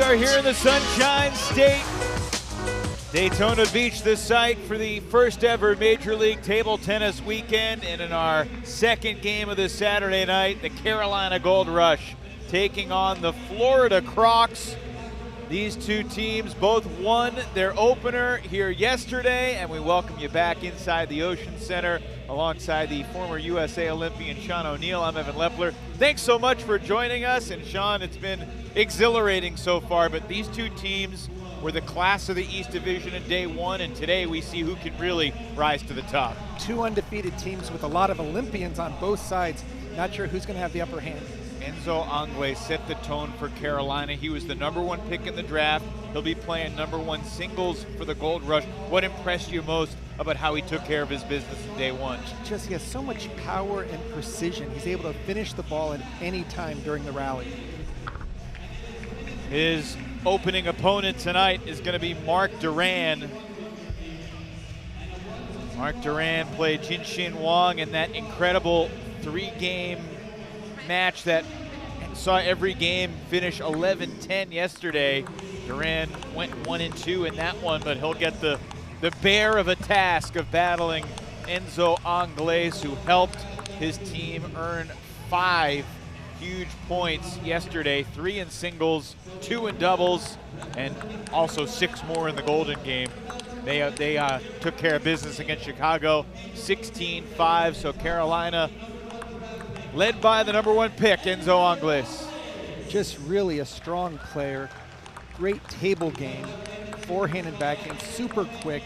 are here in the Sunshine State. Daytona Beach, the site for the first ever Major League Table Tennis weekend. And in our second game of this Saturday night, the Carolina Goldrush taking on the Florida Crocs. These two teams both won their opener here yesterday, and we welcome you back inside the Ocean Center alongside the former USA Olympian Sean O'Neill. I'm Evan Lepler. Thanks so much for joining us. And Sean, it's been exhilarating so far, but these two teams were the class of the East Division in day one, and today we see who can really rise to the top. Two undefeated teams with a lot of Olympians on both sides. Not sure who's going to have the upper hand. Enzo Anglais set the tone for Carolina. He was the #1 pick in the draft. He'll be playing #1 singles for the Goldrush. What impressed you most about how he took care of his business in day one? Just he has so much power and precision. He's able to finish the ball at any time during the rally. His opening opponent tonight is going to be Marc Duran. Marc Duran played Jinshin Wang in that incredible 3-game match that saw every game finish 11-10 yesterday. Duran went 1-2 in that one, but he'll get the bear of a task of battling Enzo Anglais, who helped his team earn 5 huge points yesterday, 3 in singles, 2 in doubles, and also 6 more in the Golden game. They took care of business against Chicago, 16-5, so Carolina led by the #1 pick, Enzo Anglais. Just really a strong player, great table game, forehand and backhand, super quick.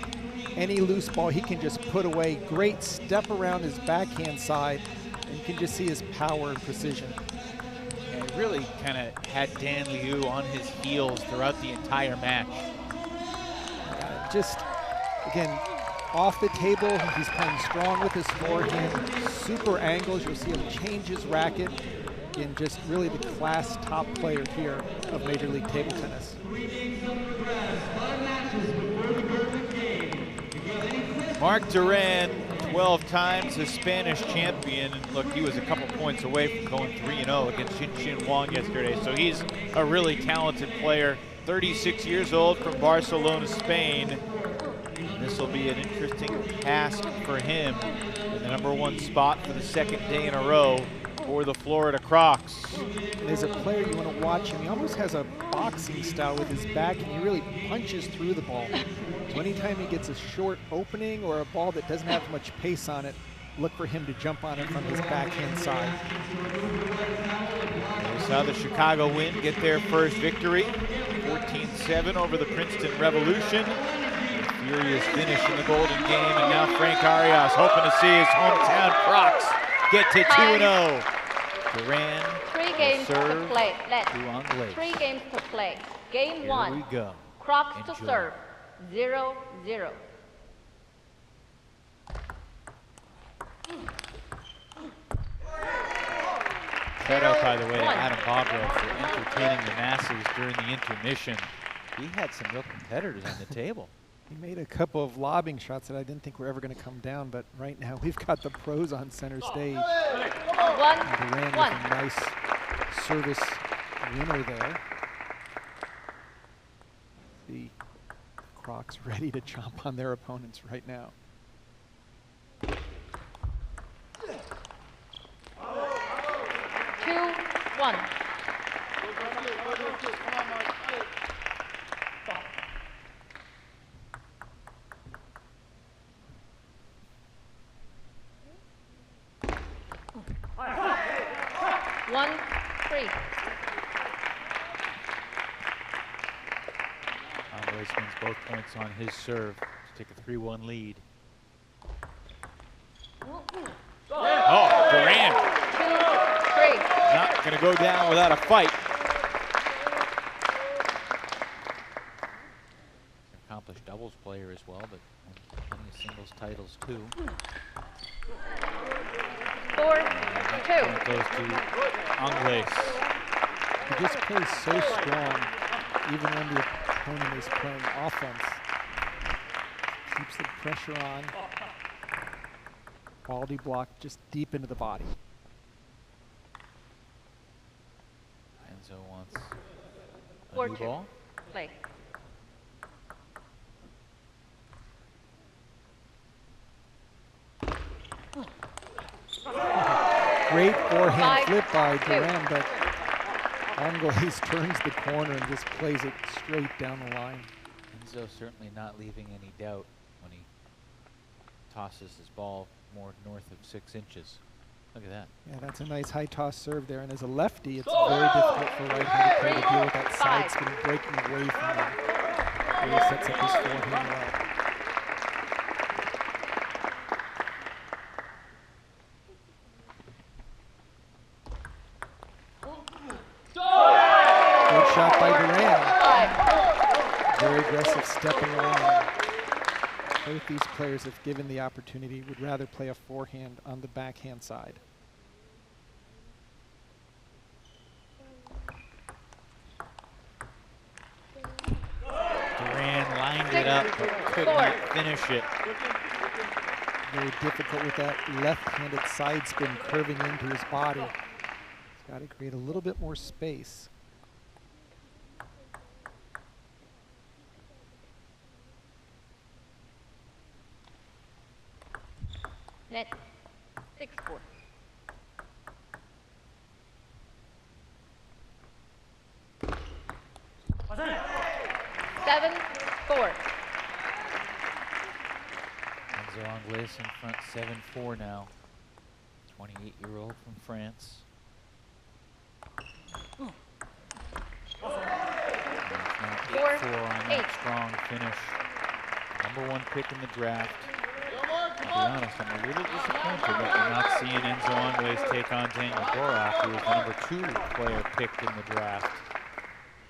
Any loose ball he can just put away. Great step around his backhand side, and you can just see his power and precision. And he really kind of had Dan Liu on his heels throughout the entire match. Just, again, off the table, he's playing strong with his forehand, super angles. You'll see him change his racket. Again, just really the class top player here of Major League Table Tennis. Marc Duran, 12 times a Spanish champion. And look, he was a couple points away from going 3-0 against Jinshin Wang yesterday. So he's a really talented player. 36 years old, from Barcelona, Spain. This will be an interesting task for him in the #1 spot for the 2nd day in a row for the Florida Crocs. And as a player, you want to watch him. He almost has a boxing style with his back, and he really punches through the ball. So anytime he gets a short opening or a ball that doesn't have much pace on it, look for him to jump on it from his backhand side. We saw the Chicago Wind get their first victory, 14-7 over the Princeton Revolution. Furious finish in the Golden game, and now Frank Arias hoping to see his hometown Crocs get to 2-0. Duran 3 games to play. to Anglais. 3 games to play. Game Here 1. we go. Crocs to Enjoy. serve. 0-0. Shout out, by the way, to Adam Bobrow for entertaining the masses during the intermission. He had some real competitors on the table. He made a couple of lobbing shots that I didn't think were ever going to come down, but right now we've got the pros on center stage. And Duran with a nice service winner there. The Crocs ready to chomp on their opponents right now. One. One, 3. Anglais wins both points on his serve to take a 3-1 lead. Oh, Duran 2, 3. not going to go down without a fight. Accomplished doubles player as well, but plenty of singles titles too. 4, 2. It goes to Anglais. He just plays so strong, even when the opponent is playing offense. Keeps the pressure on. Quality block just deep into the body. Enzo wants 4 new 2. ball. Play. Great forehand 5, flip by 2. Duran, but Anglaise turns the corner and just plays it straight down the line. Enzo certainly not leaving any doubt when he tosses his ball more north of 6 inches. Look at that. Yeah, that's a nice high toss serve there. And as a lefty, it's very difficult for a right-handed player to deal with that side spin breaking away from him. Really sets up his forehand well. Good shot by Duran. 5. Very aggressive stepping around. Both these players, if given the opportunity, would rather play a forehand on the backhand side. Duran lined it up, but could not finish it. Very difficult with that left-handed side spin curving into his body. He's got to create a little bit more space. Net. 6 4. Seven 4. Enzo Anglaise in front 7-4 now. 28-year-old from France. And it's now 8-4 on that strong finish. #1 pick in the draft. To be honest, I'm a little disappointed that we're not seeing Enzo Anglaise take on Daniel Gorak, who was the #2 player picked in the draft.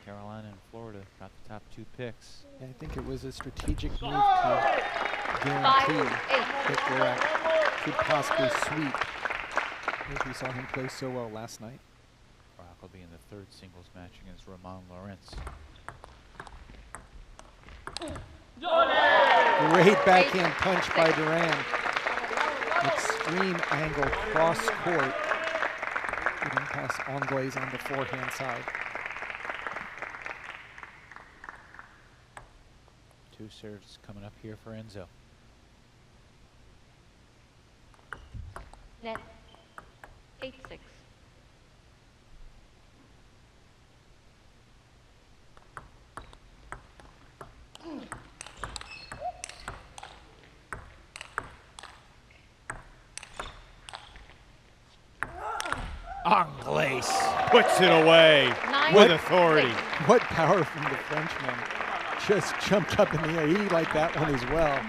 Carolina and Florida got the top 2 picks. Yeah, I think it was a strategic move to guarantee that Gorak could possibly sweep, as we saw him play so well last night. Gorak will be in the 3rd singles match against Romain Lawrence. Great backhand punch by Duran. Extreme angle cross court. Getting past Anglaise on the forehand side. 2 serves coming up here for Enzo. Net. 8 6. Anglaise puts it away 9 with authority. 6. What power from the Frenchman. Just jumped up in the air. He liked that one as well.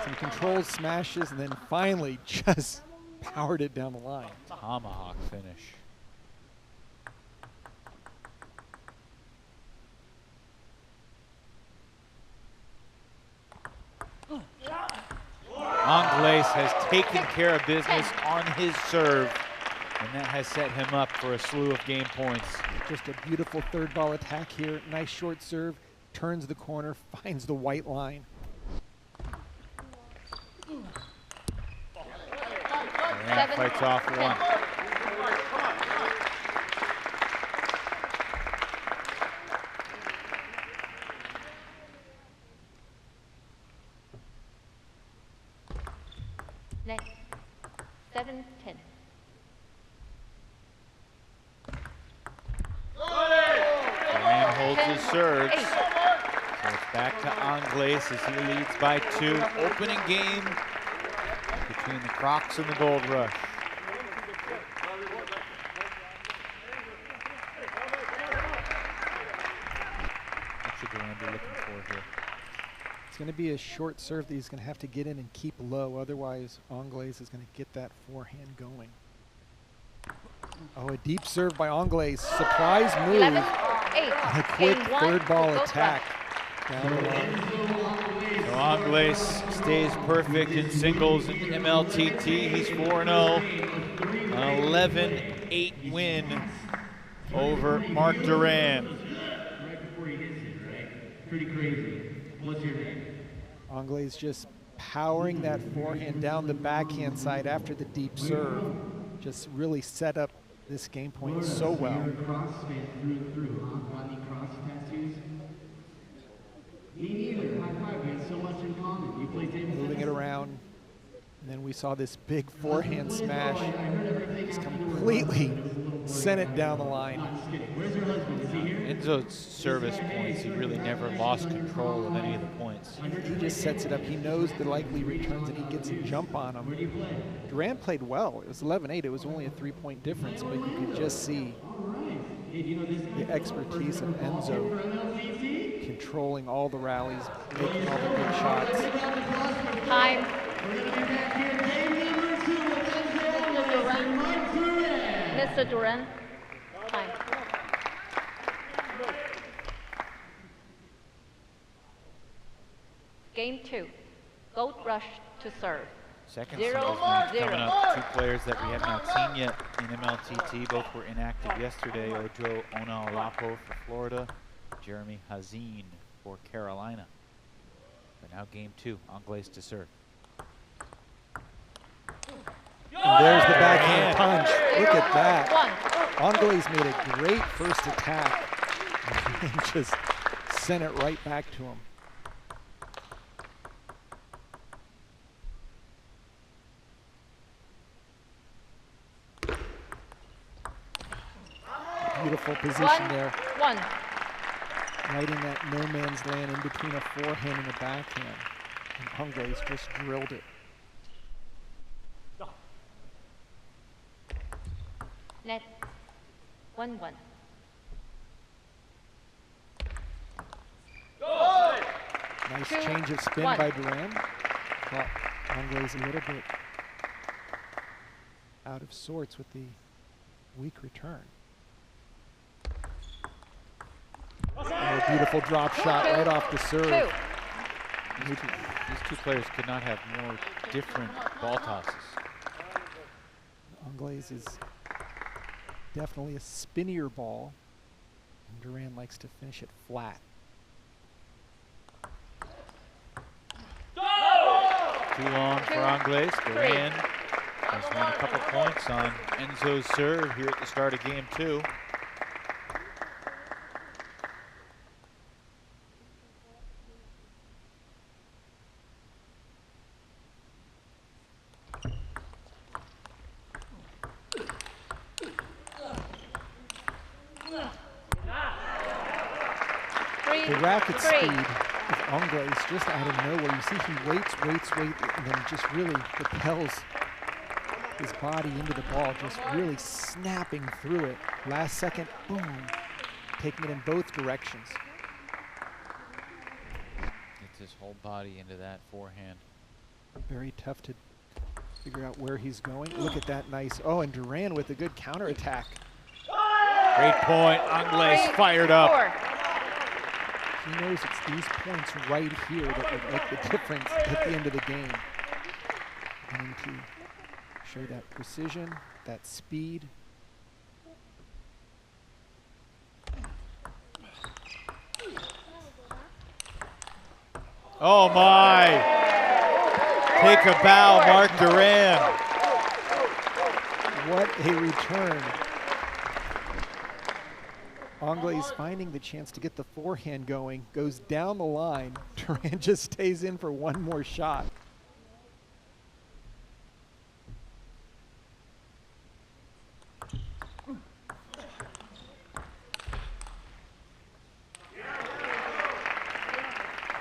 Some controlled smashes and then finally just powered it down the line. Tomahawk finish. Anglaise has taken care of business on his serve, and that has set him up for a slew of game points. Just a beautiful 3rd ball attack here. Nice short serve, turns the corner, finds the white line. And fights off 1. Net. 7 10. Duran holds his serves. 8. So it's back to Anglaise as he leads by 2. Opening game between the Crocs and the Goldrush. What should Duran be looking for here? It's going to be a short serve that he's going to have to get in and keep low. Otherwise, Anglaise is going to get that forehand going. Oh, a deep serve by Anglaise. Surprise move. 11 8. And a quick Game 1 3rd ball to attack down the line. So Anglaise stays perfect in singles and MLTT. He's 4-0. An 11-8 win over Marc Duran. Pretty crazy. What's your name? Anglaise just powering that forehand down the backhand side after the deep serve. Just really set up this game point so well. Florida Crocs fan through and through, huh? Got any Crocs tattoos? Me neither. High five. We have so much in common. You play table tennis? Moving it around. And then we saw this big forehand smash. Just completely sent it down the line. Where's your husband? Is he here? Enzo's service points, he really never lost control of any of the points. He just sets it up. He knows the likely returns, and he gets a jump on them. Duran played well. It was 11-8. It was only a 3-point difference, but you could just see the expertise of Enzo controlling all the rallies, making all the good shots. Time. Mr. Duran. Time. Game 2. Goldrush to serve. Second 0-0. singles match coming up. Two players that we have not seen yet in MLTT. Both were inactive yesterday. Ojo Onalapo for Florida, Jeremy Hazin for Carolina. But now game 2, Angles to serve. And there's the backhand punch. Look at that. 1. Angles made a great first attack and just sent it right back to him. Beautiful position there. 1. Right in that no man's land in between a forehand and a backhand. And Angles just drilled it. Net. 1-1. Nice 2, change of spin 1. by Duran. Caught Angles a little bit out of sorts with the weak return. Oh, beautiful drop shot right off the serve. 2. These two players could not have more different ball tosses. Angles is definitely a spinnier ball, and Duran likes to finish it flat. Too long for Angles. Duran has won a couple points on Enzo's serve here at the start of game 2. The racket speed of Angles just out of nowhere. You see he waits, and then just really propels his body into the ball, just really snapping through it. Last second, boom, taking it in both directions. Gets his whole body into that forehand. Very tough to figure out where he's going. Look at that nice, oh, and Duran with a good counterattack. Great point. Angles fired up. 4. He knows it's these points right here that would make the difference at the end of the game. Wanting to show that precision, that speed. Oh my! Take a bow, Marc Duran. What a return. Angles finding the chance to get the forehand going, goes down the line. Duran just stays in for one more shot.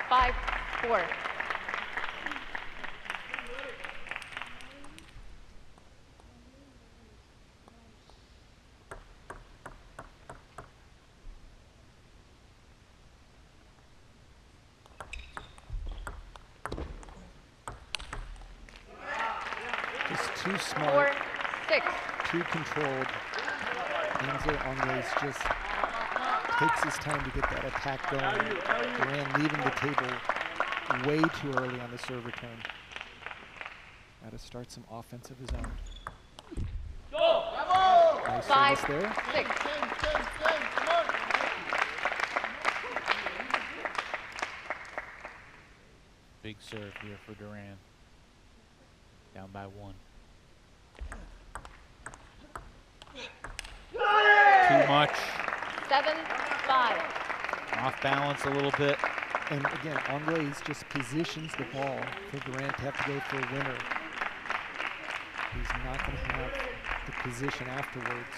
Five, 4. Just too 4, smart, 6. too controlled. Enzo Angles just takes his time to get that attack going. Duran leaving the table way too early on the serve return. Got to start some offense of his own. Nice 5, service there. 6. Big serve here for Duran. Down by 1. much. 7-5. Off balance a little bit. And again, Anglaise just positions the ball for Duran to have to go for a winner. He's not going to have the position afterwards.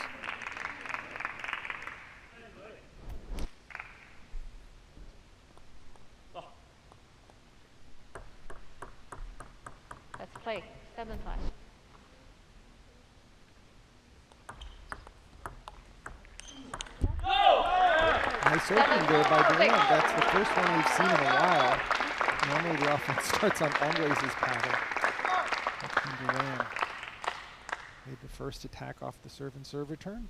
Let's play. 7-5. Nice opening there by Duran. That's the first one we've seen in a while. Normally the offense starts on Anglaise's paddle. Duran made the first attack off the serve and serve return.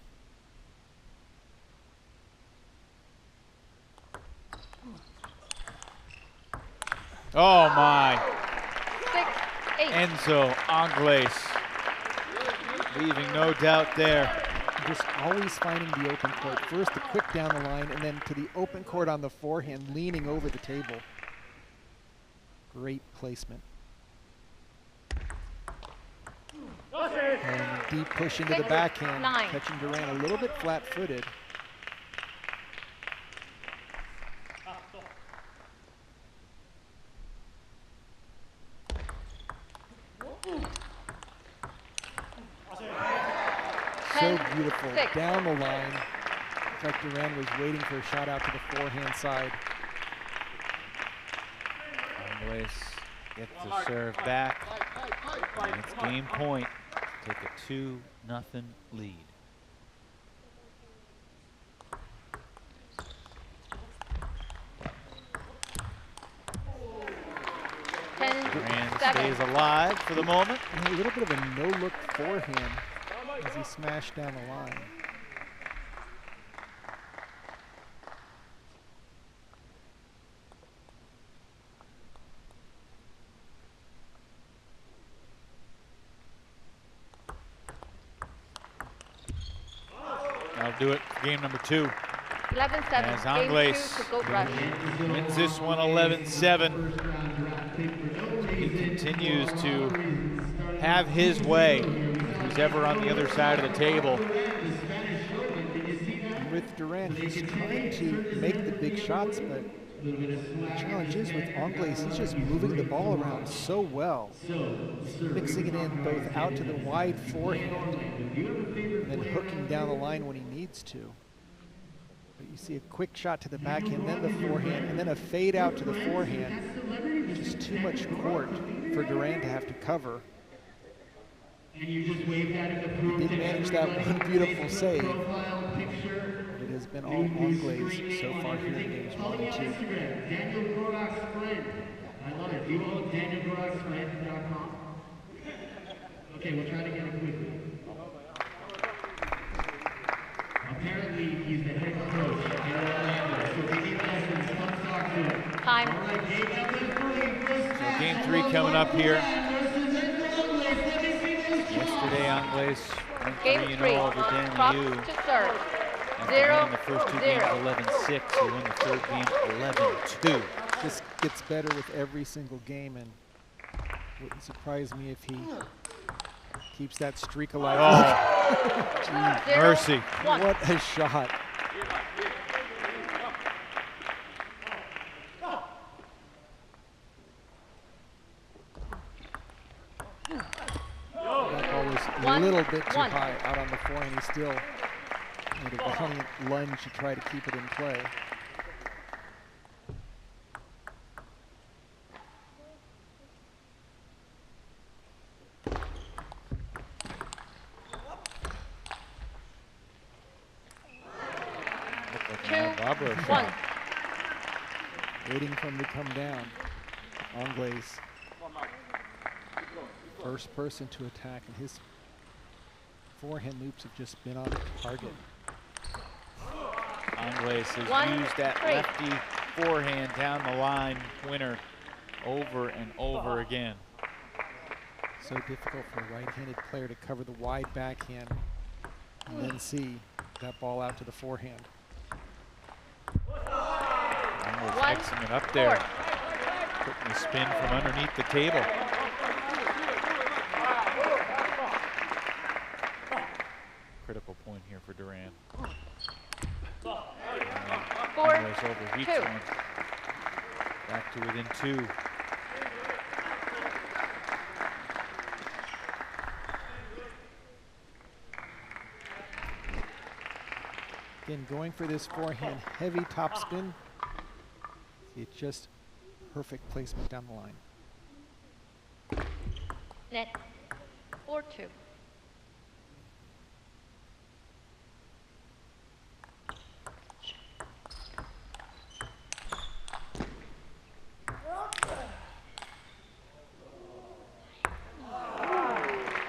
Oh my. 6-8. Enzo Anglais. Leaving no doubt there. Just always finding the open court. First a quick down the line and then to the open court on the forehand, leaning over the table. Great placement. And deep push into the backhand, 6-9. catching Duran a little bit flat-footed. So beautiful, 10-6. down the line. Looks like Duran was waiting for a shot out to the forehand side. Anglais gets the serve back. And it's game point. Take a 2-0 lead. Duran 10-7. stays alive for the moment. And a little bit of a no-look forehand as he smashed down the line. That'll do it for game number 2. 11-7. As Game Anglais 2 to Goldrush. wins this one 11-7. He continues to have his way. Who's ever on the other side of the table. With Duran, he's trying to make the big shots, but the challenge is with Anglais, he's just moving the ball around so well. Mixing it in both out to the wide forehand and then hooking down the line when he needs to. But you see a quick shot to the backhand, then the forehand, and then a fade out to the forehand. Just too much court for Duran to have to cover. And you just wave that in the He proof. did manage that one beautiful save. It has been all Anglais so far here in games 1 and 2. Instagram, Daniel Goldrush's friend. I love it. Do you know DanielGoldrush'sFriend.com? Okay, we'll try to get it quickly. Apparently, he's the head coach in Orlando, so if you need lessons, come talk to him. Time. All right, game number 3. So game 3 coming up here. Yesterday, Anglais went Game 3-0 over Crocs Dan Liu. to serve. After 0-0. winning the first 2 games 11-6, he won the third game 11-2. Just gets better with every single game, and wouldn't surprise me if he keeps that streak alive. Oh, mercy. 1. What a shot. That ball was a 1, little bit too 1. high out on the forehand. He still made a valiant lunge to try to keep it in play. Barbara 1. shot. Waiting for him to come down. Anglais, first person to attack, and his forehand loops have just been on target. Anglais has 1, used that 3. lefty forehand down the line winner over and over again. So difficult for a right-handed player to cover the wide backhand and then see that ball out to the forehand. Anglais 1, mixing it up there. 4. Putting the spin from underneath the table. Critical point here for Duran. over Wheat's Two. one. Back to within 2. Again, going for this forehand heavy topspin. It's just perfect placement down the line. Net. 4-2.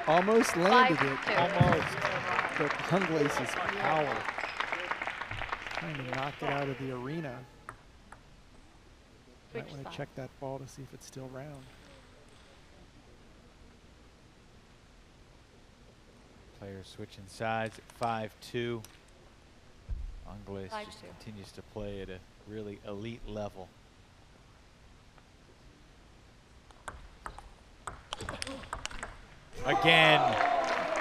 Almost landed it. 5-2. Almost. But Hunglace's power. Trying to knock it out of the arena. Might Switch want to side. check that ball to see if it's still round. Players switching sides at 5-2. Angles 5-2. just continues to play at a really elite level. Again.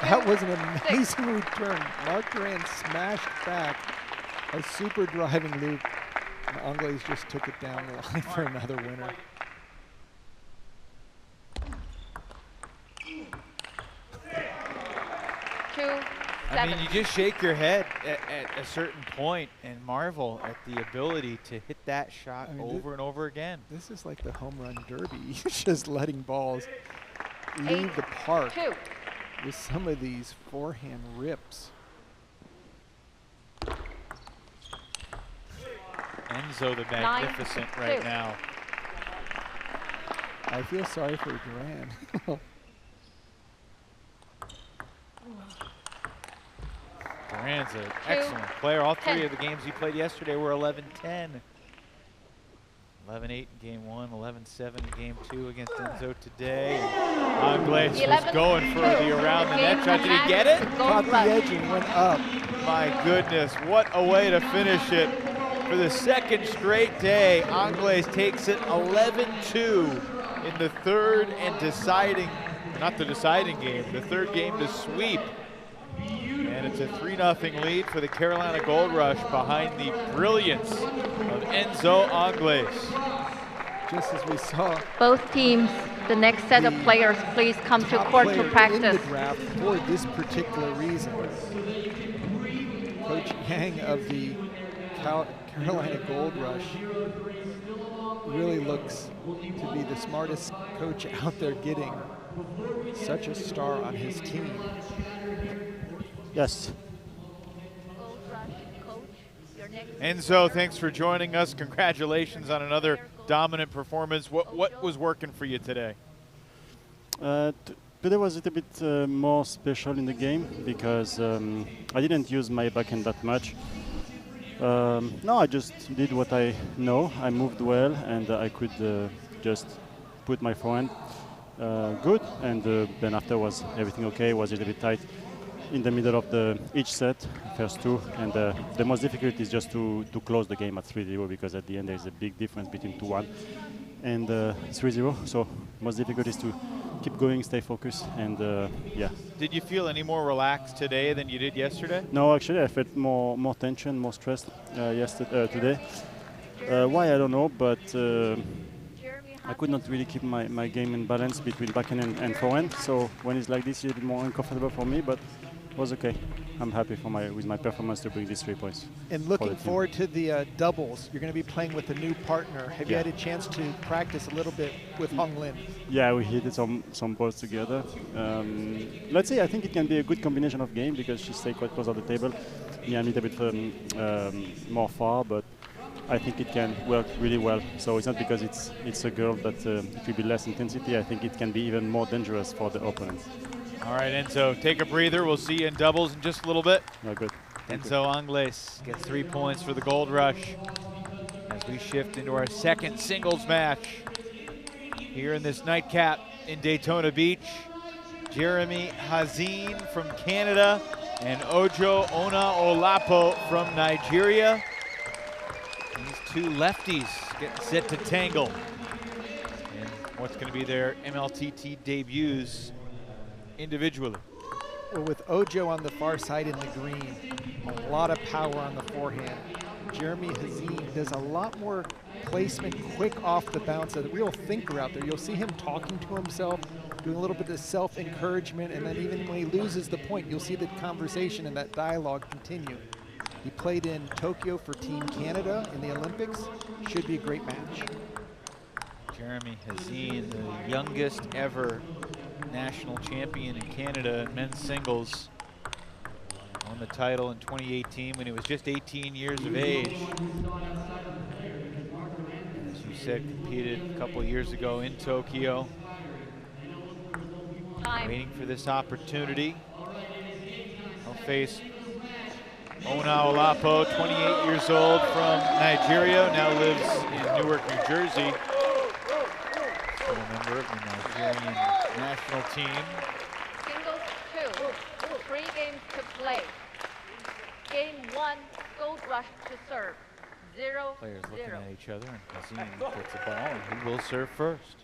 That was an amazing return. Marc Duran smashed back a super driving loop. And Angles just took it down the line for another winner. I mean, you just shake your head at a certain point and marvel at the ability to hit that shot over and over again. This is like the home run derby. Just letting balls leave the park 2. with some of these forehand rips. Enzo the Magnificent 9-2. right now. I feel sorry for Duran. Duran's an excellent player. All 3 10. of the games he played yesterday were 11-10. 11-8 in game 1, 11-7 in game 2 against Enzo today. Angles was going for the around the net shot. Did he get it? Caught the edge and went up. My goodness, what a way to finish it. For the second straight day, Angles takes it 11-2 in the third and deciding, not the deciding game, the third game to sweep. And it's a 3-0 lead for the Carolina Goldrush behind the brilliance of Enzo Angles. Just as we saw, Both teams, the next set of players, please come to top court player to practice. in the draft for this particular reason. Coach Yang of the Carolina Goldrush really looks to be the smartest coach out there, getting such a star on his team. Yes. Enzo, thanks for joining us. Congratulations on another dominant performance. What was working for you today? Today was a little bit more special in the game because I didn't use my backhand that much. No, I just did what I know. I moved well and I could just put my forehand good, and then after was everything okay. Was a little bit tight in the middle of each set, first 2, and the most difficult is just to close the game at 3-0, because at the end there's a big difference between 2-1 and 3-0. So most difficult is to keep going, stay focused, and yeah. Did you feel any more relaxed today than you did yesterday? No, actually I felt more tension, more stress today. Why, I don't know, but I could not really keep my game in balance between backhand and forehand. So when it's like this, it's a bit more uncomfortable for me, but it was okay. I'm happy with my performance to bring these 3 points. And looking forward to the doubles, you're going to be playing with a new partner. Have you had a chance to practice a little bit with Hong Lin? Yeah, we hit some balls together. Let's say I think it can be a good combination of game, because she stayed quite close at the table. Me a little bit more far, but I think it can work really well. So it's not because it's a girl that it will be less intensity. I think it can be even more dangerous for the opponents. All right, Enzo, take a breather. We'll see you in doubles in just a little bit. Yeah, good. Enzo Angles gets 3 points for the Goldrush as we shift into our second singles match here in this nightcap in Daytona Beach. Jeremy Hazin from Canada and Ojo Ona-Olapo from Nigeria. These 2 lefties getting set to tangle in what's going to be their MLTT debuts individually. Well, with Ojo on the far side in the green, a lot of power on the forehand. Jeremy Hazim does a lot more placement quick off the bounce, a real thinker out there. You'll see him talking to himself, doing a little bit of self-encouragement, and then even when he loses the point, you'll see the conversation and that dialogue continue. He played in Tokyo for Team Canada in the Olympics. Should be a great match. Jeremy Hazim, the youngest ever national champion in Canada in men's singles. Won the title in 2018 when he was just 18 years of age. As you said, competed a couple years ago in Tokyo. Waiting for this opportunity. He'll face Ona Olapo, 28 years old from Nigeria, now lives in Newark, New Jersey. Still a member of the Nigerian national team. Singles 2, 3 games to play. Game 1, Goldrush to serve. 0-0. Players looking at each other, and Hazim gets the ball, and he will serve first.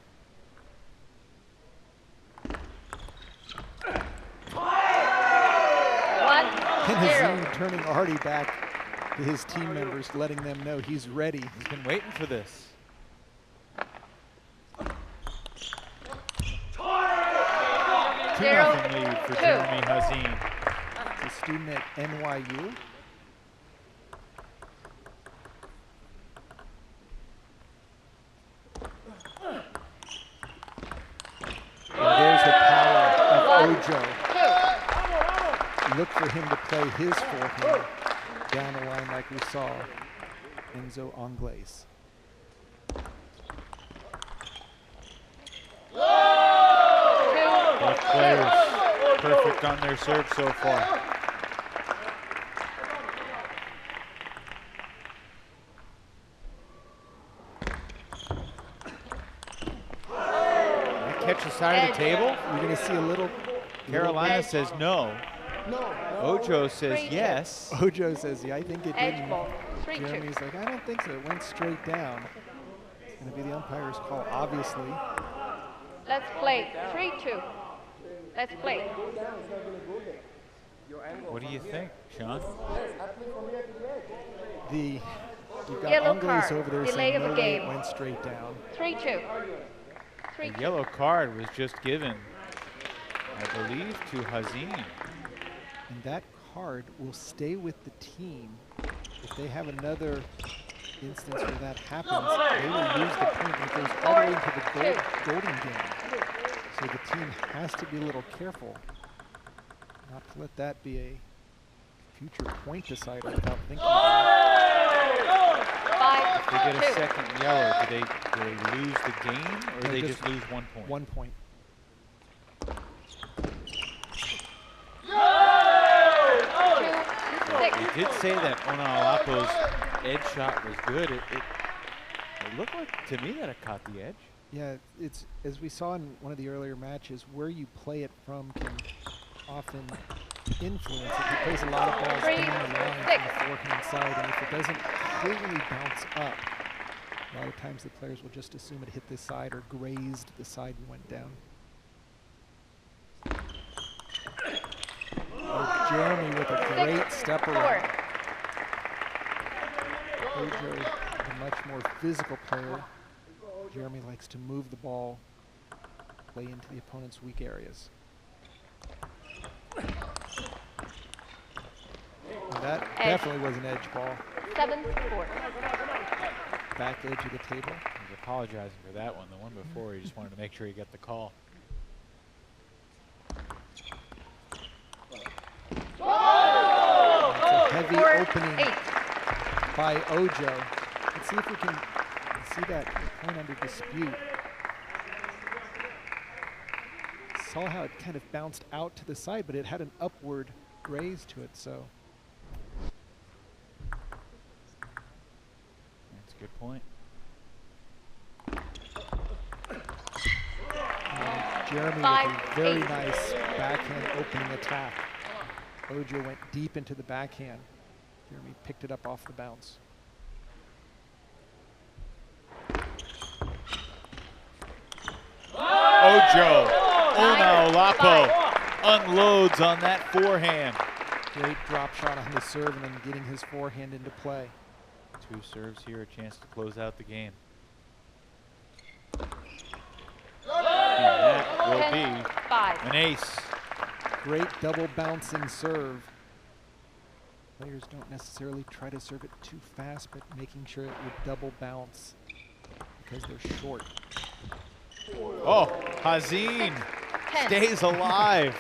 And Hazim turning Artie back to his team members, letting them know he's ready. He's been waiting for this. 2-0 lead for Jeremy Hazim. He's a student at NYU. And there's the power of Ojo. Look for him to play his forehand down the line like we saw Enzo Angles. Both players perfect on their serve so far. Catch the side of the table? You're going to see a little. Carolina says no. Ojo says yes. Ojo says, yeah, I think it Edge didn't. ball. 3-2. Jeremy's like, I don't think so. It went straight down. It's going to be the umpire's call, obviously. Let's play. 3-2. Let's play. What do you think, Sean? You've got Yellow Angles card. over there Delay saying of no the way it game. went straight down. 3-2. A yellow card was just given, I believe, to Hazim. And that card will stay with the team. If they have another instance where that happens, they will lose the point. It goes all the way into the golden game. So the team has to be a little careful not to let that be a future point decider without thinking about it. 5-2. If they get a second yellow, do they lose the game, or do they just lose 1 point? 1 point. They did say that Ona Olapo's edge shot was good. It looked like to me that it caught the edge. Yeah, it's as we saw in one of the earlier matches, where you play it from can often influence it. He plays a lot of balls down the line from the forehand side, and if it doesn't clearly bounce up, a lot of times the players will just assume it hit this side or grazed the side and went down. Oh, Jeremy with a great step around. Ojo, a much more physical player. Jeremy likes to move the ball, play into the opponent's weak areas. And that definitely was an edge ball. 7-4. Back edge of the table. He's apologizing for that one. The one before, he just wanted to make sure he got the call. It's a heavy 4-8. opening by Ojo. Let's see if we can see that point under dispute. Saw how it kind of bounced out to the side, but it had an upward graze to it, so. That's a good point. And Jeremy with a very nice backhand opening attack. Ojo went deep into the backhand. Jeremy picked it up off the bounce. Ojo, Ona Olapo unloads on that forehand. Great drop shot on the serve and then getting his forehand into play. 2 serves here, a chance to close out the game. And that will be 5. an ace. Great double bouncing serve. Players don't necessarily try to serve it too fast, but making sure it would double bounce because they're short. Oh, Hazin 10. stays alive.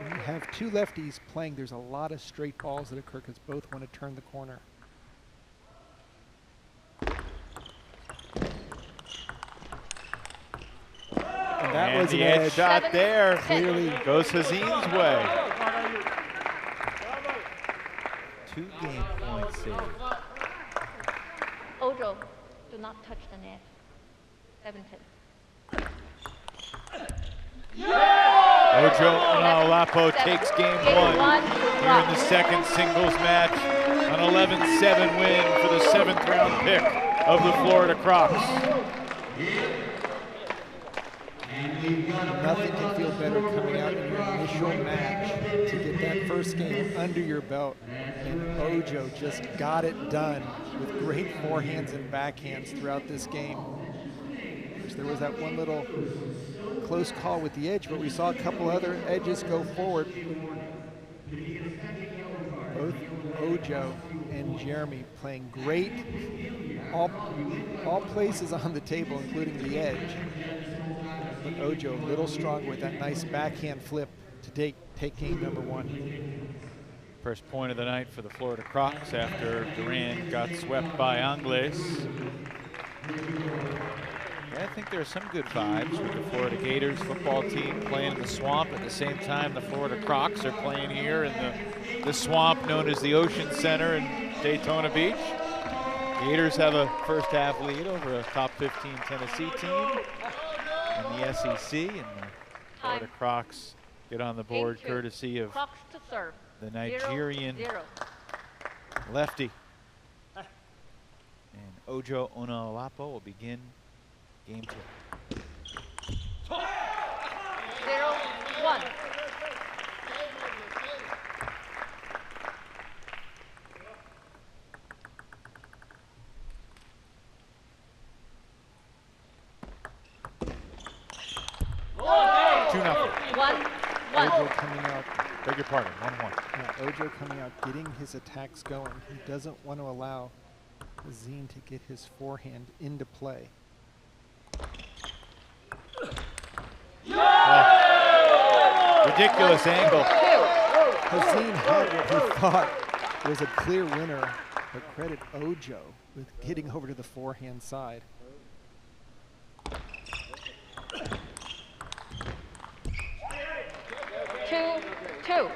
When you have 2 lefties playing, there's a lot of straight balls that occur because both want to turn the corner. And that was the an edge edge. shot there. Clearly Goes Hazin's way. 2 game point save. Ojo, do not touch the net. 7-10. Ojo Onalapo takes game 1 here in the second singles match. An 11-7 win for the 7th round pick of the Florida Crocs. Nothing can feel better coming out in your initial match to get that first game under your belt. And Ojo just got it done with great forehands and backhands throughout this game. There was that one little close call with the edge, but we saw a couple other edges go forward. Both Ojo and Jeremy playing great, all places on the table, including the edge. But Ojo a little stronger with that nice backhand flip to take game number 1. First point of the night for the Florida Crocs after Duran got swept by Angles. Yeah, I think there are some good vibes with the Florida Gators football team playing in the swamp. At the same time, the Florida Crocs are playing here in the swamp known as the Ocean Center in Daytona Beach. Gators have a first half lead over a top 15 Tennessee team in the SEC, and the Florida Crocs get on the board courtesy of Crocs to serve. the Nigerian 0-0. lefty. And Ojo Onalapo will begin game 2. 0-1. Ojo coming out. Beg your pardon, 1-1. Yeah, Ojo coming out, getting his attacks going. He doesn't want to allow Hazin to get his forehand into play. Ridiculous angle. Hazin had what he thought was a clear winner, but credit Ojo with getting over to the forehand side. Two.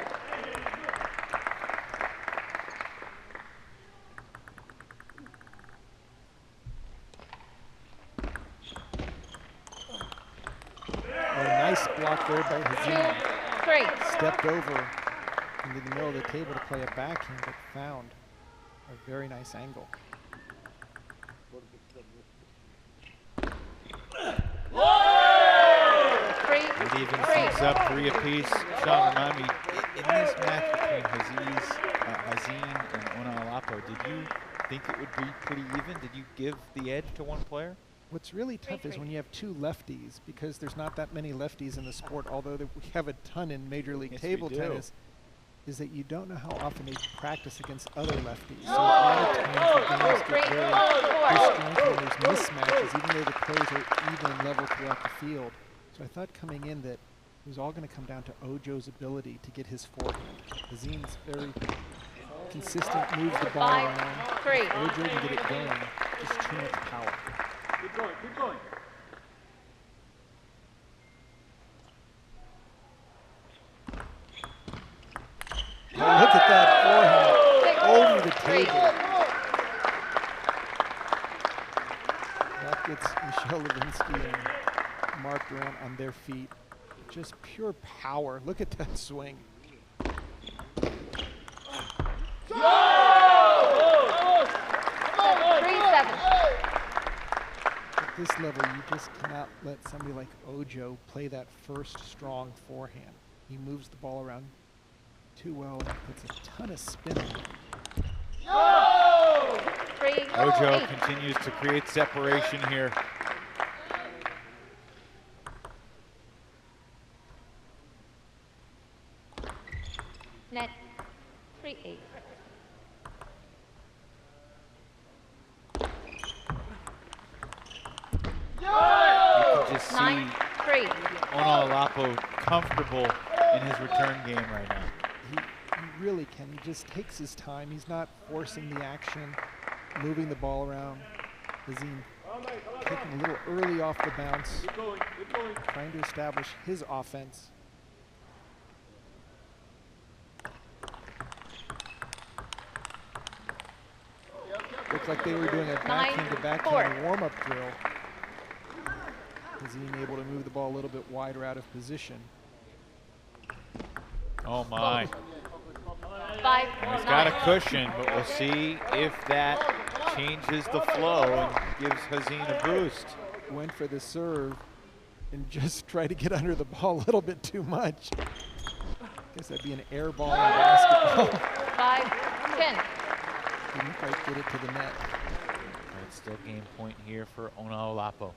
Oh, nice block there by Hazin. 2-3. Stepped over into the middle of the table to play a backhand, but found a very nice angle. It even syncs up 3 apiece. Sean, remind me, in this match between Hazin and Onalapo, did you think it would be pretty even? Did you give the edge to one player? What's really tough is when you have 2 lefties, because there's not that many lefties in the sport, although we have a ton in Major League table tennis, is that you don't know how often they practice against other lefties. So a lot of times the games get very disjointed and there's mismatches, even though the players are even level throughout the field. So I thought coming in that it was all going to come down to Ojo's ability to get his forehand. Hazin's very consistent, moves the ball around. Ojo can get it going, just too much power. Keep going. Oh, look at that forehand over the table. That gets Michelle Levinsky and Marc Duran on their feet. Just pure power. Look at that swing. At this level, you just cannot let somebody like Ojo play that first strong forehand. He moves the ball around too well and puts a ton of spin on it. Ojo 8. continues to create separation here. Net 3-8. You can just see 9-3. Onalapo comfortable in his return game right now. He really can. He just takes his time. He's not forcing the action, moving the ball around. Hazine taking a little early off the bounce, Keep going, keep going. trying to establish his offense. Looked like they were doing a backhand to backhand warm-up drill. Hazine able to move the ball a little bit wider out of position. Oh my. 5, He's got a cushion, but we'll see if that changes the flow and gives Hazine a boost. Went for the serve and just tried to get under the ball a little bit too much. Guess that'd be an air ball in basketball. 5-10. Didn't quite get it to the net. It's still game point here for Onalapo.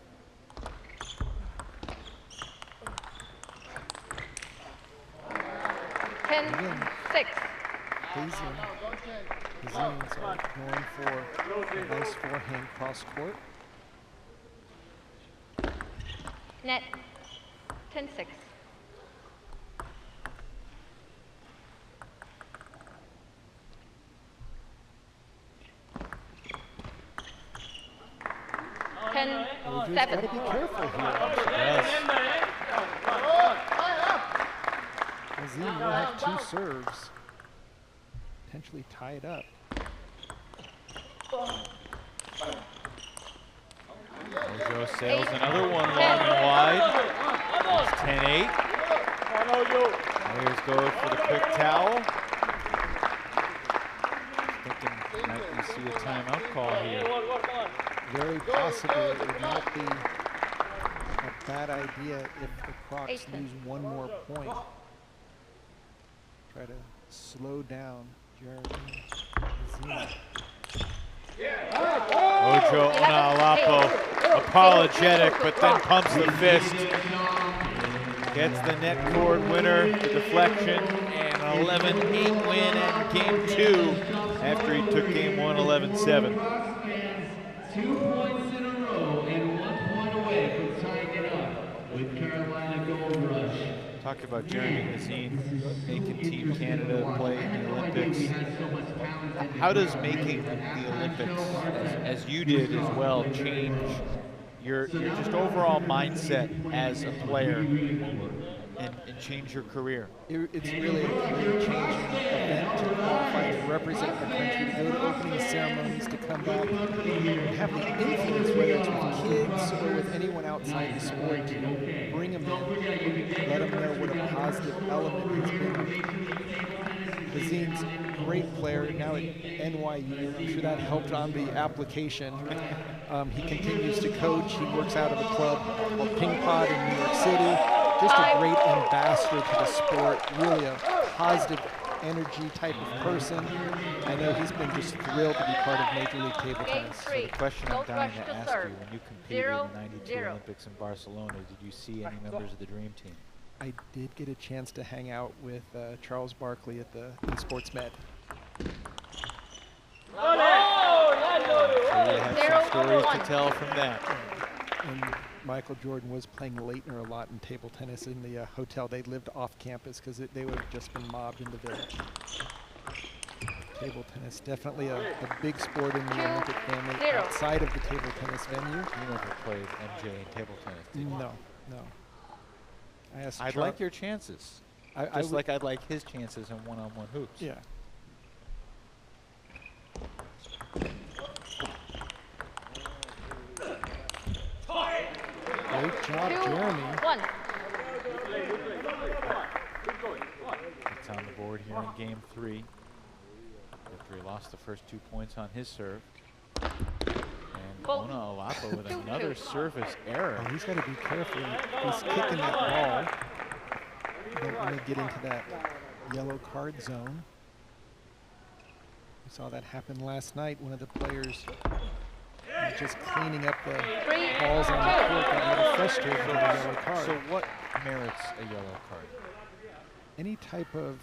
Again, 6. Hazine's going for a nice forehand cross court. Net 10-6. Ojo's 7. got to be careful here. Yes. Hazine will have 2 serves. Potentially tie it up. Ojo sails another one long and wide. It's 10-8. Players go for the quick towel. Thinking might we see a timeout call here. Very possibly it would not be a bad idea if the Crocs 8. lose one more point. Try to slow down Jeremy Hazine. Ojo Onalapo apologetic, but then pumps the fist. Gets the net cord winner, the deflection, and an 11-8 win in game 2 after he took game 1 11-7. 2 points in a row and 1 point away from tying it up with Carolina Goldrush. Talked about Jeremy Hazine making Team Canada play in the Olympics. How does making the Olympics, as you did as well, change your just overall mindset as a player and change your career? It's really a career-changing event to qualify to represent the country, to go to opening ceremonies, to come back and have the influence, whether it's with kids or with anyone outside the sport, to bring them in, let them know what a positive element has been. Hazine's a great player now at NYU. I'm sure that helped on the application. He continues to coach. He works out of a club called Ping Pod in New York City. Just a great ambassador to the sport, really a positive energy type of person. I know he's been just thrilled to be part of Major League Table Tennis. So the question I'm dying to ask you, when you competed in the 92 0-0. Olympics in Barcelona, did you see any members of the Dream Team? I did get a chance to hang out with Charles Barkley at the in Sports Med. So you have some stories to 0-1. tell from that. And Michael Jordan was playing Leitner a lot in table tennis in the hotel. They lived off campus because they would have just been mobbed in the village. Table tennis, definitely a big sport in the Olympic family 0. outside of the table tennis venue. You never played MJ in table tennis, did you? No, no. I asked I'd Char- like your chances. I Just would- like I'd like his chances in one-on-one hoops. Yeah. Great job, Jeremy. 2-1. It's on the board here in game 3. After he lost the first 2 points on his serve. And Both. Onalapo with 2-2. another service error. Oh, he's got to be careful. He's kicking that ball. Don't want to get into that yellow card zone. We saw that happen last night. One of the players just cleaning up the balls on the court, got a little frustrated with a yellow card. So what merits a yellow card? Any type of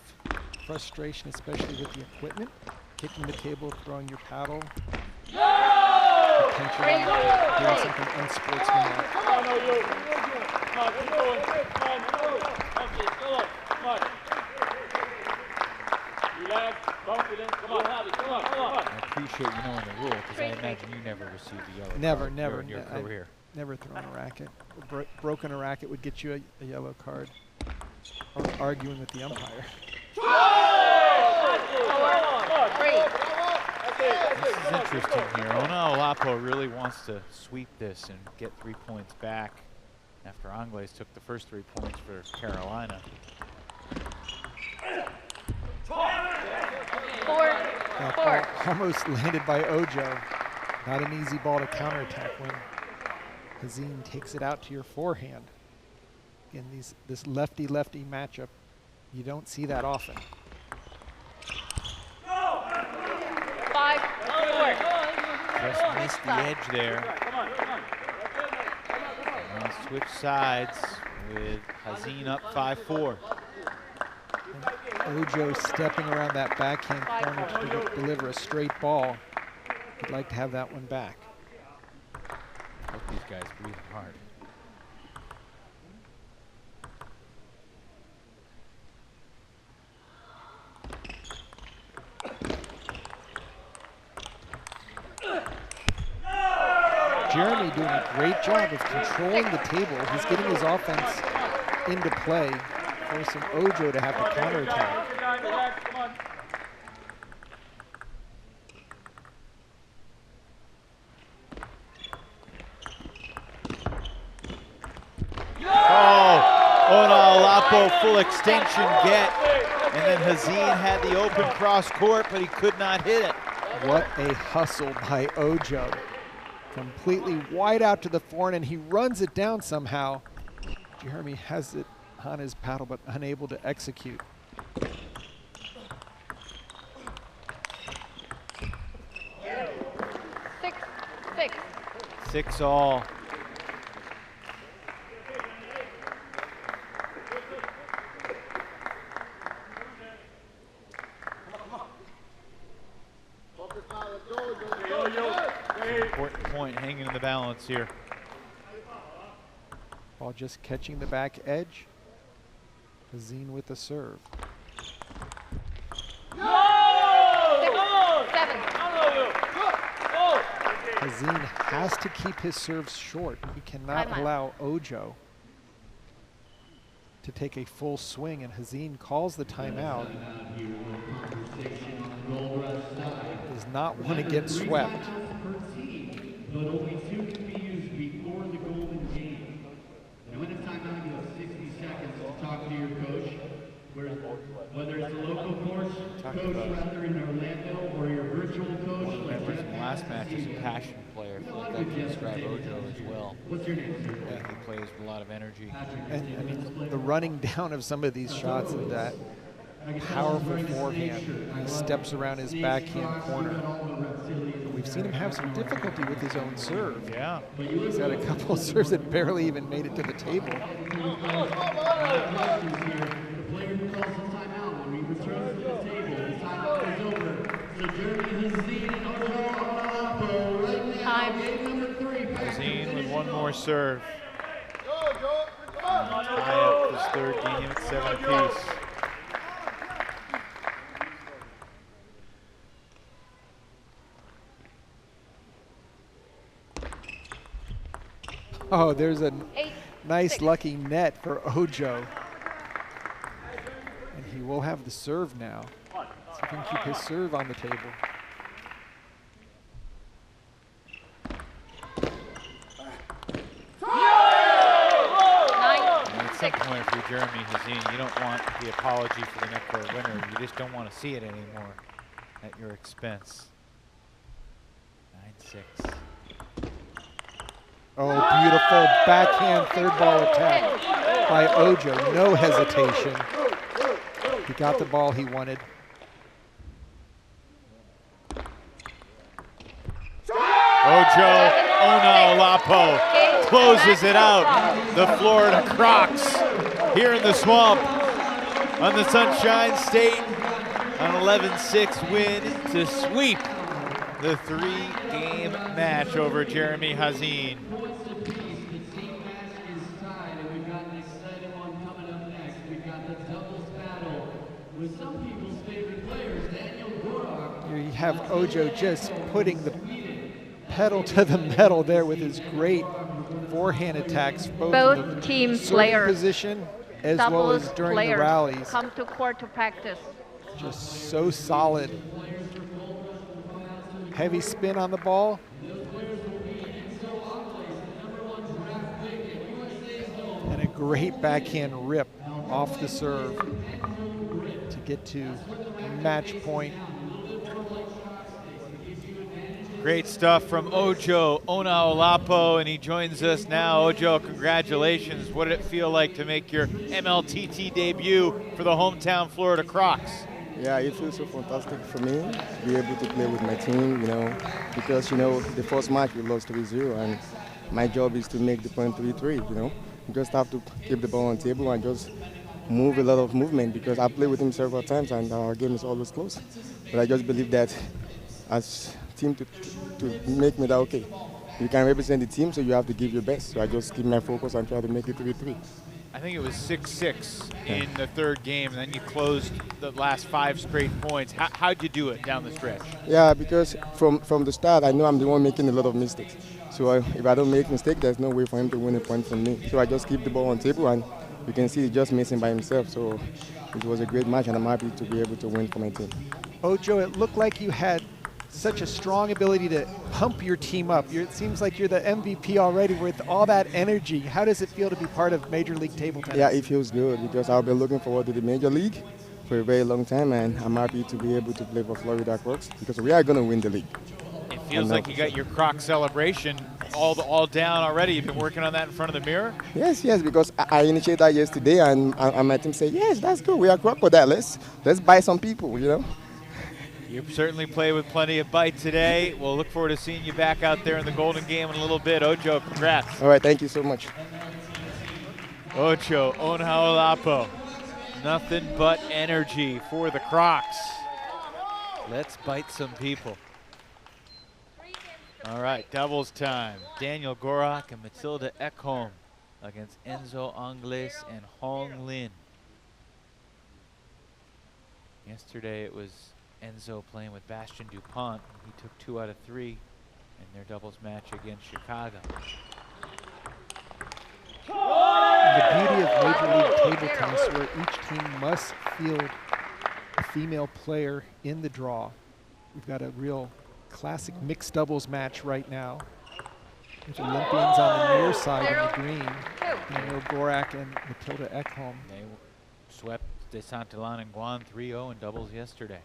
frustration, especially with the equipment, kicking the table, throwing your paddle, potentially doing something unsportsmanlike. Come on, Ojo. Come on, keep going. Come on, okay, go on. Come on. Relax, confidence. Come on, Javi. Come on, come on. I appreciate you knowing the rule because I imagine you never received a yellow Never, card never. during your career. Never thrown a racket. Broken a racket would get you a yellow card. Or arguing with the umpire. This is interesting here. Ona Olapo really wants to sweep this and get 3 points back after Angles took the first 3 points for Carolina. That ball almost landed by Ojo. Not an easy ball to counterattack when Hazin takes it out to your forehand. Again, this lefty-lefty matchup, you don't see that often. 5-4. Just missed the edge there. And switch sides with Hazin up 5-4. Ojo stepping around that backhand corner to deliver a straight ball. Would like to have that one back. Hope these guys breathe hard. Jeremy doing a great job of controlling the table. He's getting his offense into play, forcing Ojo to have to counterattack. Ona Olapo full extension get, and then Hazin had the open cross court, but he could not hit it. What a hustle by Ojo. Completely wide out to the forehand, and he runs it down somehow. Jeremy has it on his paddle, but unable to execute. 6-6. 6-all. Important point hanging in the balance here. Ball just catching the back edge. Hazin with the serve. 6-7. Hazin has to keep his serves short. He cannot allow Ojo to take a full swing, and Hazin calls the timeout. Does not want to get swept. But only 2 can be used before the golden game. And when it's timeout, you have 60 seconds to talk to your coach. Whether it's a local coach rather in Orlando or your virtual coach. Members in the last match is a passion player. I feel like that can describe Ojo as well. What's your name, sir? Yeah, he plays with a lot of energy. And I mean, the running down of some of these shots and that powerful forehand. He steps around his backhand corner. We've seen him have some difficulty with his own serve. Yeah. He's had a couple of serves that barely even made it to the table. The player who calls the timeout when he returns to the table, the timeout is over. So Jeremy Hazin and Ojo Olapo right now, game number 3. Hazin with one more serve. Tie up this third game at 7 apiece. Oh, there's a 8-6. nice lucky net for Ojo. And he will have the serve now. So he can keep his serve on the table. At some point for Jeremy Hazin, you don't want the apology for the net court winner. You just don't want to see it anymore at your expense. 9-6. Oh, beautiful backhand third ball attack by Ojo. No hesitation. He got the ball he wanted. Ojo Onaolapo closes it out. The Florida Crocs here in the swamp on the Sunshine State. An 11-6 win to sweep the 3-game match over Jeremy Hazin. Here you have Ojo just putting the pedal to the metal there with his great forehand attacks, both in the team serving players, position as well as during the rallies. come to court to practice. Just so solid. Heavy spin on the ball. And a great backhand rip off the serve to get to match point. Great stuff from Ojo Onaolapo, and he joins us now. Ojo, congratulations. What did it feel like to make your MLTT debut for the hometown Florida Crocs? Yeah, it feels so fantastic for me to be able to play with my team, because, the first match we lost 3-0, and my job is to make the point 3-3, You just have to keep the ball on the table and just move a lot of movement, because I played with him several times and our game is always close. But I just believe that as team to make me that, okay, you can represent the team, so you have to give your best. So I just keep my focus and try to make it 3-3. I think it was 6-6 in the third game, and then you closed the last 5 straight points. How'd you do it down the stretch? Yeah, because from the start, I know I'm the one making a lot of mistakes. So if I don't make mistakes, there's no way for him to win a point from me. So I just keep the ball on the table, and you can see he's just missing by himself. So it was a great match, and I'm happy to be able to win for my team. Ojo, it looked like you had such a strong ability to pump your team up. It seems like you're the MVP already with all that energy. How does it feel to be part of Major League Table Tennis? Yeah, it feels good because I've been looking forward to the Major League for a very long time, and I'm happy to be able to play for Florida Crocs because we are going to win the league. It feels like you got your Croc celebration all down already. You've been working on that in front of the mirror? Yes, because I initiated that yesterday, and my team said, yes, that's good. We are Croc for that. Let's buy some people, You certainly play with plenty of bite today. We'll look forward to seeing you back out there in the Golden Game in a little bit. Ojo, congrats. All right, thank you so much. Ojo Onaolapo. Nothing but energy for the Crocs. Let's bite some people. All right, doubles time. Daniel Gorak and Matilda Ekholm against Enzo Angles and Hong Lin. Yesterday it was Enzo playing with Bastien DuPont. He took 2 out of 3 in their doubles match against Chicago. The beauty of Major League Table Tennis, where each team must field a female player in the draw. We've got a real classic mixed doubles match right now. There's Olympians on the near side of the green. Daniel Gorak and Matilda Ekholm. They swept De Santillan and Guan 3-0 in doubles yesterday.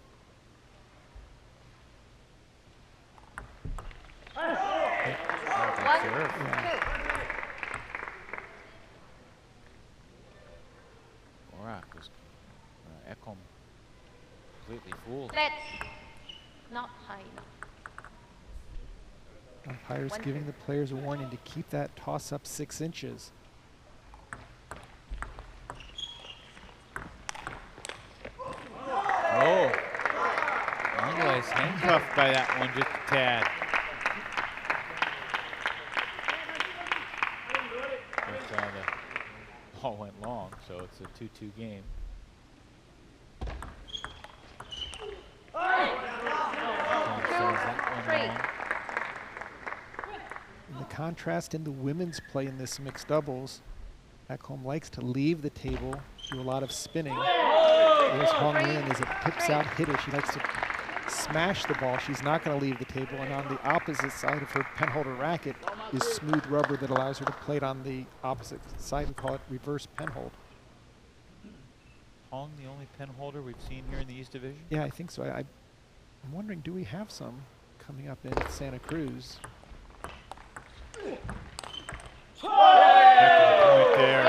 Gorak was Ekholm completely fooled. Let's not high enough. Umpires giving the players a warning to keep that toss up 6 inches. Oh, Angles handcuffed by that one just a tad. But, the ball went long, so it's a 2-2 game. The contrast in the women's play in this mixed doubles, Ekholm likes to leave the table, do a lot of spinning. Whereas Hong Lin is a pips out hitter. She likes to smash the ball. She's not going to leave the table. And on the opposite side of her penholder racket is smooth rubber that allows her to play it on the opposite side. We call it reverse penhold. Hong, the only pen holder we've seen here in the East Division? Yeah, I think so. I'm wondering, do we have some coming up in Santa Cruz? Right there.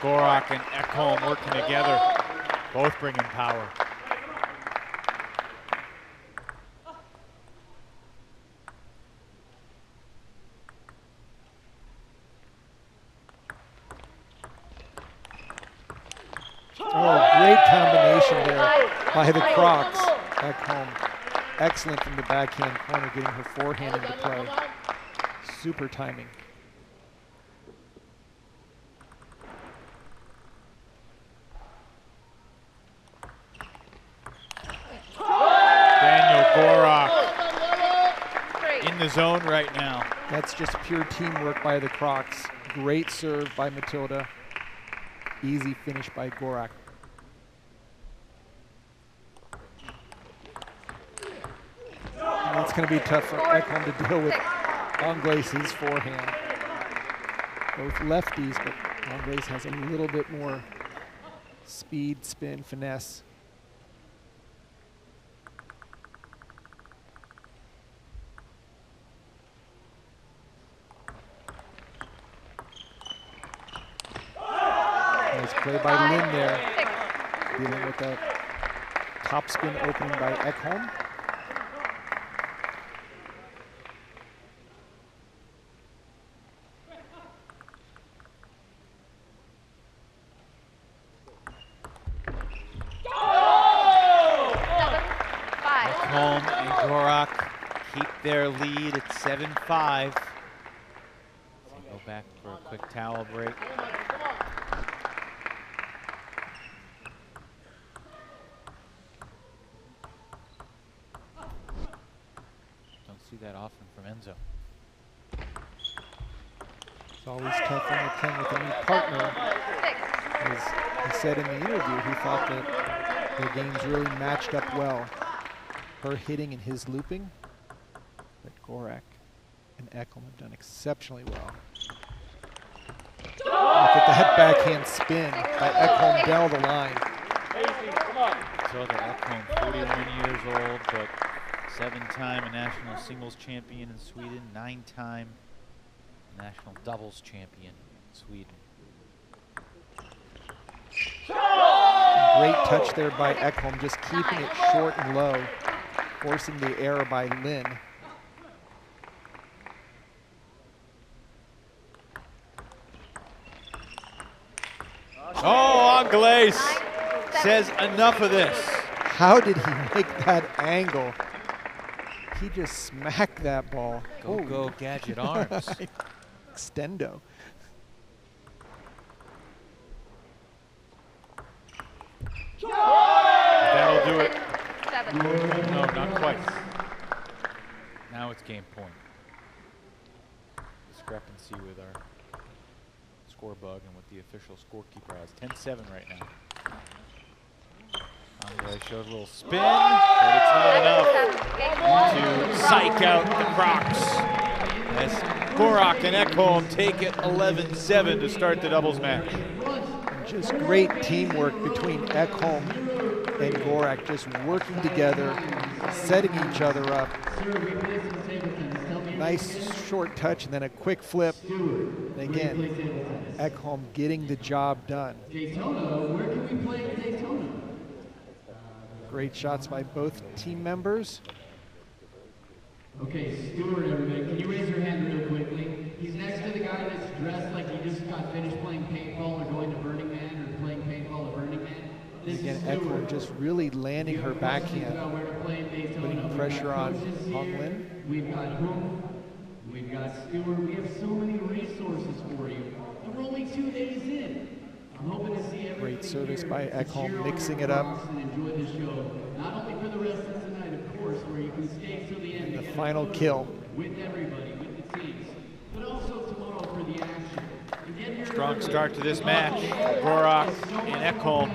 Gorak and Ekholm working together, both bringing power. combination there by the Crocs. Back home. Excellent from the backhand corner, getting her forehand into play. Super timing. Daniel Gorak in the zone right now. That's just pure teamwork by the Crocs. Great serve by Matilda. Easy finish by Gorak. And that's going to be tough for Ekholm to deal with Anglais's forehand. Both lefties, but Anglais has a little bit more speed, spin, finesse. Nice play by Lin there, dealing with that top spin opening by Ekholm. Ekholm and Gorak keep their lead at 7-5. Go back for a quick towel break. Don't see that often from Enzo. It's always tough when you're playing with a new partner. As he said in the interview, he thought that their games really matched up well. Her hitting and his looping, but Gorak and Ekholm have done exceptionally well. Look at that backhand spin by Ekholm down the line. So the Ekholm, 41 years old, but 7-time national singles champion in Sweden, 9-time national doubles champion in Sweden. Great touch there by Ekholm, just keeping it short and low, forcing the error by Lin. Oh, Anglais says enough of this. How did he make that angle? He just smacked that ball. Go gadget arms. Extendo. That'll do it. No, not quite. Now it's game point. Discrepancy with our score bug and what the official scorekeeper has. 10-7 right now. Anglais showed a little spin, but it's not enough to psych out the Crocs. As Gorak and Ekholm take it 11-7 to start the doubles match. Just great teamwork between Ekholm and Gorak, just working together, setting each other up. Nice short touch and then a quick flip. And again, Ekholm getting the job done. Daytona, where can we play in Daytona? Great shots by both team members. Okay, Stewart, everybody, can you raise your hand real quickly? He's next to the guy that's dressed like he just got finished playing paintball or going to Burning Man or playing paintball at Burning Man. This Again, is Ekholm just really landing her backhand, putting pressure on Lin. We've got Hoom, we've got Stewart, we have so many resources for you. And we're only 2 days in. I'm hoping to see everything. Great service here. by Ekholm, mixing it up. And enjoy the show. Not only for the rest of tonight, of course, where you can stay till the end. The final kill. With everybody, with the teams. But also tomorrow for the action. Strong start to this match. Gorak and Ekholm.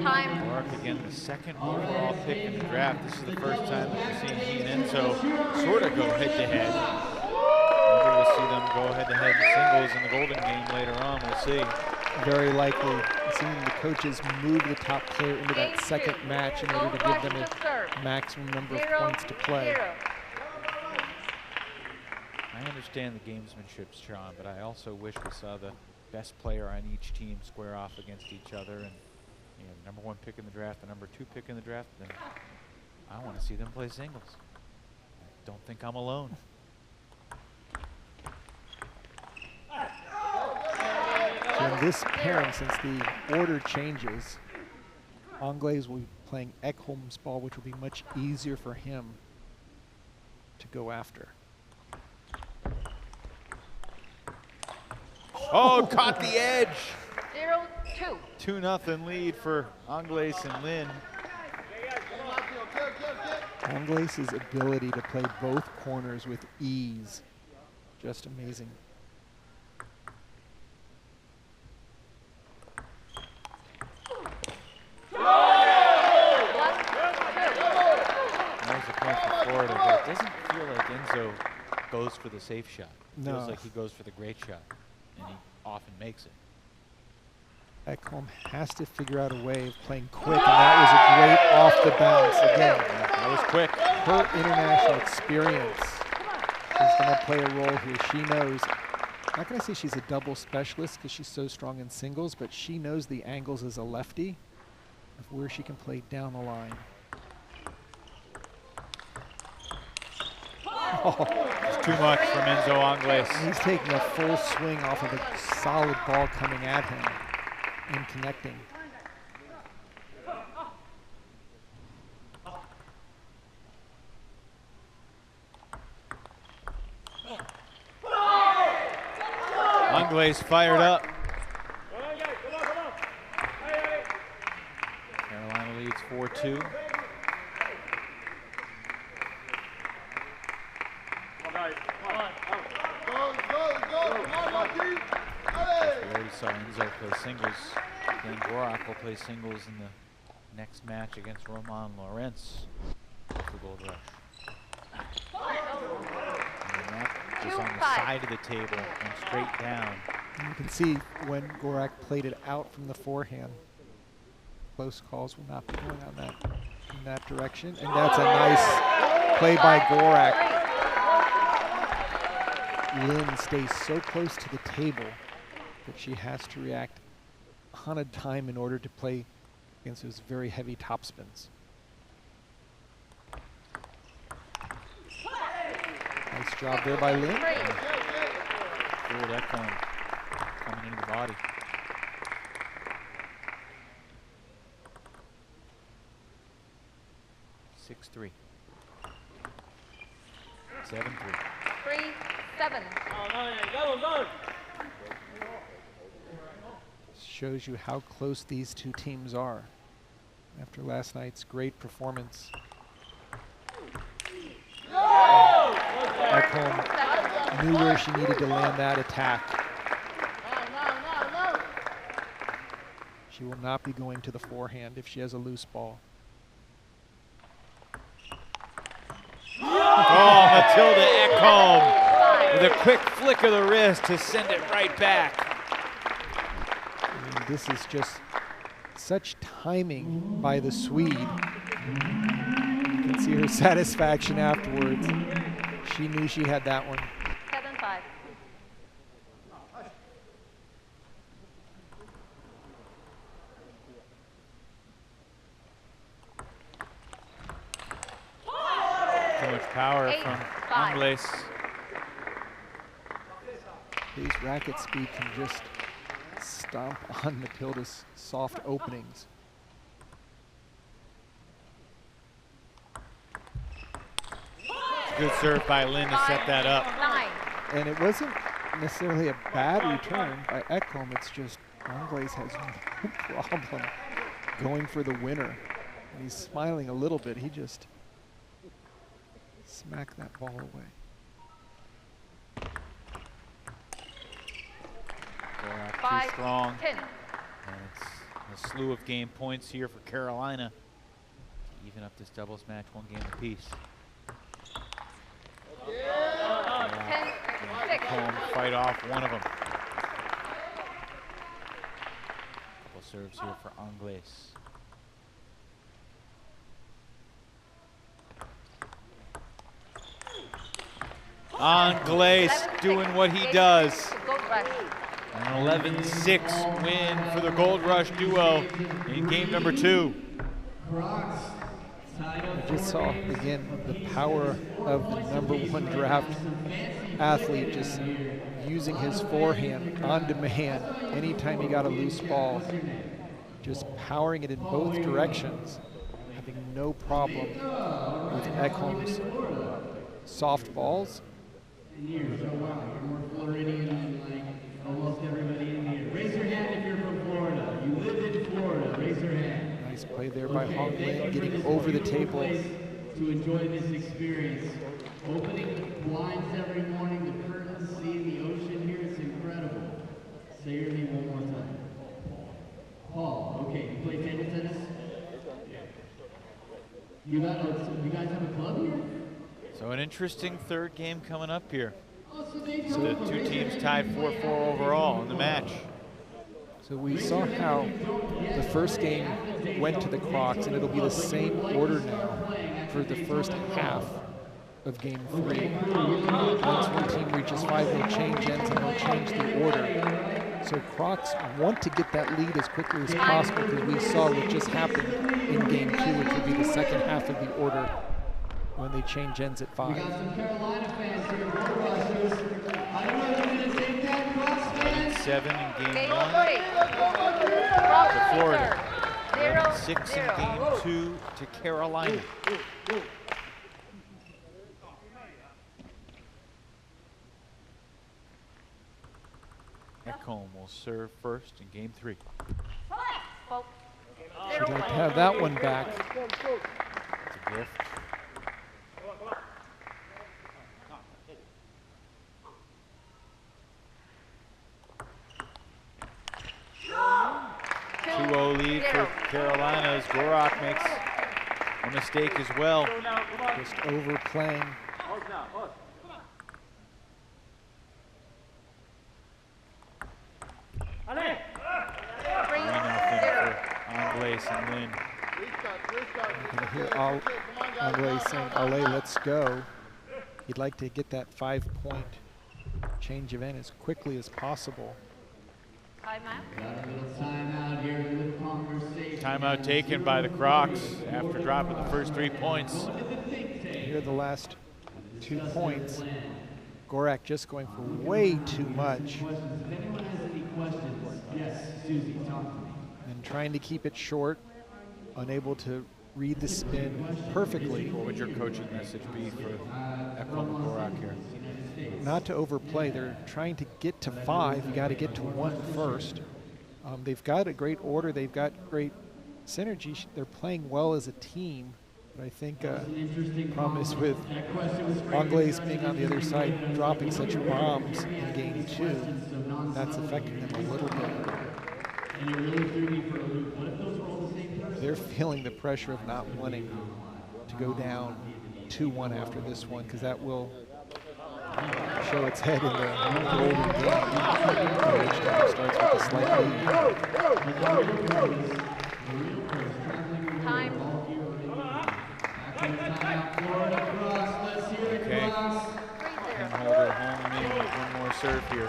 Time. Gorak again, the second overall pick in the draft. This is the first time that we've seen he and Enzo sort of go head-to-head. Maybe we'll see them go head-to-head in singles in the Golden game later on. We'll see. Very likely seeing the coaches move the top player into that second match in order to give them a maximum number of points to play. I understand the gamesmanship, Sean, but I also wish we saw the best player on each team square off against each other. And you know, number 1 pick in the draft, the number 2 pick in the draft, then I want to see them play singles. I don't think I'm alone. this pairing, since the order changes, Anglaise will be playing Ekholm's ball, which will be much easier for him to go after. Oh, caught the edge. 0-2. 2-0 lead for Anglaise and Lin. Anglaise's ability to play both corners with ease, just amazing. That was a point for Florida, but it doesn't feel like Enzo goes for the safe shot. It No. feels like he goes for the great shot, and he often makes it. Ekholm has to figure out a way of playing quick, and that was a great off the bounce again. That was quick. Her international experience is going to play a role here. She knows, I'm not going to say she's a double specialist because she's so strong in singles, but she knows the angles as a lefty of where she can play down the line. Oh, It's too much from Enzo Anglaise. he's taking a full swing off of a solid ball coming at him and connecting. Anglaise fired up. Carolina leads 4-2. We already saw Enzo play singles. Then Gorak will play singles in the next match against Roman Lorenz for Goldrush. And that is on the side of the table and straight down. And you can see when Gorak played it out from the forehand, close calls will not be going on that in that direction. And that's a nice play by Gorak. Lin stays so close to the table that she has to react on a time in order to play against those very heavy topspins. Nice job there by Lin. Feel that coming into the body. Six-3. 7-3. 3-7. Shows you how close these two teams are after last night's great performance. Ekholm knew where she needed to land that attack. She will not be going to the forehand if she has a loose ball. Oh, Matilda Ekholm with a quick flick of the wrist to send it right back. And this is just such timing by the Swede. You can see her satisfaction afterwards. She knew she had that one. 7-5. Too much power from 8-5. Anglaise. These racket speed can just stomp on Matilda's soft openings. Good serve by Lin to set that up. 9. And it wasn't necessarily a bad return by Ekholm. It's just Anglaise has no problem going for the winner. And he's smiling a little bit. He just smacked that ball away. Gorak 5, too strong. 10. And it's a slew of game points here for Carolina to even up this doubles match, 1 game apiece. 10-6. Home fight off one of them. Couple serves here for Anglaise. Anglaise doing what he does. Goldrush. An 11-6 win for the Goldrush duo in game number 2. Crocs I just saw, again, the power of the #1 draft athlete just using his forehand on demand anytime he got a loose ball, just powering it in both directions, having no problem with Ekholm's soft balls. Years. Oh wow, you're more Floridian than like almost everybody in here. Raise your hand if you're from Florida. You live in Florida. Raise your hand. Nice play there by Hong Lin, getting over the table. To enjoy this experience, opening blinds every morning, the curtains, seeing the ocean here, it's incredible. Say your name one more time. Paul. Okay, you play table tennis? You guys have a club here? So an interesting third game coming up here. So The two teams tied 4-4 overall in the match. So we saw how the first game went to the Crocs, and it'll be the same order now for the first half of game 3. Once one team reaches 5, they'll change ends and they'll change the order. So Crocs want to get that lead as quickly as possible, because we saw what just happened in game 2, which would be the second half of the order when they change ends at 5. We got some Carolina fans here, Goldrushers. I don't know if you're going to take that, Crocs fans. 7 in game Game 1 3. to Florida. 0, 6 in 0. game 2 to Carolina. Ekholm will serve first in game 3. Well, We'd like to have that one back. It's a gift. Two, 2-0 lead for 0. Carolina as Gorak makes a mistake as well. Just overplaying. Three, 3-0 0. for Angles and Lin. You can hear Anglais saying, "Allez, let's go." He'd like to get that 5-point change of end as quickly as possible. Timeout. Got a little timeout here with conversation. Timeout taken by the Crocs after dropping the first 3 points. Here are the last 2 points. Gorak just going for way too much If anyone has any questions, yes, Susie, talk to me. and trying to keep it short, unable to read the spin perfectly. What would your coaching message be for Ekholm and Gorak here? Not to overplay. They're trying to get to 5. You got to get to 1 first. They've got a great order. They've got great synergy. They're playing well as a team. But I think problem is with Angles being on the other side, dropping such bombs in game 2. That's affecting them a little bit. And it really threw me for a loop. What if those were all the same person? They're feeling the pressure of not wanting to go down 2-1 after this one, because that will show its head in the golden game, which starts with a slight lead. Time. Okay. Penholder home in with one more serve here.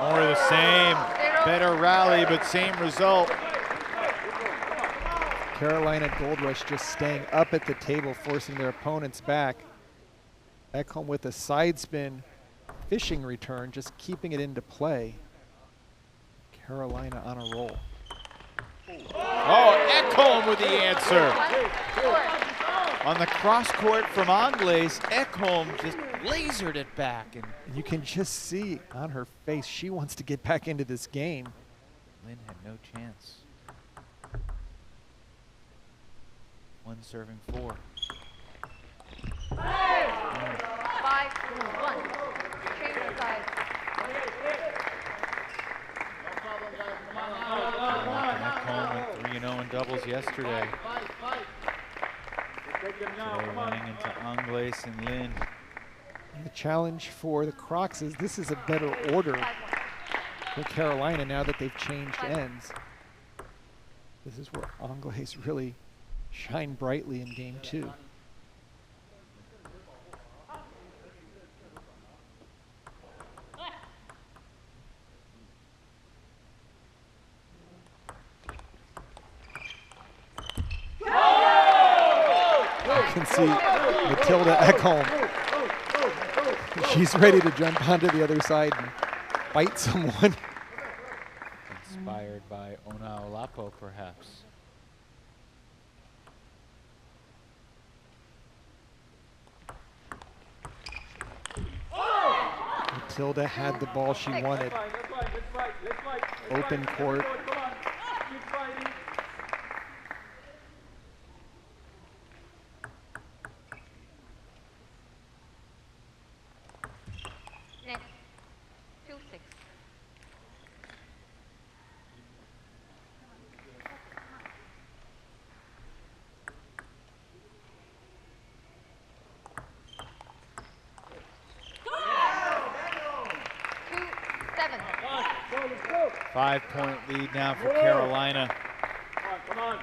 More of the same. Better rally, but same result. Carolina Goldrush just staying up at the table, forcing their opponents back. Ekholm with a side spin fishing return, just keeping it into play. Carolina on a roll. Oh, Ekholm with the answer. On the cross court from Angles, Ekholm just lasered it back. And You can just see on her face, she wants to get back into this game. Lin had no chance. 1 serving 4. 5, 1. Change of side. Ekholm went 3-0 in doubles yesterday. Today running into Angles and Lin. And the challenge for the Crocs is this is a better order for Carolina now that they've changed ends. This is where Angles really shine brightly in game 2. see Matilda Ekholm. She's ready to jump onto the other side and bite someone. Inspired by Ona Olapo, perhaps. Matilda had the ball she wanted. Open court. Next, 2-6. Five-point lead now for Carolina. Come on.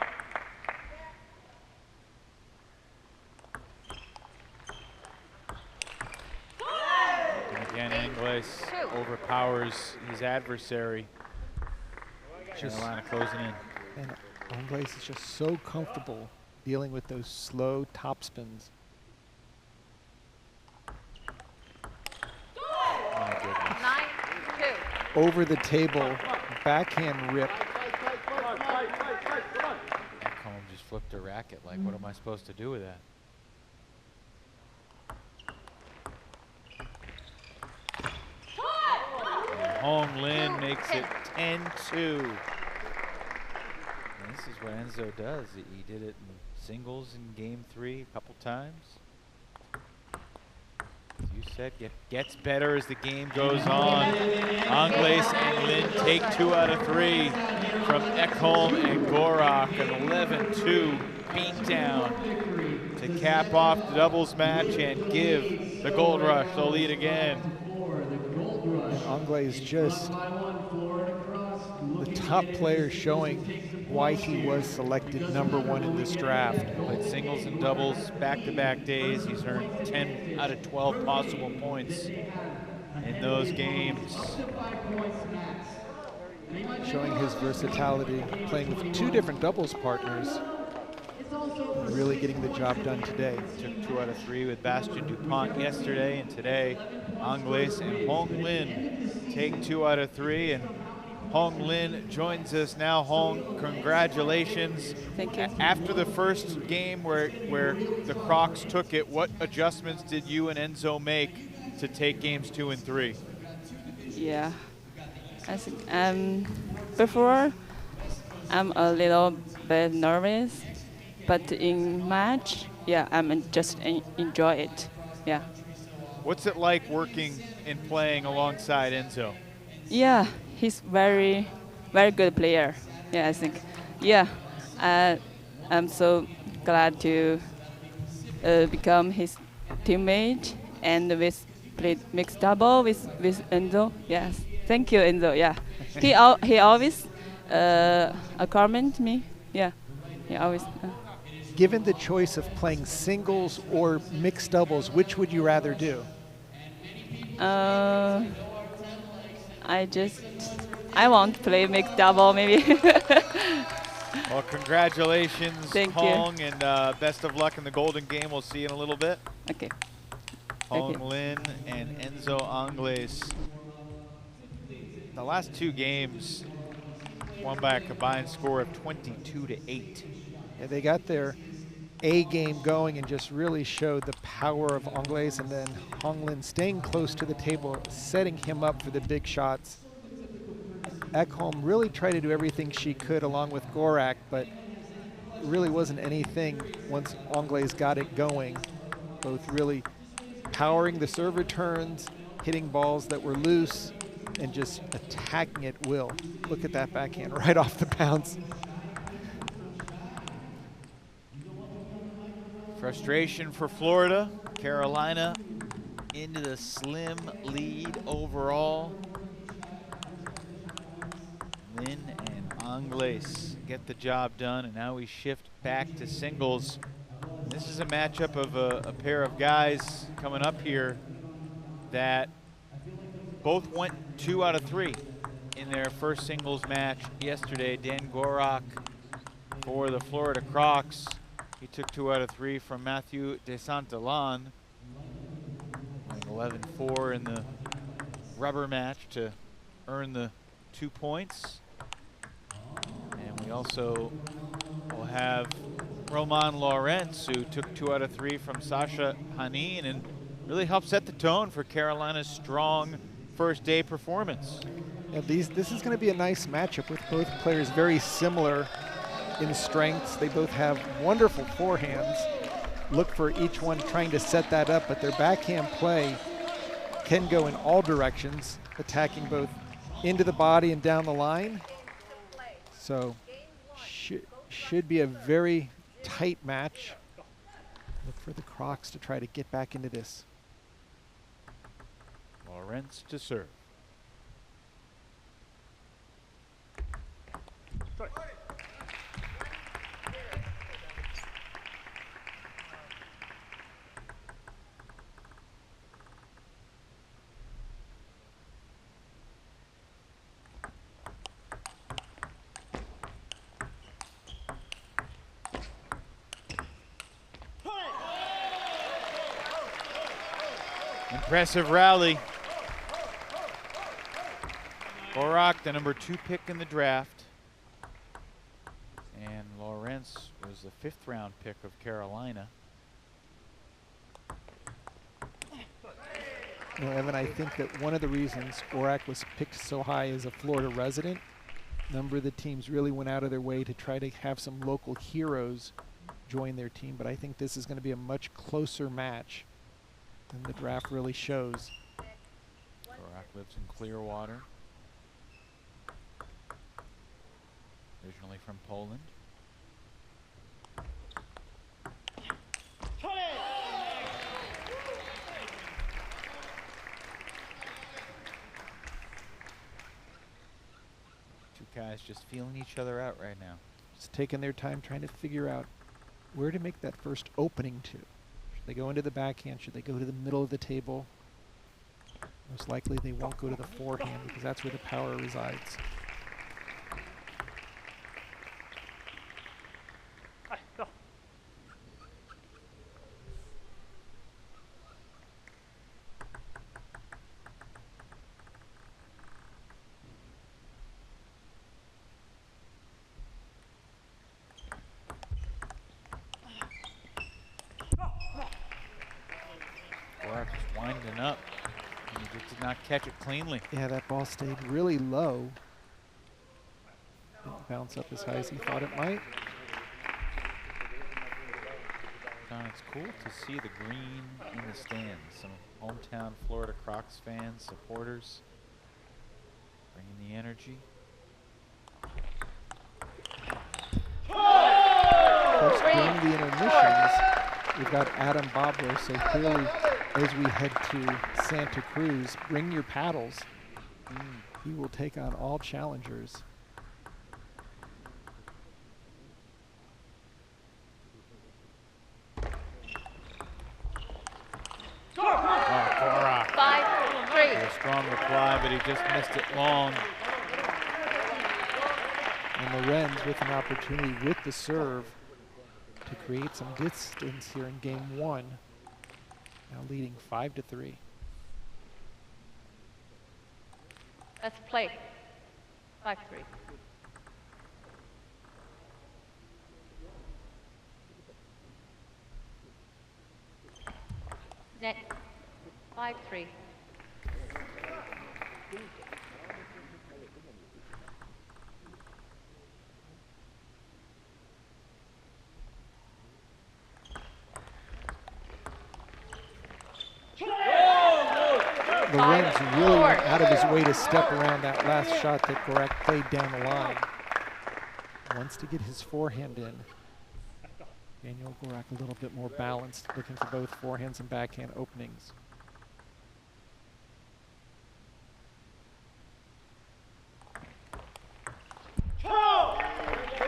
And again, Angles overpowers his adversary. Carolina closing in. And Angles is just so comfortable dealing with those slow top spins. My goodness. 9-2. Over the table, backhand rip. Ekholm just flipped her racket. Like, what am I supposed to do with that? And Hong Lin makes it 10-2. And this is what Enzo does. He did it in singles in game 3 a couple times. As you said, gets better as the game goes on. Angles and Lin take 2 out of 3 from Ekholm and Gorak. An 11-2 beatdown to cap off the doubles match and give the Goldrush the lead again. Angles just the top player showing why he was selected #1 in this draft. Played singles and doubles back-to-back days. He's earned 10 out of 12 possible points in those games. Showing his versatility, playing with 2 different doubles partners, really getting the job done today. Took 2 out of 3 with Bastien DuPont yesterday, and today Angles and Hong Lin take 2 out of 3, and Hong Lin joins us now. Hong, congratulations. Thank you. After the first game where the Crocs took it, what adjustments did you and Enzo make to take games 2 and 3? Yeah, I think before I'm a little bit nervous, but in match, yeah, I'm just enjoy it. Yeah. What's it like working and playing alongside Enzo? Yeah, he's very good player. Yeah, I think. Yeah, I'm so glad to become his teammate and with played mixed double with Enzo. Yes, thank you, Enzo. Yeah, he always comment me. Yeah, he always. Given the choice of playing singles or mixed doubles, which would you rather do? I want to play mixed double maybe. Well, congratulations, Thank Hong, and best of luck in the Golden Game. We'll see you in a little bit. Okay. Hong Lin and Enzo Angles. The last 2 games won by a combined score of 22-8. Yeah, they got their A game going and just really showed the power of Angles, and then Hong Lin staying close to the table, setting him up for the big shots. Ekholm really tried to do everything she could along with Gorak, but it really wasn't anything once Angles got it going. Both really powering the serve returns, hitting balls that were loose, and just attacking at will. Look at that backhand right off the bounce. Frustration for Florida. Carolina into the slim lead overall. Lin and Angles get the job done, and now we shift back to singles. This is a matchup of a pair of guys coming up here that both went 2 out of 3 in their first singles match yesterday. Dan Gorak for the Florida Crocs. He took 2 out of 3 from Matthew de Santillan. 11-4 in the rubber match to earn the 2 points. And we also will have Roman Lawrence, who took 2 out of 3 from Sasha Hanin and really helped set the tone for Carolina's strong first day performance. Yeah, this is going to be a nice matchup with both players very similar in strengths. They both have wonderful forehands. Look for each one trying to set that up, but their backhand play can go in all directions, attacking both into the body and down the line. So should be a very tight match. Look for the Crocs to try to get back into this. Lawrence to serve. Impressive rally. Gorak, the number 2 pick in the draft. And Lawrence was the 5th round pick of Carolina. You know, Evan, I think that one of the reasons Gorak was picked so high as a Florida resident, a number of the teams really went out of their way to try to have some local heroes join their team, but I think this is going to be a much closer match than the draft really shows. Gorak lives in Clearwater. Originally from Poland. Two guys just feeling each other out right now. Just taking their time trying to figure out where to make that first opening to. Should they go into the backhand? Should they go to the middle of the table? Most likely they won't go to the forehand because that's where the power resides. Just winding up. And he just did not catch it cleanly. Yeah, that ball stayed really low. Didn't bounce up as high as he thought it might. John, it's cool to see the green in the stands. Some hometown Florida Crocs fans, supporters, bringing the energy. Of course, during the intermissions, we've got Adam Bobler, so clearly as we head to Santa Cruz, bring your paddles. He will take on all challengers. Gorak. 5-3. A strong reply, but he just missed it long. And Lorenz with an opportunity with the serve to create some distance here in game 1. Now leading 5-3. Let's play. 5-3. Net. 5-3. Lorenz really went out of his way to step around that last shot that Gorak played down the line. Wants to get his forehand in. Daniel Gorak a little bit more balanced, looking for both forehands and backhand openings.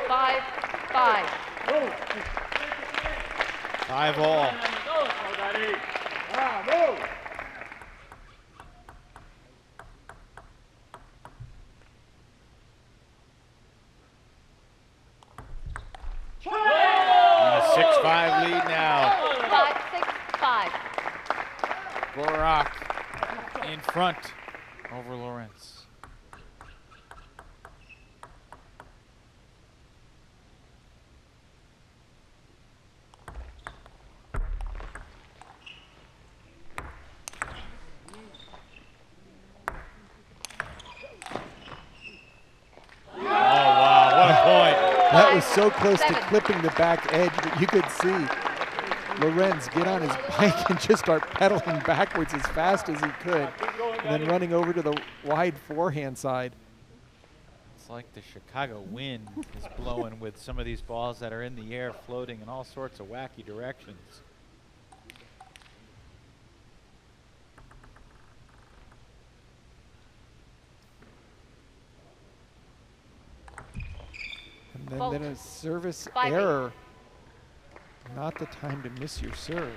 Five, 5. 5-all. And a 6-5 lead now. 5-6-5. Gorak in front over Lawrence. That was so close to clipping the back edge, but you could see Lorenz get on his bike and just start pedaling backwards as fast as he could, and then running over to the wide forehand side. It's like the Chicago wind is blowing with some of these balls that are in the air, floating in all sorts of wacky directions. And then a service error. Not the time to miss your serve.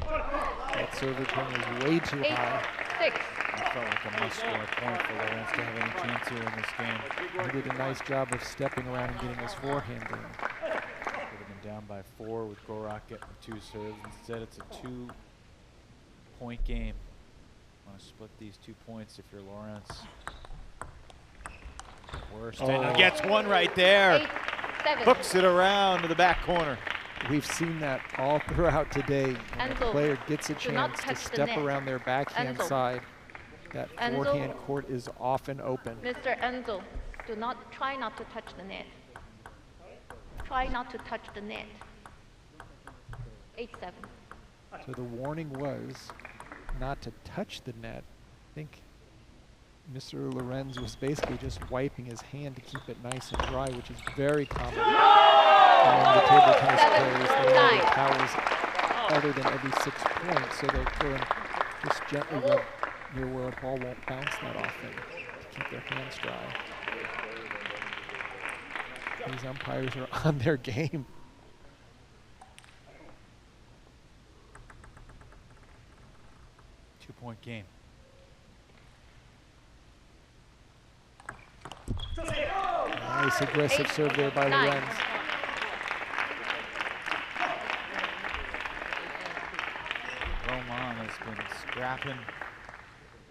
That serve return is way too high. 6. I felt like a must-score point for Lawrence to have any chance here in this game. He did a nice job of stepping around and getting his forehand in. Could have been down by 4 with Gorak getting the 2 serves. Instead, it's a 2-point game. Want to split these 2 points if you're Lawrence. Worst, and gets one right there. 8-7. Hooks it around to the back corner. We've seen that all throughout today. When a Enzo, player gets a do not chance to touch the step net. around their backhand Enzo. side, that Enzo. forehand court is often open. Mr. Enzo, try not to touch the net. Try not to touch the net. 8-7. So the warning was not to touch the net. I think Mr. Lorenz was basically just wiping his hand to keep it nice and dry, which is very common among the table tennis players. They don't have towels other than every 6 points, so they'll go and just gently rub near where a ball won't bounce that often to keep their hands dry. These umpires are on their game. Two-point game. Nice aggressive serve there by 9. Lorenz. Roman has been scrapping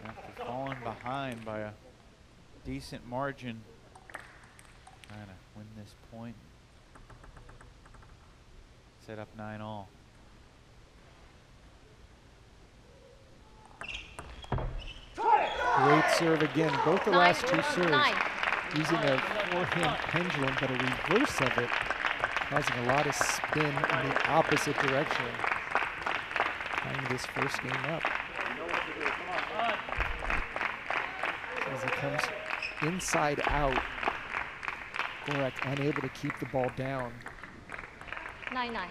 after falling behind by a decent margin. Trying to win this point. Set up 9-all. Great serve again. Both the 9, last 2 serves 9. using a forehand pendulum, but a reverse of it, causing a lot of spin in the opposite direction. Tying this first game up. As it comes inside out, Gorak unable to keep the ball down. 9-9.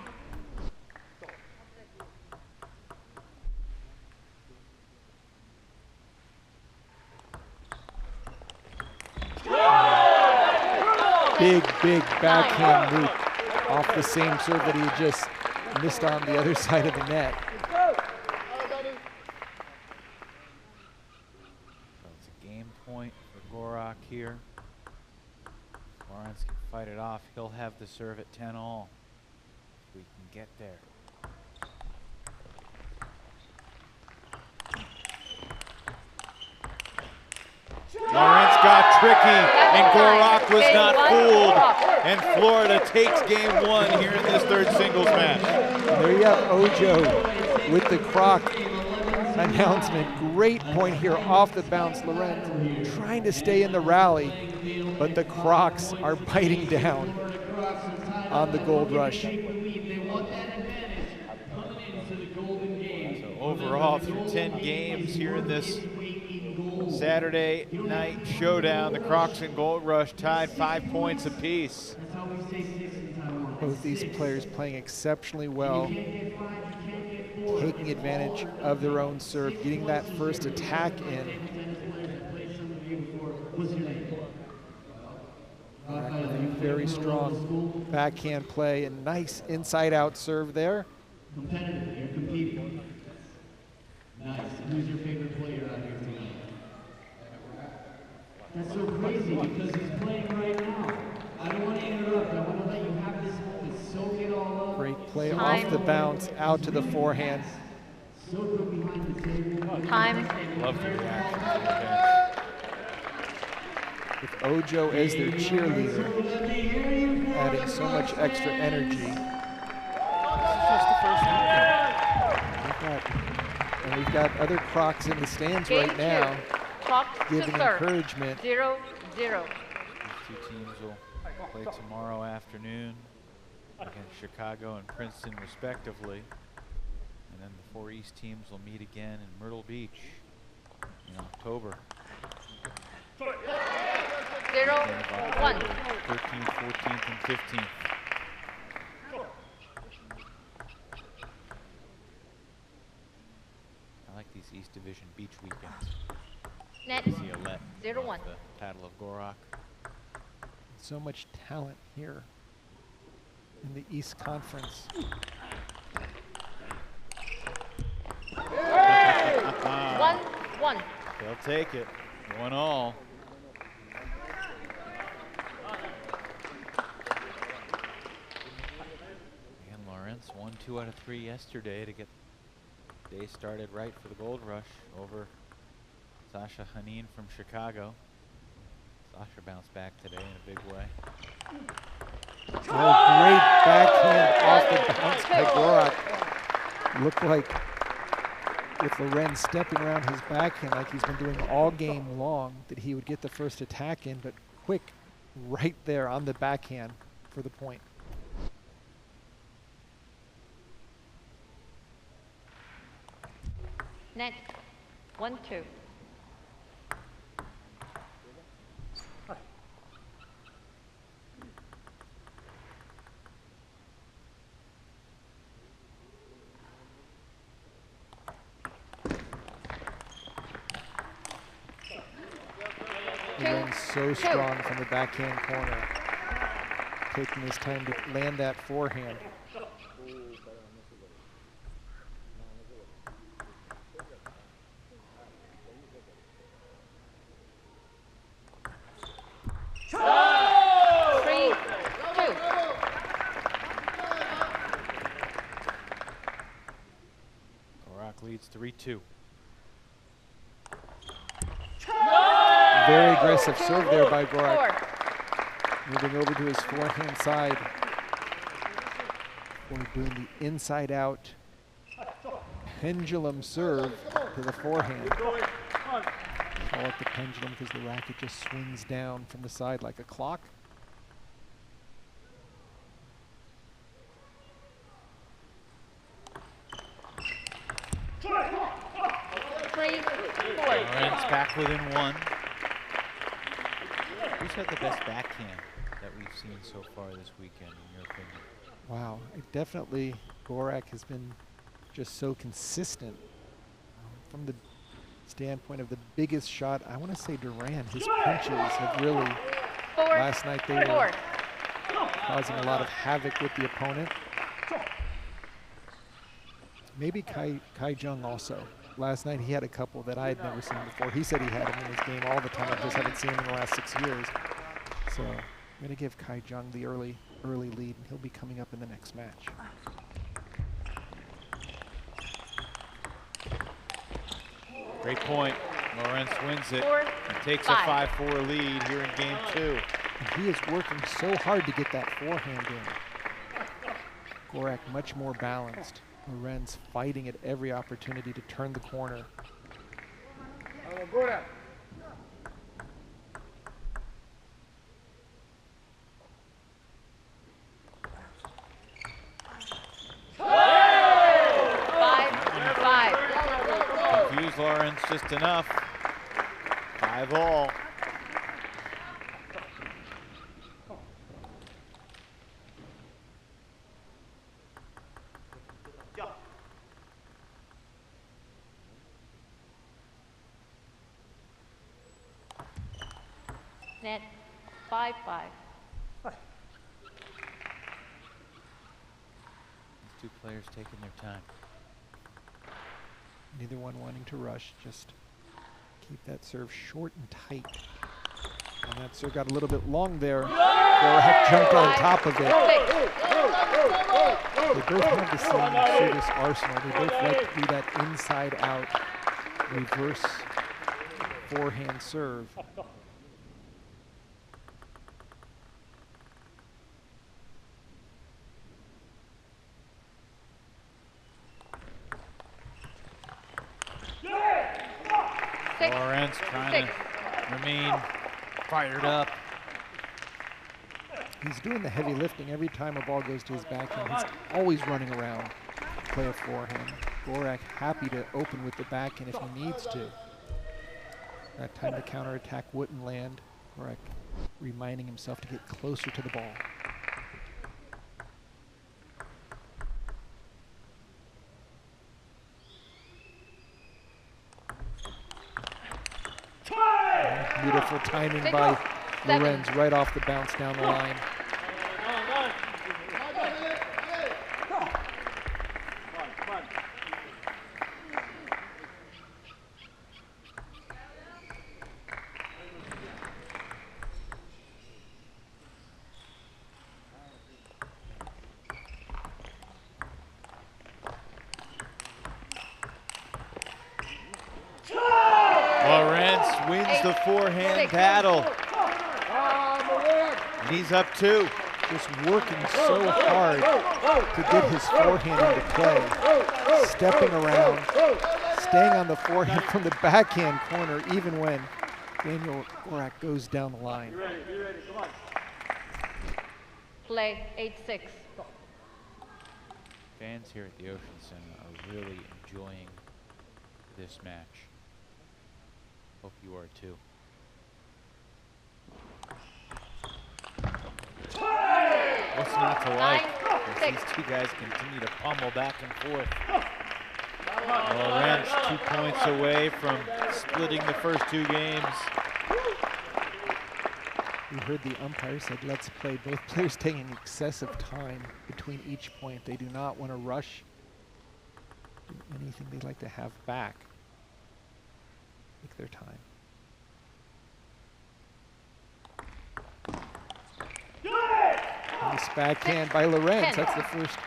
Big backhand loop off the same serve that he just missed on the other side of the net. So it's a game point for Gorak here. Lawrence can fight it off. He'll have the serve at 10-all. If we can get there. Lawrence got tricky, and Gorak was not fooled. And Florida takes game 1 here in this third singles match. There you have Ojo with the Croc announcement. Great point here off the bounce. Lorenz trying to stay in the rally, but the Crocs are biting down on the Goldrush. So overall, through 10 games here in this Saturday night showdown, the Crocs and Goldrush tied 5 points apiece. Both these players playing exceptionally well, taking advantage of their own serve, getting that first attack in. Very strong backhand play and nice inside-out serve there. Competitive, you're competing. Nice. Who's your favorite player out here tonight? That's so crazy because he's playing right now. I don't want to interrupt. I want to let you have this moment. Soak it all up. Great play off the bounce, out to the forehand. So good behind the table. Time. Love the reaction from the bench. With Ojo as their cheerleader, adding so much extra energy. This is just the first weekend. We've got other Crocs in the stands Game right now, Crocs to giving serve. encouragement. 0-0. These two teams will play tomorrow afternoon against Chicago and Princeton respectively. And then the 4 East teams will meet again in Myrtle Beach in October. 0-1. 13th, 14th, and 15th. I like these East Division beach weekends. Net. See Alette 0-1. off the paddle of Gorak. So much talent here in the East Conference. 1-1. They'll take it. 1-all. And Lawrence won 2 out of 3 yesterday to get the day started right for the Goldrush over Sasha Hanin from Chicago. Sasha bounced back today in a big way. Oh, great backhand off the bounce by Gorak. Looked like with Loren stepping around his backhand like he's been doing all game long, that he would get the first attack in, but quick right there on the backhand for the point. Net. 1-2. Loren's so strong from the backhand corner, taking his time to land that forehand. Gorak leads 3-2. Very aggressive serve there by Gorak. Moving over to his forehand side. Or doing the inside out pendulum serve to the forehand. Call it the pendulum because the racket just swings down from the side like a clock. Lawrence back within 1. Who's had the best backhand that we've seen so far this weekend, in your opinion? Wow, definitely Gorak has been just so consistent. From the standpoint of the biggest shot, I want to say Duran. His punches have really, last night they were causing a lot of havoc with the opponent. Maybe Kai Zhang also. Last night he had a couple that I had never seen before. He said he had them in his game all the time. I just haven't seen him in the last 6 years. So I'm going to give Kai Zhang the early lead, and he'll be coming up in the next match. Great point. Lawrence wins it 4, and takes 5. a 5-4 lead here in game 2. And he is working so hard to get that forehand in. Gorak much more balanced. Loren's fighting at every opportunity to turn the corner. Confuse Lawrence just enough. 5-all. Net 5-5. These two players taking their time. Neither one wanting to rush, just keep that serve short and tight. And that serve got a little bit long there. Gorak jumped on top of it. They both have the same service arsenal. They both like to do that inside out reverse forehand serve. Lawrence trying to remain fired up. He's doing the heavy lifting every time a ball goes to his backhand. He's always running around to play a forehand. Gorak happy to open with the backhand if he needs to. That time the counterattack wouldn't land. Gorak reminding himself to get closer to the ball. Beautiful timing by Lorenz right off the bounce down the line. Lorenz wins the forehand battle. And he's up 2. Just working so hard to get his forehand into play. Stepping around, staying on the forehand from the backhand corner, even when Daniel Gorak goes down the line. Play 8-6. Fans here at the Ocean Center are really enjoying this match. Hope you are too. What's not to like as these two guys continue to pummel back and forth. Lorenz 2 points away from splitting the first 2 games. We heard the umpire said, let's play. Both players taking excessive time between each point. They do not want to rush. Do anything they'd like to have back. Take their time. Nice backhand by Lorenz. That's the first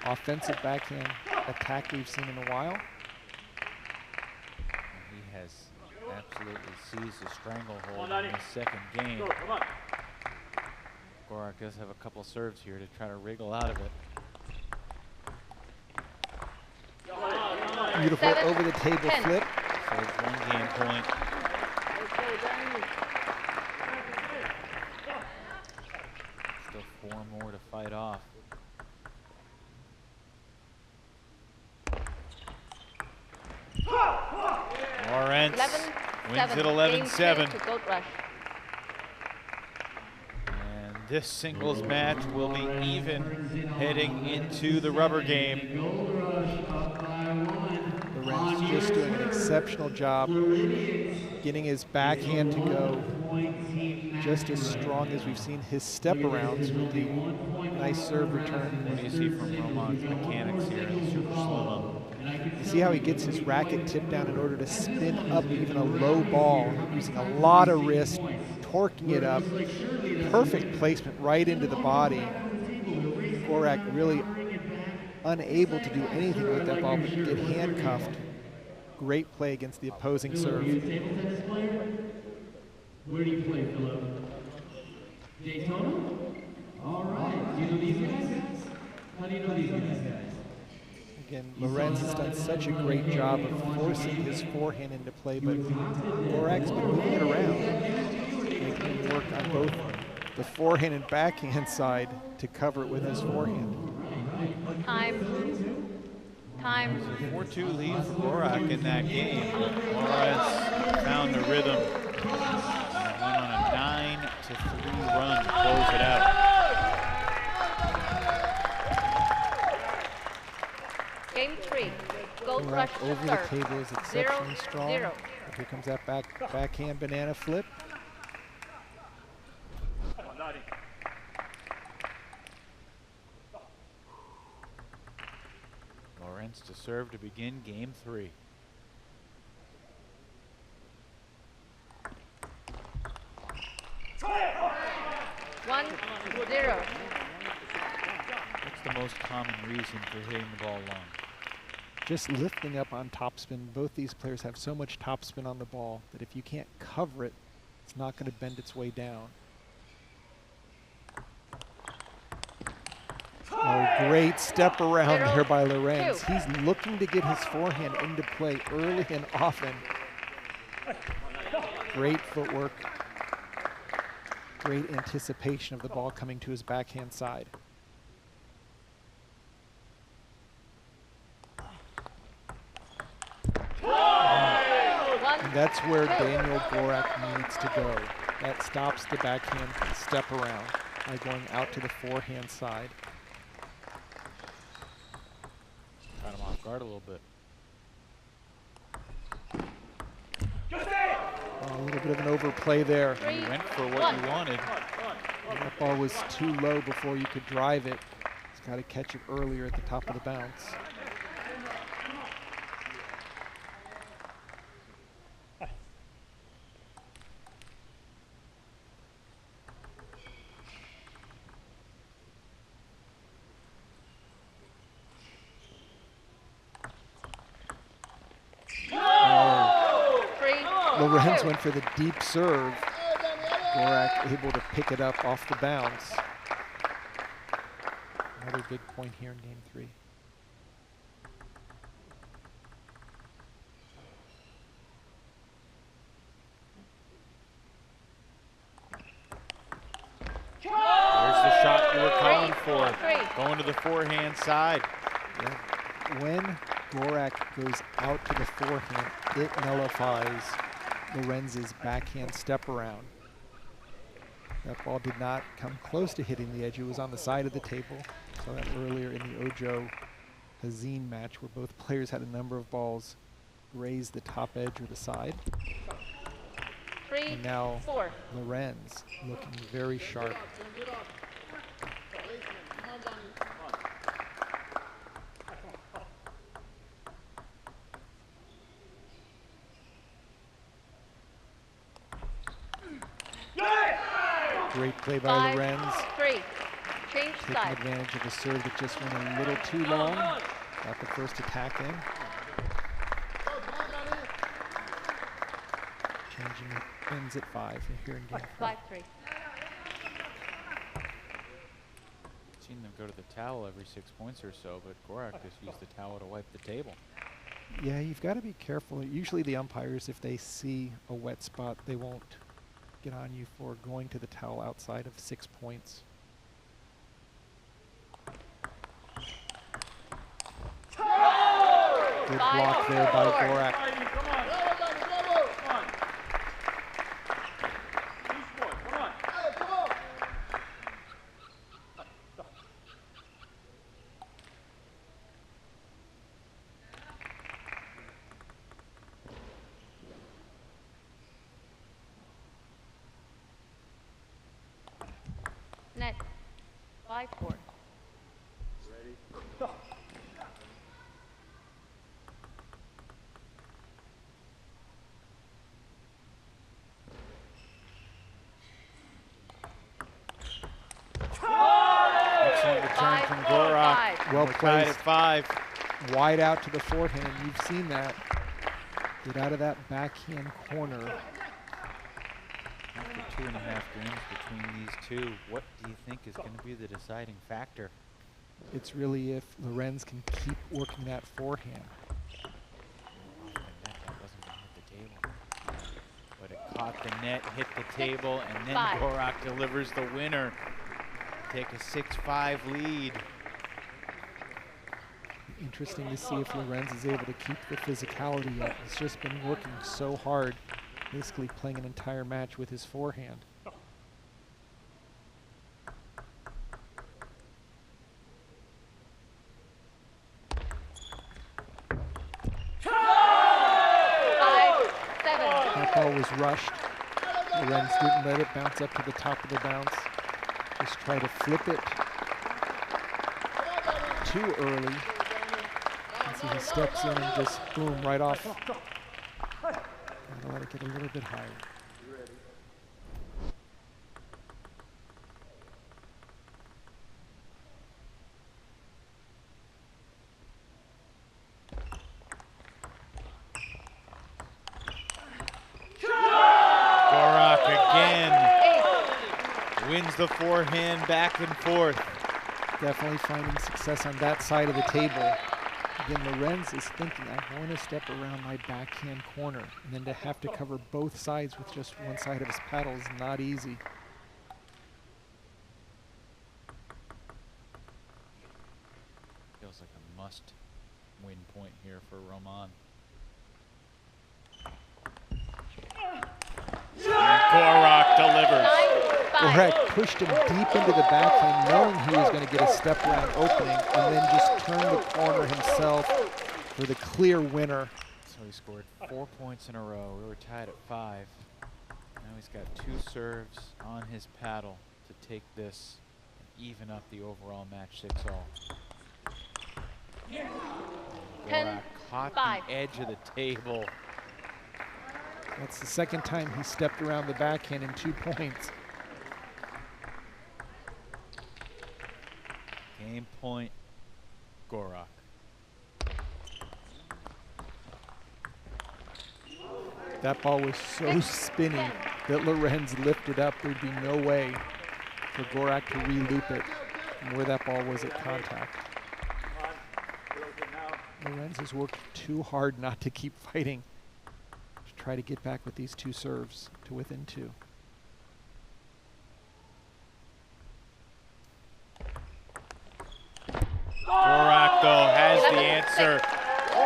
offensive backhand attack we've seen in a while. He has absolutely seized the stranglehold in the second game. Gorak does have a couple serves here to try to wriggle out of it. Beautiful over the table flip. So it's 1 game point. Still 4 more to fight off. Lorenz wins it 11-7. And this singles match will be even heading into the rubber game. Lorenz just doing an exceptional job getting his backhand to go just as strong as we've seen his step arounds with the nice serve return. What do you see from Roman's mechanics here in the super slow-mo? You see how he gets his racket tipped down in order to spin up even a low ball, using a lot of wrist, torquing it up. Perfect placement right into the body. Gorak really unable to do anything with that ball, but get handcuffed. Great play against the opposing serve. Where do you play, Philip? Daytona? All right. Do you know these guys? How do you know these guys? Again, Lorenz has done such a great job of forcing his forehand into play, but Gorak's been moving it around, making him work on both the forehand and backhand side to cover it with his forehand. Time. Time. 4-2 lead for Gorak in that game. Lorenz found the rhythm and went on a 9-3 run to close it out. Game 3. Goldrush Over the table is exceptionally strong. Here comes that backhand banana flip. Lorenz to serve to begin game 3. reason for hitting the ball long. Just lifting up on topspin. Both these players have so much topspin on the ball that if you can't cover it, it's not going to bend its way down. Oh, great step around there by Lorenz. He's looking to get his forehand into play early and often. Great footwork. Great anticipation of the ball coming to his backhand side. And that's where Daniel Gorak needs to go. That stops the backhand step around by going out to the forehand side. Caught him off guard a little bit. Oh, a little bit of an overplay there. You went for what you wanted. That ball was too low before you could drive it. He's got to catch it earlier at the top of the bounce. Lorenz went for the deep serve. Gorak able to pick it up off the bounce. Another big point here in game 3. There's the shot you were calling for. Going to the forehand side. Yeah. When Gorak goes out to the forehand, it nullifies Lorenz's backhand step around. That ball did not come close to hitting the edge. It was on the side of the table. Saw that earlier in the Ojo Hazin match where both players had a number of balls graze the top edge or the side. And now Lorenz looking very sharp. Great play by Lorenz. Taking advantage of a serve that just went a little too long. Got the first attack in. Changing it, ends at 5 here in game 3. 5-3. Seen them go to the towel every 6 points or so, but Gorak just used the towel to wipe the table. Yeah, you've got to be careful. Usually the umpires, if they see a wet spot, they won't get on you for going to the towel outside of 6 points. Good block there by Gorak. Net 5-4. Ready? Excellent return from Gorak. Well Tied played. at 5. Wide out to the forehand. You've seen that. Get out of that backhand corner. After 2.5 games between these two, what do you think is going to be the deciding factor? It's really if Lorenz can keep working that forehand. That wasn't going to hit the table. But it caught the net, hit the table, and then 5. Gorak delivers the winner. Take a 6-5 lead. Interesting to see if Lorenz is able to keep the physicality up. He's just been working so hard, basically playing an entire match with his forehand. That ball was rushed. Lorenz didn't let it bounce up to the top of the bounce. Just try to flip it too early. And see he steps in and just boom, right off. Gotta let it get a little bit higher. wins the forehand back and forth. Definitely finding success on that side of the table. Again, Lorenz is thinking, I want to step around my backhand corner. And then to have to cover both sides with just one side of his paddle is not easy. Feels like a must-win point here for Roman. And Gorak delivers. Gorak pushed him deep into the backhand, knowing he was going to get a step around opening, and then just turned the corner himself for the clear winner. So he scored 4 points in a row. We were tied at 5. Now he's got 2 serves on his paddle to take this and even up the overall match 6-all. Gorak caught the edge of the table. That's the second time he stepped around the backhand in 2 points. Game point, Gorak. That ball was so spinny that Lorenz lifted up. There'd be no way for Gorak to re-loop it from where that ball was at contact. Lorenz has worked too hard not to keep fighting to try to get back with these 2 serves to within 2. Gorak, though, has the answer.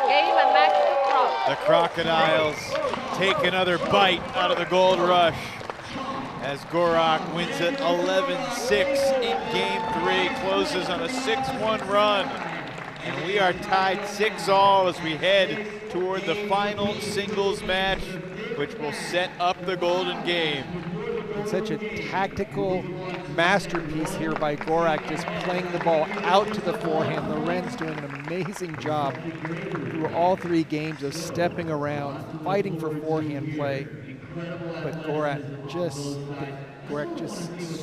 Game and match to Crocs. The Crocodiles take another bite out of the Goldrush as Gorak wins it 11-6 in Game 3, closes on a 6-1 run. And we are tied 6-all as we head toward the final singles match, which will set up the Golden Game. It's such a tactical masterpiece here by Gorak, just playing the ball out to the forehand. Lorenz doing an amazing job through all 3 games of stepping around, fighting for forehand play. But Gorak just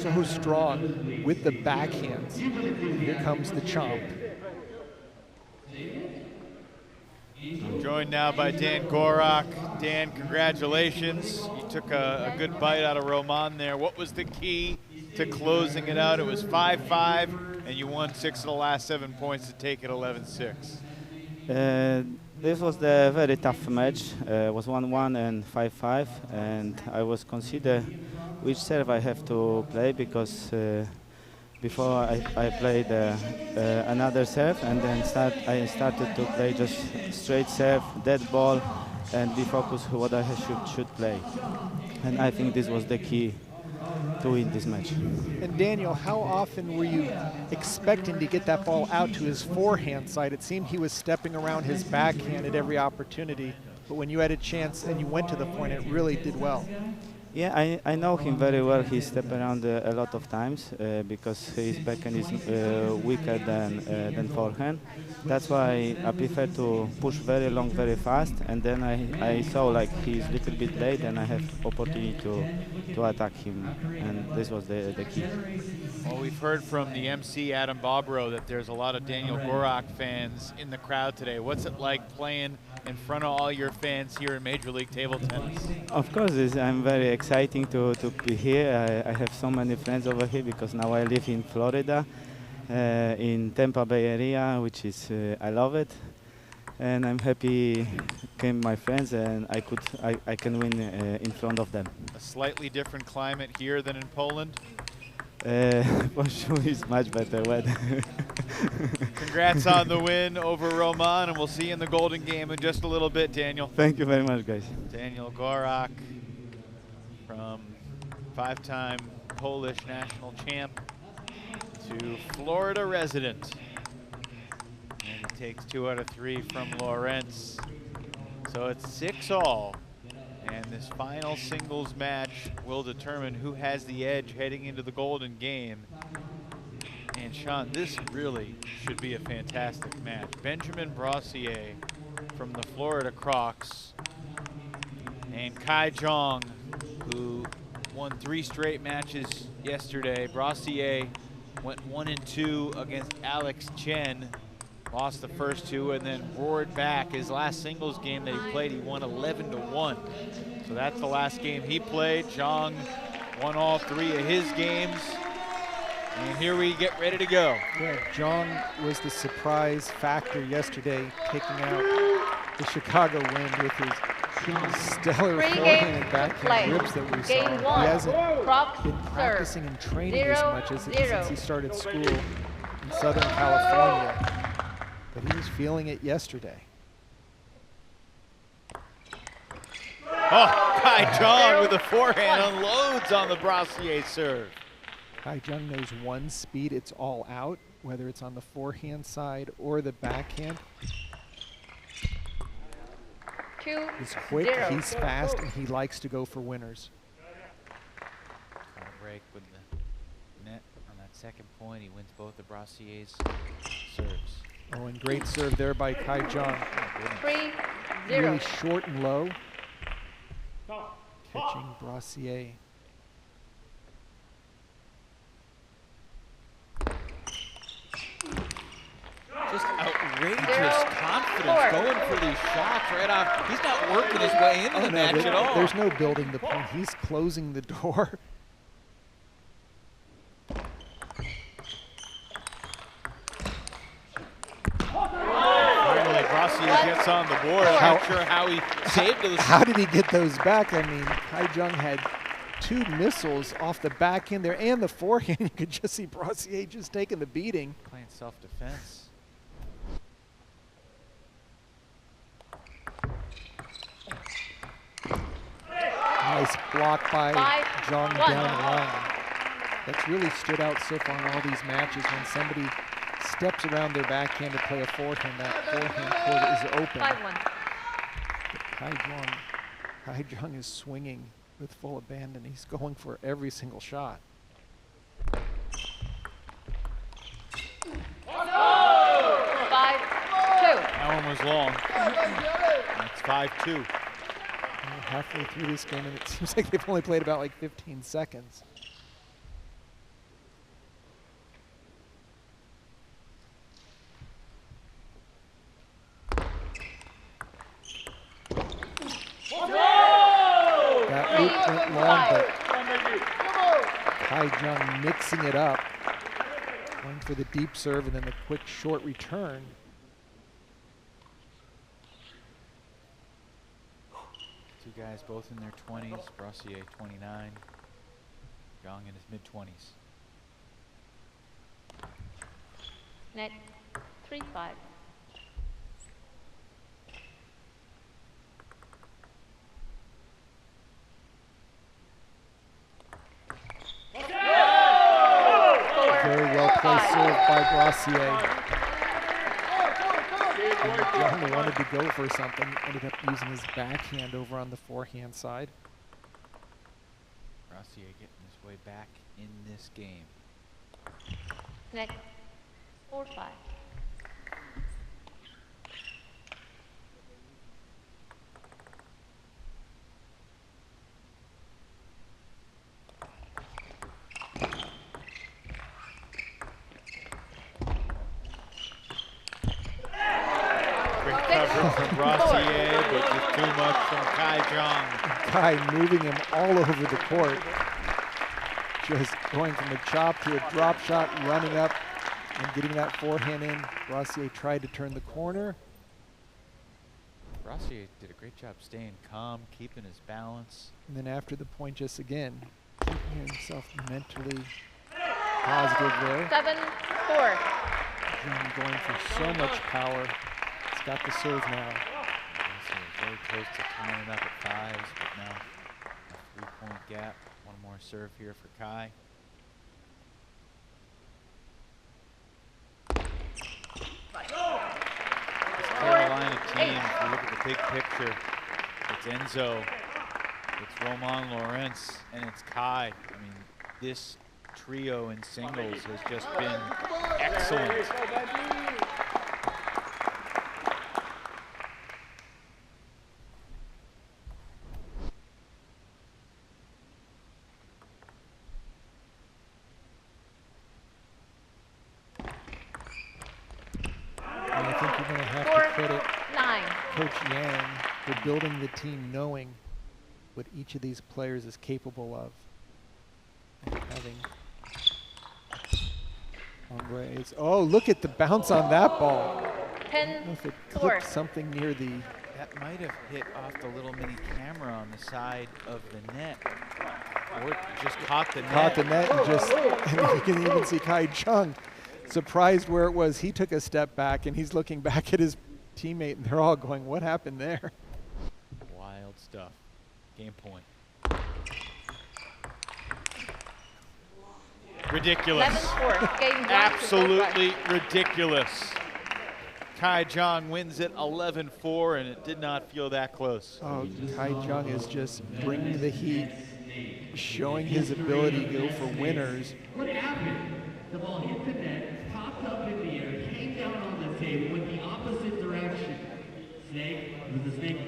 so strong with the backhands. Here comes the chomp. I'm joined now by Dan Gorak. Dan, congratulations. You took a good bite out of Roman there. What was the key to closing it out? It was 5-5, and you won 6 of the last 7 points to take it 11-6. This was the very tough match. It was 1-1 and 5-5, and I was consider which serve I have to play because before I played another serve, and then I started to play just straight serve, dead ball, and be focused what I should play. And I think this was the key to win this match. And Daniel, how often were you expecting to get that ball out to his forehand side? It seemed he was stepping around his backhand at every opportunity, but when you had a chance and you went to the point, it really did well. Yeah, I know him very well. He stepped around a lot of times because his backhand is weaker than forehand. That's why I prefer to push very long, very fast, and then I saw like he's a little bit late, and I have opportunity to attack him, and this was the key. Well, we've heard from the MC, Adam Bobrow, that there's a lot of Daniel Gorak fans in the crowd today. What's it like playing in front of all your fans here in Major League Table Tennis? Of course, I'm very exciting to be here. I have so many friends over here because now I live in Florida, in Tampa Bay area, which is I love it, and I'm happy came my friends and I can win in front of them. A slightly different climate here than in Poland? For sure, it's much better weather. Congrats on the win over Roman, and we'll see you in the Golden Game in just a little bit, Daniel. Thank you very much, guys. Daniel Gorak, from 5-time Polish national champ to Florida resident. And he takes 2 out of 3 from Lorenz. So it's 6-all. And this final singles match will determine who has the edge heading into the Golden Game. And Sean, this really should be a fantastic match. Benjamin Brossier from the Florida Crocs and Kai Zhang, who won 3 straight matches yesterday. Brossier went 1-2 against Alex Chen, lost the first 2, and then roared back. His last singles game that he played, he won 11-1. So that's the last game he played. Zhang won all 3 of his games. And here we get ready to go. Yeah, Zhang was the surprise factor yesterday, taking out the Chicago win with his stellar Free forehand game and to play. backhand whips that we Game saw. one. He hasn't Crocs been serve. practicing and training as 0-0. much since he started school in Southern California, but he was feeling it yesterday. Oh, Kai Zhang with the forehand unloads on the Brassier serve. Kai Zhang knows one speed, it's all out, whether it's on the forehand side or the backhand. 2-0. He's quick, he's fast, and he likes to go for winners. Trying to break with the net on that second point. He wins both the Brassier's serves. Oh, and great serve there by Kai Zhang. 3-0. Really short and low. Catching Brassier. Just outrageous confidence going for these shots right off. He's not working his way into the match at all. There's no building the point. He's closing the door. Finally, Brassier gets on the board. I'm not sure how he saved those. How did he get those back? I mean, Kai Zhang had 2 missiles off the backhand there and the forehand. You could just see Brassier just taking the beating. Playing self-defense. Nice block by 5-1. Zhang down the line. That's really stood out so far in all these matches. When somebody steps around their backhand to play a forehand, that forehand court is open. 5-1. Kai Zhang is swinging with full abandon. He's going for every single shot. 5-2. That one was long. That's 5-2. We're halfway through this game, and it seems like they've only played about like 15 seconds. That loop went long, but Kai Zhang mixing it up, going for the deep serve and then the quick short return. Two guys both in their 20s. Brassier 29. Zhang in his mid-20s. Net 3-5. Very well placed serve by Brassier. Zhang wanted to go for something, ended up using his backhand over on the forehand side. Brassier getting his way back in this game. Net 4-5. Great coverage from Brassier, but just too much from Kai Zhang. Kai moving him all over the court. Just going from a chop to a drop shot, running up and getting that forehand in. Brassier tried to turn the corner. Brassier did a great job staying calm, keeping his balance. And then after the point, just again, keeping himself mentally positive there. 7-4. Zhang going for so much power. He's got the serve now. Brassier is very close to tying it up at 5s, but now a 3-point gap. One more serve here for Kai. This Carolina team, if you look at the big picture, it's Enzo, it's Roman Lawrence, and it's Kai. I mean, this trio in singles has just been excellent. And I think you're going to have to credit 4-9. Coach Yang for building the team knowing what each of these players is capable of. having Hongre's. Oh, look at the bounce on that ball. I don't know if it 10-4. clipped something near the. That might have hit off the little mini camera on the side of the net. Or it just caught the net. Caught the net and just, and you can even see Kai Zhang surprised where it was. He took a step back and he's looking back at his teammate and they're all going, what happened there? Wild stuff. Game point. Ridiculous. 11-4. Game 1 to Absolutely Goldrush. ridiculous. Kai Zhang wins it 11-4, and it did not feel that close. Oh, Kai Zhang is just bringing the heat, showing his ability to go for winners. What happened? The ball hit the net, popped up in the air, came down on the table, went the opposite direction. Snake, it was a snake.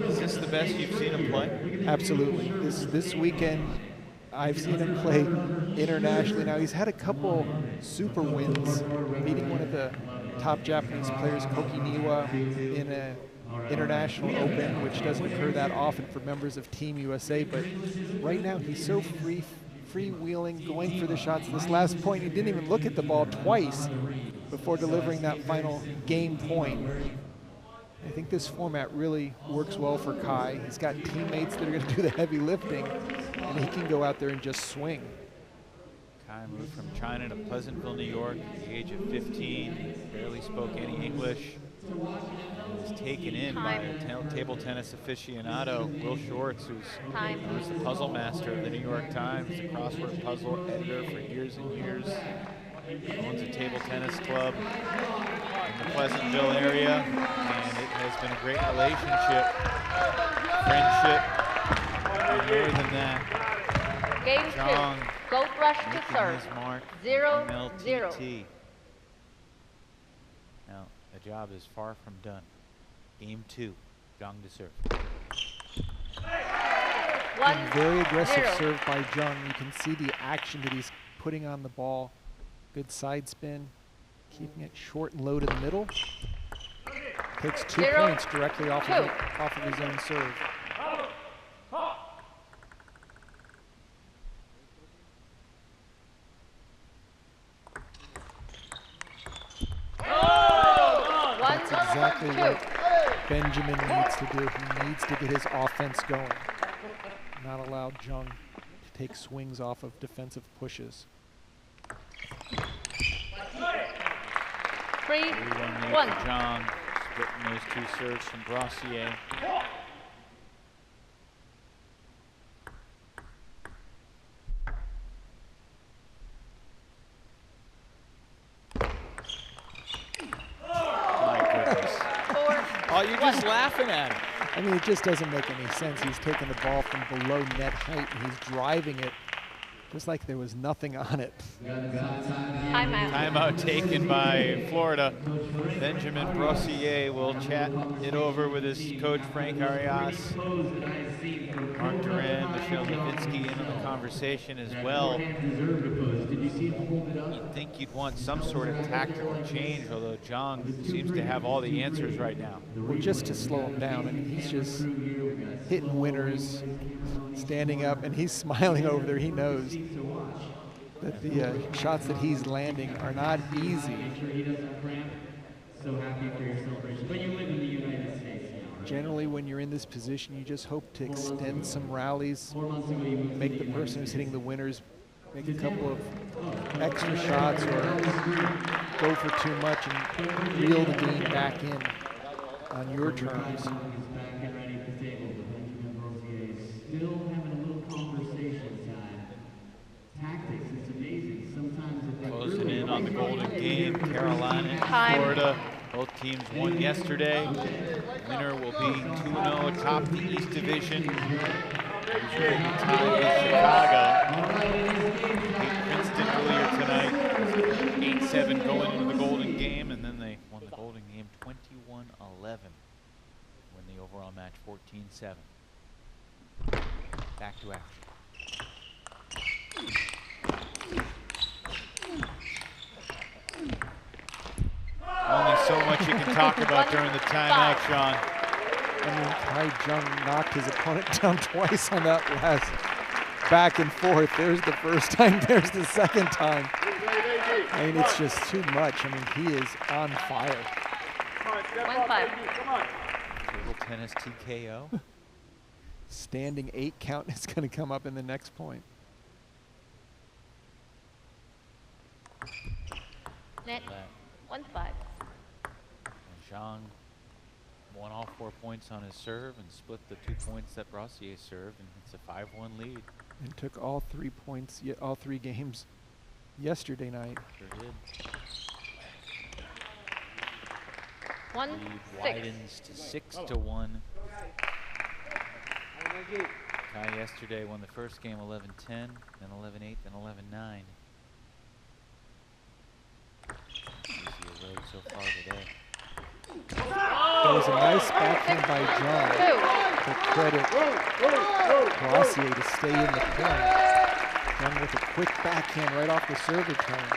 Is this the best you've seen him play? Absolutely. This weekend, I've seen him play internationally. Now, he's had a couple super wins, beating one of the top Japanese players, Koki Niwa, in an international open, which doesn't occur that often for members of Team USA. But right now, he's so freewheeling, going for the shots. This last point, he didn't even look at the ball twice before delivering that final game point. I think this format really works well for Kai. He's got teammates that are going to do the heavy lifting, and he can go out there and just swing. Kai moved from China to Pleasantville, New York at the age of 15. Barely spoke any English. He was taken in by a table tennis aficionado, Will Shorts, who was the puzzle master of the New York Times, the crossword puzzle editor for years and years. Owns a table tennis club in the Pleasantville area, and it has been a great relationship, friendship, and more than that. Game Zhang 2. Goldrush to making serve. his mark, 0-0. MLTT. Now, the job is far from done. Game 2, Zhang to serve. Very aggressive 1-0. serve by Zhang. You can see the action that he's putting on the ball. Good side spin, keeping it short and low to the middle. Takes 2 points directly off of his own serve. That's exactly what Benjamin needs to do. He needs to get his offense going. Not allow Zhang to take swings off of defensive pushes. 3-1. Zhang splitting those 2 serves from Brossier. My goodness. 4-1. Oh, you're just laughing at him. I mean, it just doesn't make any sense. He's taking the ball from below net height and he's driving it just like there was nothing on it. Timeout. Timeout taken by Florida. Benjamin Brossier will chat it over with his coach, Frank Arias. Marc Duran, Michelle Levinsky in on the conversation as well. You'd think you'd want some sort of tactical change, although Zhang seems to have all the answers right now. Well, just to slow him down. I mean, he's just hitting winners, standing up, and he's smiling over there. He knows that the shots that he's landing are not easy. So happy for your celebration. But you live in the United States now. Generally, when you're in this position, you just hope to extend some rallies, make the person who's hitting the winners make a couple of extra shots or go for too much and reel the game back in on your terms. Still having a little conversation time. Tactics, it's amazing. Sometimes Closing in on the Golden Game, Carolina and Time. Florida. Both teams won yesterday. Winner will be 2-0 atop the East Division. Tied with Chicago. Beat Princeton earlier tonight. 8-7 going into the Golden Game, and then they won the Golden Game 21-11. Win the overall match 14-7. Back to action. Only so much you can talk about during the timeout, Sean. I mean, Kai Zhang knocked his opponent down twice on that last back and forth. There's the first time, there's the second time. I mean, it's just too much. I mean, he is on fire. 1-5. Table tennis TKO. Standing 8 count is going to come up in the next point. Net. 1-5. And Zhang won all 4 points on his serve and split the 2 points that Brassier served, and it's a 5-1 lead. And took all 3 points, all 3 games yesterday night. Sure did. 1-6. Lead widens to 6-1. Kai yesterday won the first game 11-10, then 11-8, then 11-9. Easy road so far today. That was a nice backhand by John. To credit Brassier to stay in the point. Then with a quick backhand right off the serve return.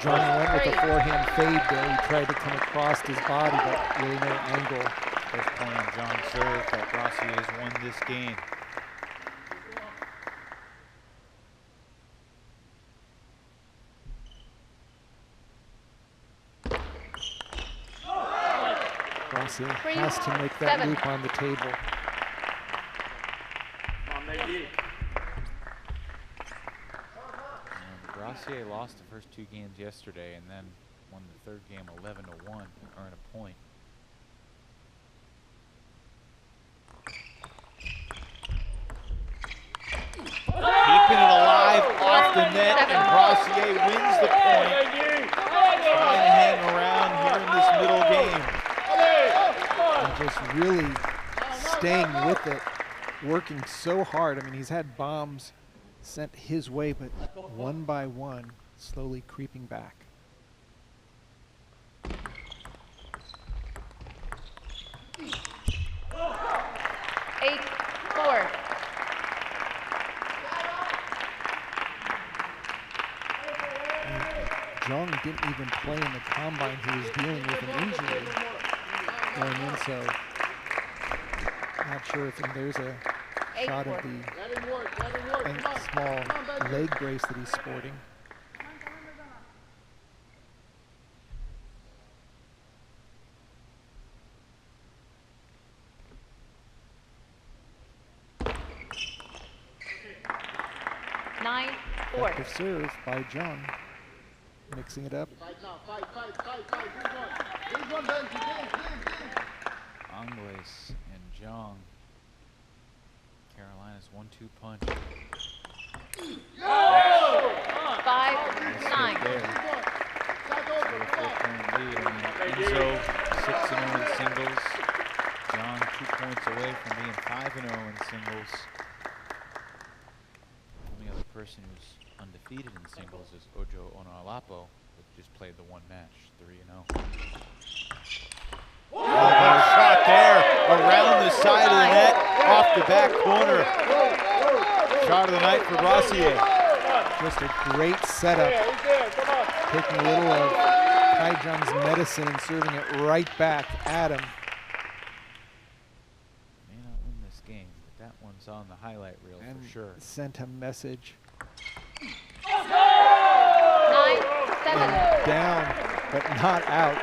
John went with a forehand fade there. He tried to come across his body, but really no angle. First point on John's serve that Brassier has won this game. Brassier has to make that loop on the table. Brassier lost the first 2 games yesterday and then won the 3rd game 11-1 and earned a point. Keeping it alive off the net, and Brassier wins the point. Trying to hang around here in this middle game. And just really staying with it, working so hard. I mean, he's had bombs sent his way, but one by one, slowly creeping back. Zhang didn't even play in the combine. He was dealing with an injury going in, so not sure if there's a shot of the small leg brace that he's sporting. Effective serve by Zhang. Mixing it up. Angles and Zhang. Carolina's 1-2 punch. 5-9. Enzo 6-0 in singles. Zhang 2 points away from being 5-0 in singles. The only other person who's undefeated in singles is Ojo Onalapo, who just played the 1 match, 3-0. Oh, what a shot there around the side of the net, off the back corner. Shot of the night for Brassier. Just a great setup. Taking a little of Kai Zhang's medicine and serving it right back at him. May not win this game, but that one's on the highlight reel And for sure. sent a message. 9-7. And down, but not out.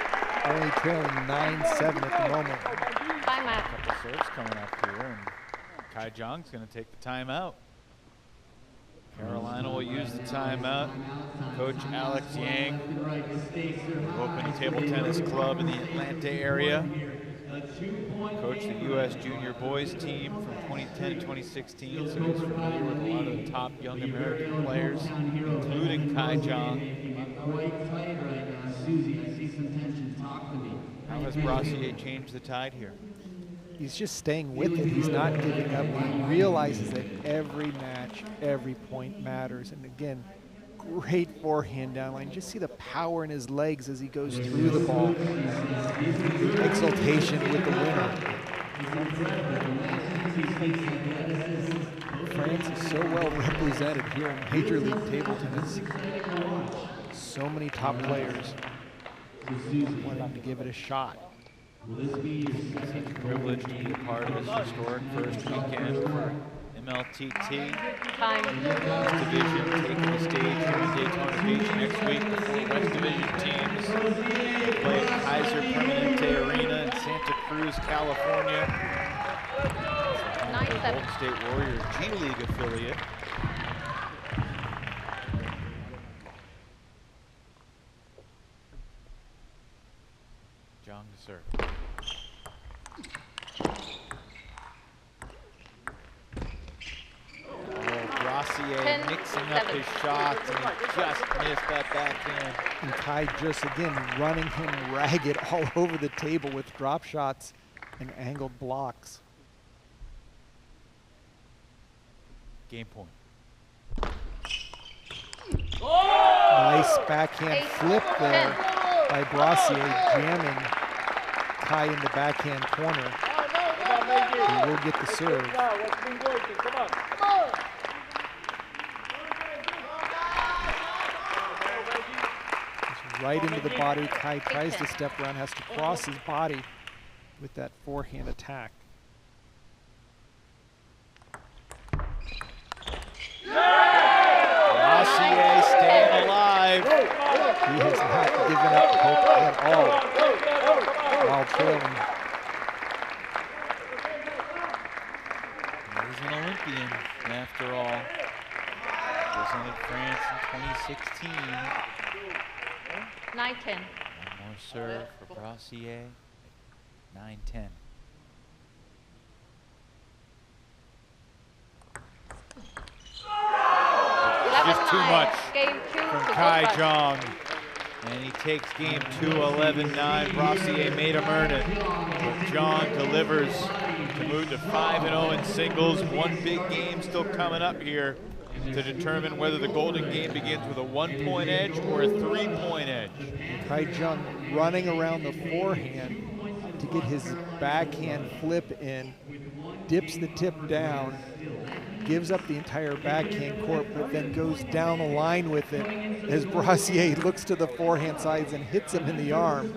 Only trailing 9-7 at the moment. Timeout. A couple serves coming up here, and Kai Zhang's going to take the timeout. Carolina will use the timeout. Coach Alex Yang, who opened a table tennis club in the Atlanta area. Coached the U.S. Junior Boys team from 2010 to 2016, so he's familiar with a lot of the top young American players, including Kai Zhang. How has Brassier changed the tide here? He's just staying with it. He's not giving up. He realizes that every match, every point matters. And again, great forehand down line. Just see the power in his legs as he goes through the ball. The exultation with the winner. France is so well represented represented here in Major League Table Tennis. So many top players wanting to give it a shot. Such a privilege to be a part of this historic first weekend for MLTT. West Division taking the stage here in Daytona Beach next week. The 4 West Division teams play at Kaiser Permanente Arena in Santa Cruz, California. Golden State Warriors G League affiliate. Zhang to serve. Brossier mixing up his shots, and he just missed that backhand. And Kai just, again, running him ragged all over the table with drop shots and angled blocks. Game point. Nice backhand flip there by Brossier, jamming Kai in the backhand corner. He will get the serve. Just right into the body. Kai tries to step around, has to cross his body with that forehand attack. Brossier staying alive. He has not given up hope at all while trailing. He's an Olympian, after all. Represented France in 2016. 9-10. One more serve for Brossier. 9-10. Just too much from Kai Zhang. And he takes game 2, 11-9. Brossier made him earn it. But Zhang delivers to move to 5-0 in singles. One big game still coming up here to determine whether the golden game begins with a 1-point edge or a 3-point edge. Kai Zhang running around the forehand to get his backhand flip in, dips the tip down, gives up the entire backhand court, but then goes down the line with it as Brossier looks to the forehand sides and hits him in the arm.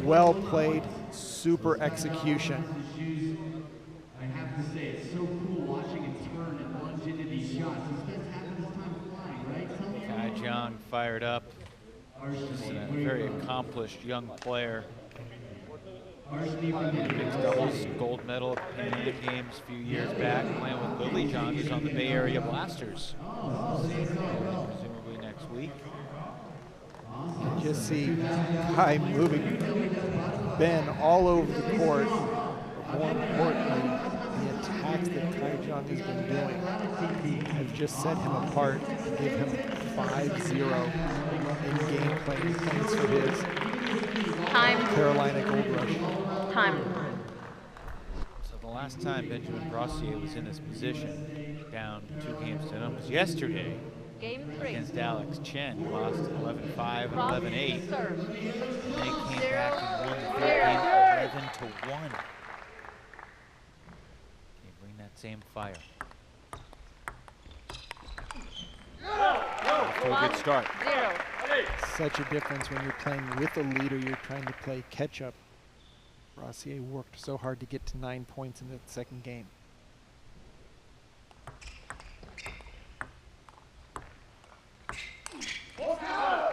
Well played, super execution. I have to say, it's so cool watching him turn and lunge into these shots. He spends half of his time flying, right? Kai Zhang fired up. He's a very accomplished young player. Mixed doubles gold medal at the Pan Am Games a few years back, playing with Lily Zhang, who's on the Bay Area Blasters. Presumably next week. You just see Kai moving Ben all over the court. But more importantly, the attacks that Kai Zhang has been doing have just set him apart, give him 5-0 in game playing points for his Carolina Goldrush. Time. So the last time Benjamin Brossier was in this position, down 2 games to none, was yesterday Game 3. against Alex Chen. He lost 11-5 and 11-8. Serve. And they came back and won the third game 11-1. Can you bring that same fire? To a good start. 0. Such a difference when you're playing with a leader, you're trying to play catch up. Brossier worked so hard to get to 9 points in the second game.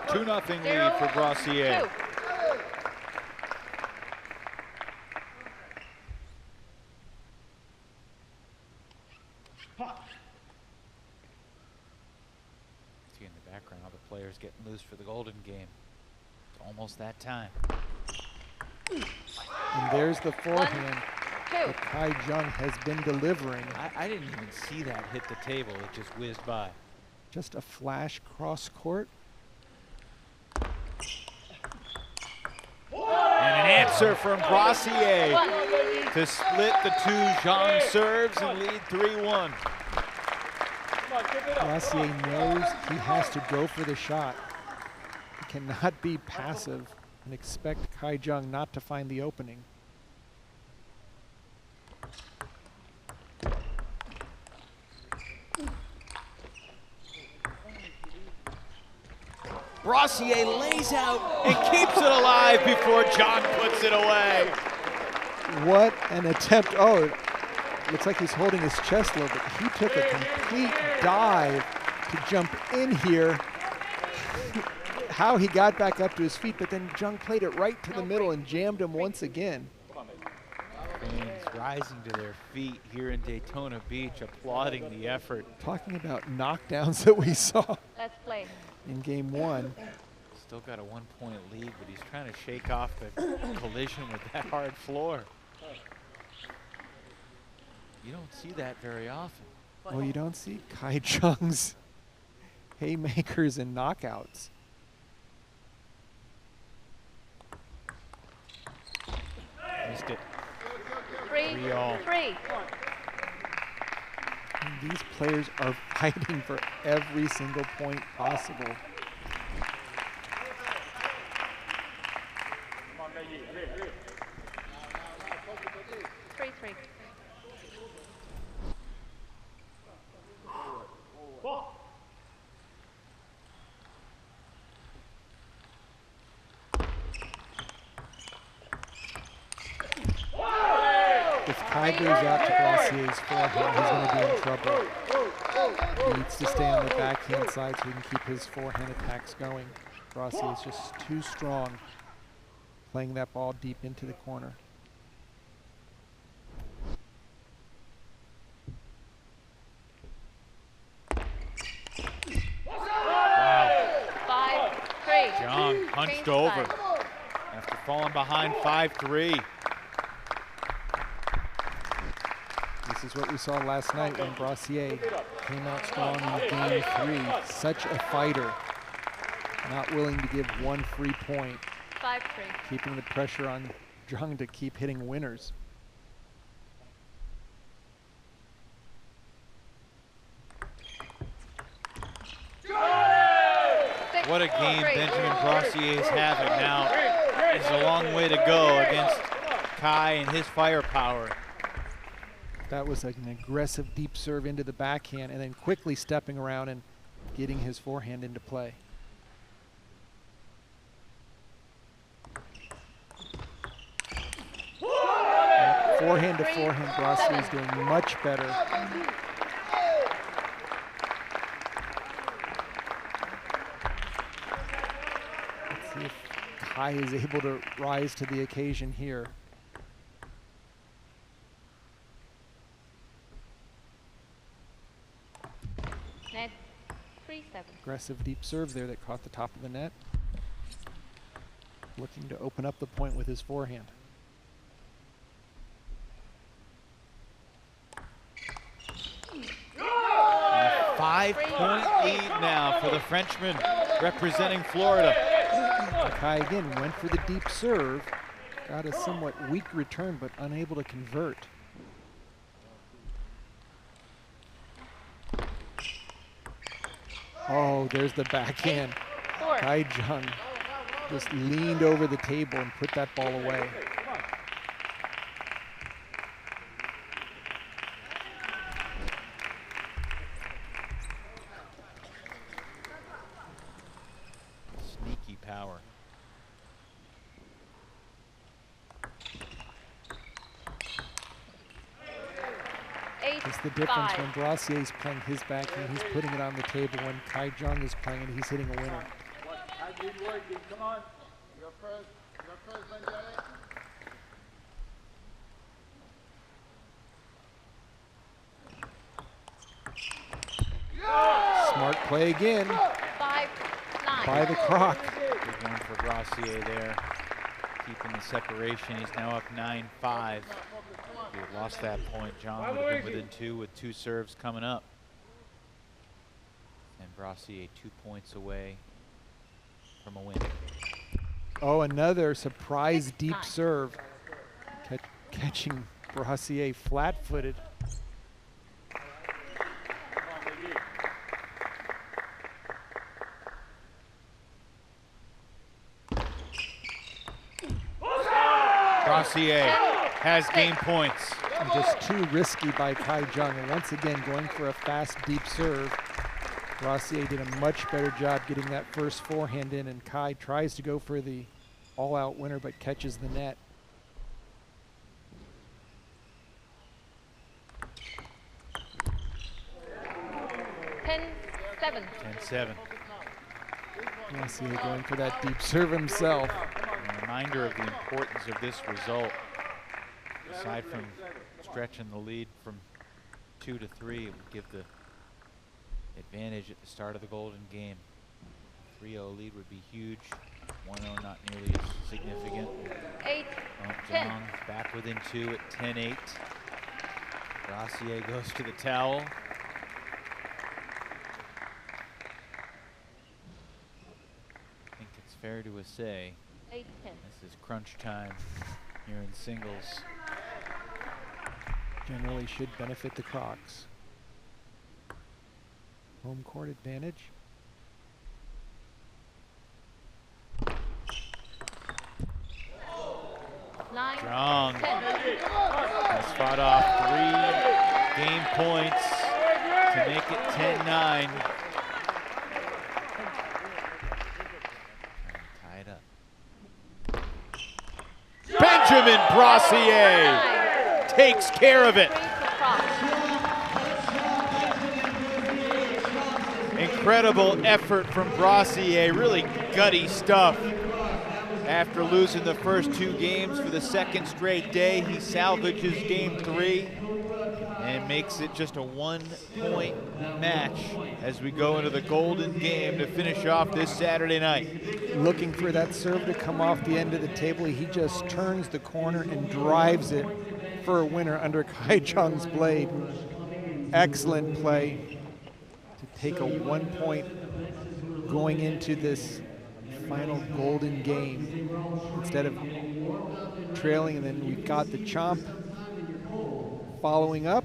Two 2-0 lead for Brossier. 2. See in the background all the players getting loose for the golden game. It's almost that time. And there's the forehand that Kai Zhang has been delivering. I didn't even see that hit the table. It just whizzed by. Just a flash cross court. And an answer from Brossier to split the 2 Zhang serves and lead 3-1. Brossier knows he has to go for the shot. He cannot be passive and expect Kai Zhang not to find the opening. Brassier lays out and keeps it alive before Zhang puts it away. What an attempt. Oh, looks like he's holding his chest low, but he took a complete dive to jump in here. How he got back up to his feet, but then Zhang played it right to the middle and jammed him once again. Fans rising to their feet here in Daytona Beach, applauding the effort. Talking about knockdowns that we saw Let's play. in game one. Still got a 1-point lead, but he's trying to shake off the collision with that hard floor. You don't see that very often. Well, you don't see Kai Zhang's haymakers and knockouts. Missed it. 3, 3. And these players are fighting for every single point possible. 3, 3. If Kai goes out to Brassier's forehand, he's going to be in trouble. He needs to stay on the backhand side so he can keep his forehand attacks going. Brassier is just too strong, playing that ball deep into the corner. Wow. 5, 3. Zhang punched Change over side. after falling behind 5-3. This is what we saw last night when Brassier came out strong in game 3. Such a fighter, not willing to give one free point, 5, 3. keeping the pressure on Zhang to keep hitting winners. What a game Benjamin Brassier is having now. It's a long way to go against Kai and his firepower. That was an aggressive deep serve into the backhand and then quickly stepping around and getting his forehand into play. Forehand to forehand, Brassier is doing much better. Let's see if Kai is able to rise to the occasion here. Net 3, 7. Aggressive deep serve there that caught the top of the net. Looking to open up the point with his forehand. A 5-point lead now for the Frenchman representing Florida. Kai again went for the deep serve, got a somewhat weak return but unable to convert. Oh, there's the backhand. 4. Kai Zhang just leaned over the table and put that ball away. Sneaky power. It's the difference when Brassier is playing his backhand, he's putting it on the table. When Kai Zhang is playing it, he's hitting a winner. Come on. You're first. You're first, Benjamin. Smart play again 5, 9. by the Croc. Good one for Brassier there. Keeping the separation. He's now up 9-5. If he had lost that point, Zhang would have been within 2 with 2 serves coming up. And Brassier 2 points away from a win. Oh, another surprise deep serve. Catching Brassier flat-footed. Brassier has game points. And just too risky by Kai Zhang. And once again, going for a fast deep serve. Rossier did a much better job getting that first forehand in, and Kai tries to go for the all-out winner but catches the net. Seven. 10-7. Rossier going for that deep serve himself. A reminder of the importance of this result. Aside from stretching the lead from 2 to 3, it would give the advantage at the start of the Golden game. 3-0 lead would be huge. 1-0 not nearly as significant. 8-10. Zhang back within 2 at 10-8. Rossier goes to the towel. I think it's fair to say 8-10. this is crunch time here in singles. Generally should benefit the Crocs. Home court advantage. Zhang has fought off 3 game points to make it 10-9. Tie it up. Benjamin Brossier takes care of it. Incredible effort from Brossier, really gutty stuff. After losing the first 2 games for the second straight day, he salvages game 3 and makes it just a 1-point match as we go into the Golden game to finish off this Saturday night. Looking for that serve to come off the end of the table. He just turns the corner and drives it for a winner under Kai Zhang's blade. Excellent play to take a 1 point going into this final Golden game instead of trailing, and then we've got the chomp following up.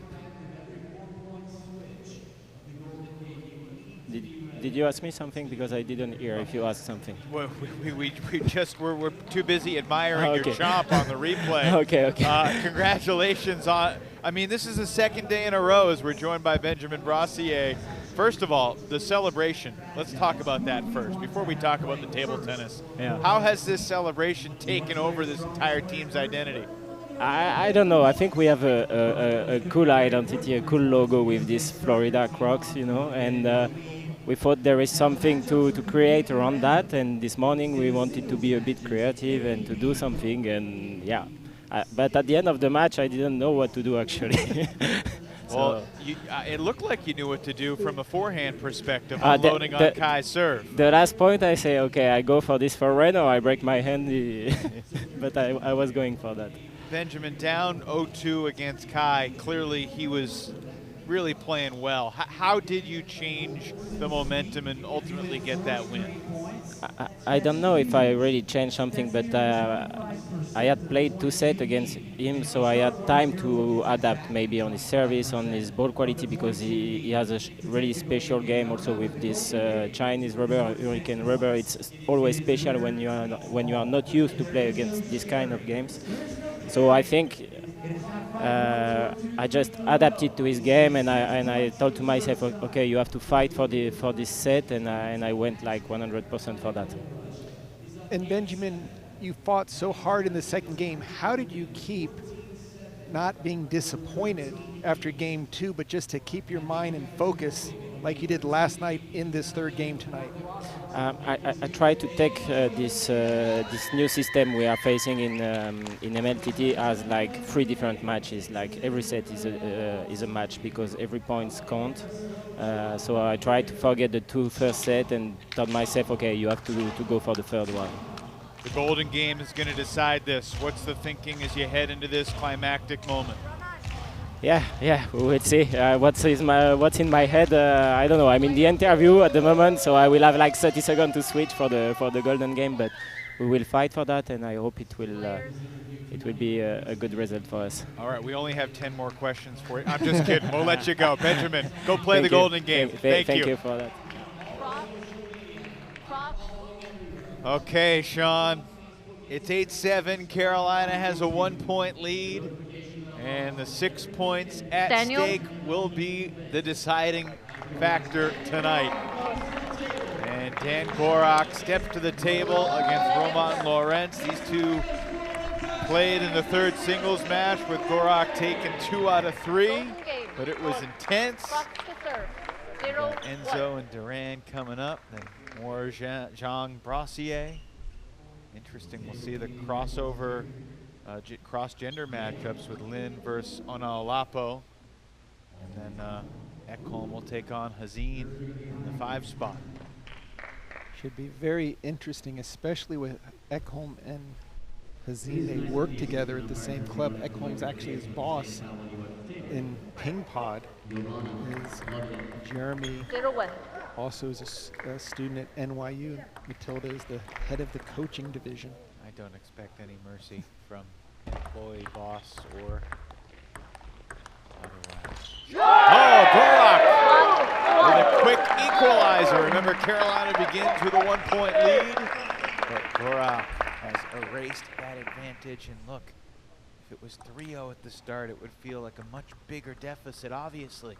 Did you ask me something? Because I didn't hear if you asked something. Well, we're too busy admiring your chomp on the replay. Okay. Congratulations on, I mean, this is the second day in a row as we're joined by Benjamin Brossier. First of all, the celebration. Let's talk about that first before we talk about the table tennis. Yeah. How has this celebration taken over this entire team's identity? I don't know. I think we have a cool identity, a cool logo with this Florida Crocs, you know, and we thought there is something to create around that. And this morning we wanted to be a bit creative and to do something. And yeah, but at the end of the match, I didn't know what to do actually. Well, it looked like you knew what to do from a forehand perspective, unloading on Kai's serve. The last point, I say, okay, I go for this forehand or I break my hand, but I was going for that. Benjamin down 0-2 against Kai. Clearly, he was really playing well. How did you change the momentum and ultimately get that win? I don't know if I really changed something, but I had played 2 sets against him, so I had time to adapt maybe on his service, on his ball quality, because he has a really special game also with this Chinese rubber, Hurricane rubber. It's always special when you are not used to play against this kind of games. So I think I just adapted to his game, and I told to myself, okay, you have to fight for this set, and I went like 100% for that. And Benjamin, you fought so hard in the second game. How did you keep not being disappointed after game 2, but just to keep your mind and focus like you did last night in this third game tonight? I try to take this new system we are facing in MLTT as like 3 different matches. Like every set is a match because every point count. So I try to forget the 2 first set and told myself, okay, you have to go for the third one. The Golden game is going to decide this. What's the thinking as you head into this climactic moment? Yeah, we'll see. What's in my head? I don't know. I'm in the interview at the moment, so I will have like 30 seconds to switch for the Golden game. But we will fight for that, and I hope it will be a good result for us. All right, we only have 10 more questions for you. I'm just kidding. We'll let you go, Benjamin. Go play the Golden game. Thank you. Thank you for that. Okay, Sean. It's 8-7. Carolina has a 1-point lead. And the 6 points at stake will be the deciding factor tonight. And Dan Gorak steps to the table against Roman Lorenz. These two played in the third singles match with Gorak taking 2 out of 3, but it was intense. Enzo and Duran coming up, then more Zhang Brossier. Interesting, we'll see the crossover, cross-gender matchups with Lin versus Onaolapo. And then Ekholm will take on Hazin in the 5 spot. Should be very interesting, especially with Ekholm and Hazin. They work together at the same club. Ekholm's actually his boss in Ping Pod. Is Jeremy 0-1. also is a student at NYU. Matilda is the head of the coaching division. I don't expect any mercy from employee, boss, or otherwise. Oh, Gorak with a quick equalizer. Remember, Carolina begins with a 1-point lead, but Gorak has erased that advantage. And look, if it was 3-0 at the start, it would feel like a much bigger deficit, obviously.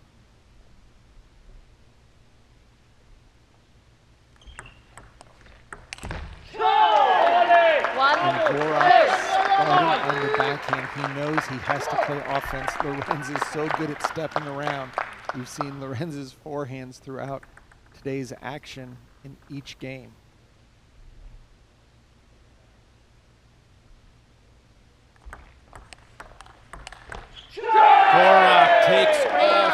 And Gorak starting on the backhand. He knows he has to play offense. Lorenz is so good at stepping around. We've seen Lorenz's forehands throughout today's action in each game. Gorak takes all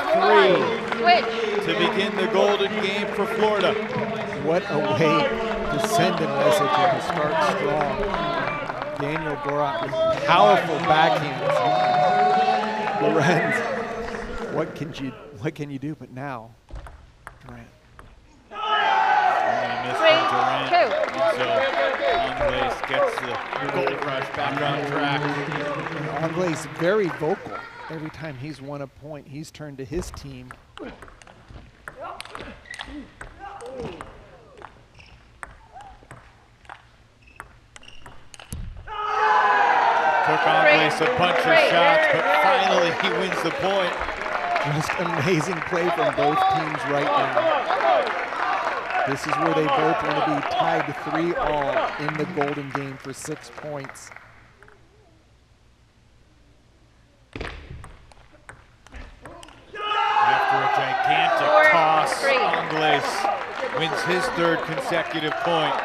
3 to begin the golden game for Florida. What a way to send a message and to start strong. Daniel Gorak with powerful backhands. Lorenz, what can you do? But now, Durant. Angles gets the Goldrush back on track. Angles very vocal. Every time he's won a point, he's turned to his team. Took Angles a bunch of shots, but finally he wins the point. Just amazing play from both teams right now. This is where they both want to be tied 3-all in the golden game for 6 points. After a gigantic toss, Angles wins his 3rd consecutive point.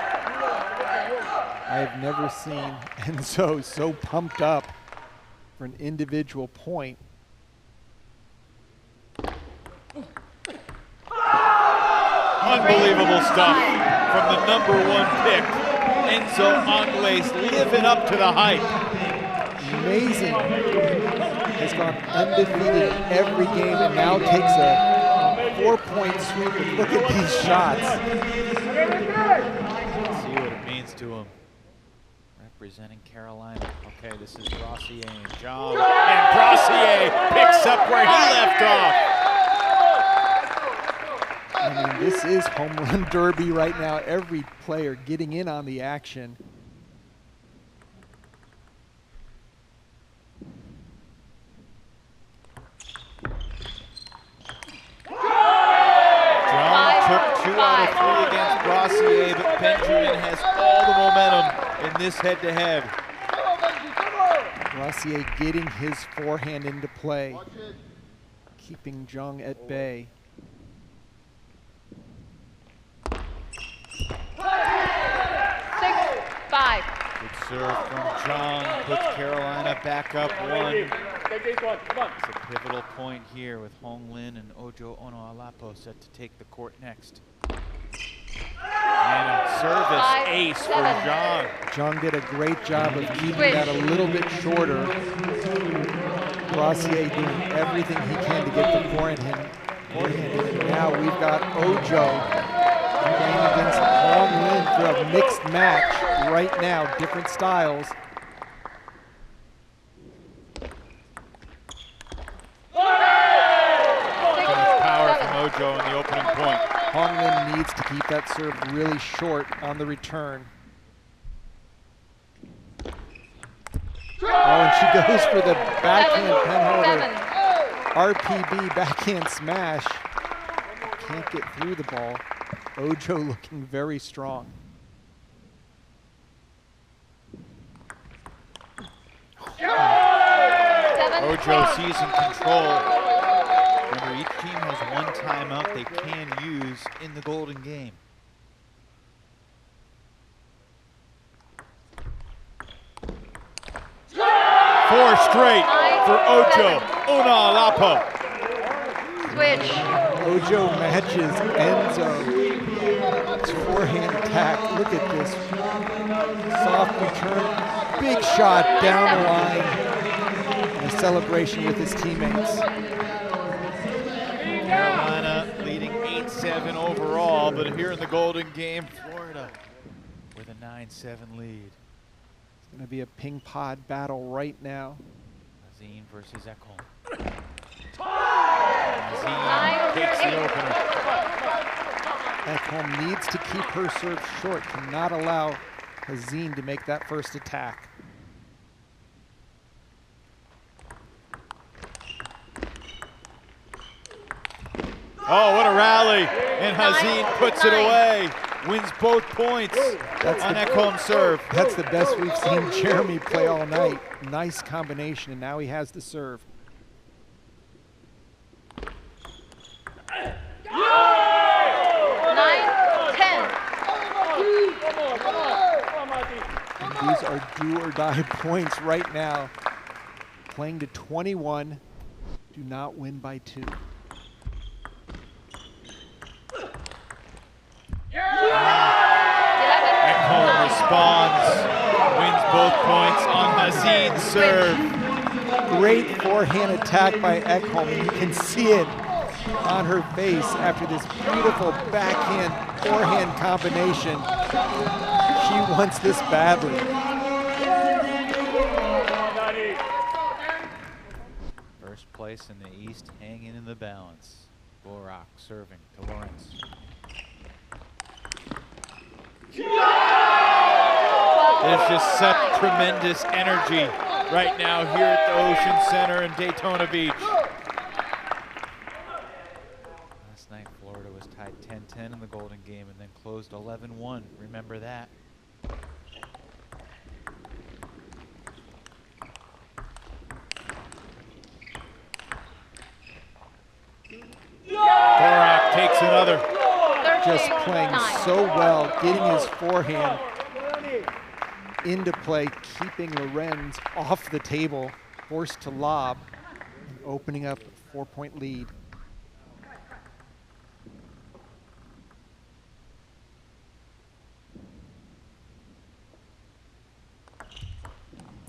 I have never seen Enzo so pumped up for an individual point. Unbelievable stuff from the #1 pick. Enzo Angles living up to the hype. Amazing. Has gone undefeated in every game and now takes a 4-point sweep. And look at these shots. Let's see what it means to him. Representing Carolina. Okay, this is Brossier and Zhang. And Brossier picks up where he left off. I mean, this is home run derby right now. Every player getting in on the action. Zhang took 2 out of 3 against Brossier, but Benjamin has all the momentum in this head-to-head. Brossier getting his forehand into play, keeping Zhang at bay. 6-5. Good serve from Zhang, puts Carolina back up 1. It's a pivotal point here with Hong Lin and Ojo Onoalapo set to take the court next. And a service ace for Zhang. Zhang did a great job of keeping that a little bit shorter. Brossier doing everything he can to get the forehand in. And now we've got Ojo playing against Hong Lin for a mixed match right now, different styles. Power from Ojo in the opening point. Hong Lin needs to keep that serve really short on the return. Oh, and she goes for the backhand penholder. RPB backhand smash. can't get through the ball. Ojo looking very strong. Ojo sees in control. Remember, each team has one timeout they can use in the Golden Game. Four straight for Ojo. Una Lapa. Switch. Ojo matches Enzo. His forehand attack. Look at this. Soft return. Big shot down the line. And a celebration with his teammates. Carolina leading 8-7 overall, but here in the Golden Game, Florida with a 9-7 lead. It's going to be a ping pod battle right now. Hazin versus Ekholm. Hazin takes the opener. Ekholm needs to keep her serve short, cannot allow Hazin to make that first attack. Oh, what a rally. And Hazin puts it away. Wins both points on Ekholm's serve. That's the best we've seen Jeremy play all night. Nice combination, and now he has the serve. And these are do or die points right now. Playing to 21, do not win by 2. Ekholm responds, wins both points on Hazin's serve. Great forehand attack by Ekholm, and you can see it on her face after this beautiful backhand forehand combination. She wants this badly. First place in the East hanging in the balance. Goldrush serving to Lawrence. There's just such tremendous energy right now here at the Ocean Center in Daytona Beach. Last night, Florida was tied 10-10 in the Golden Game and then closed 11-1. Remember that. Goldrush takes another. Just playing so well, getting his forehand into play, keeping Lorenz off the table, forced to lob, and opening up a 4-point lead.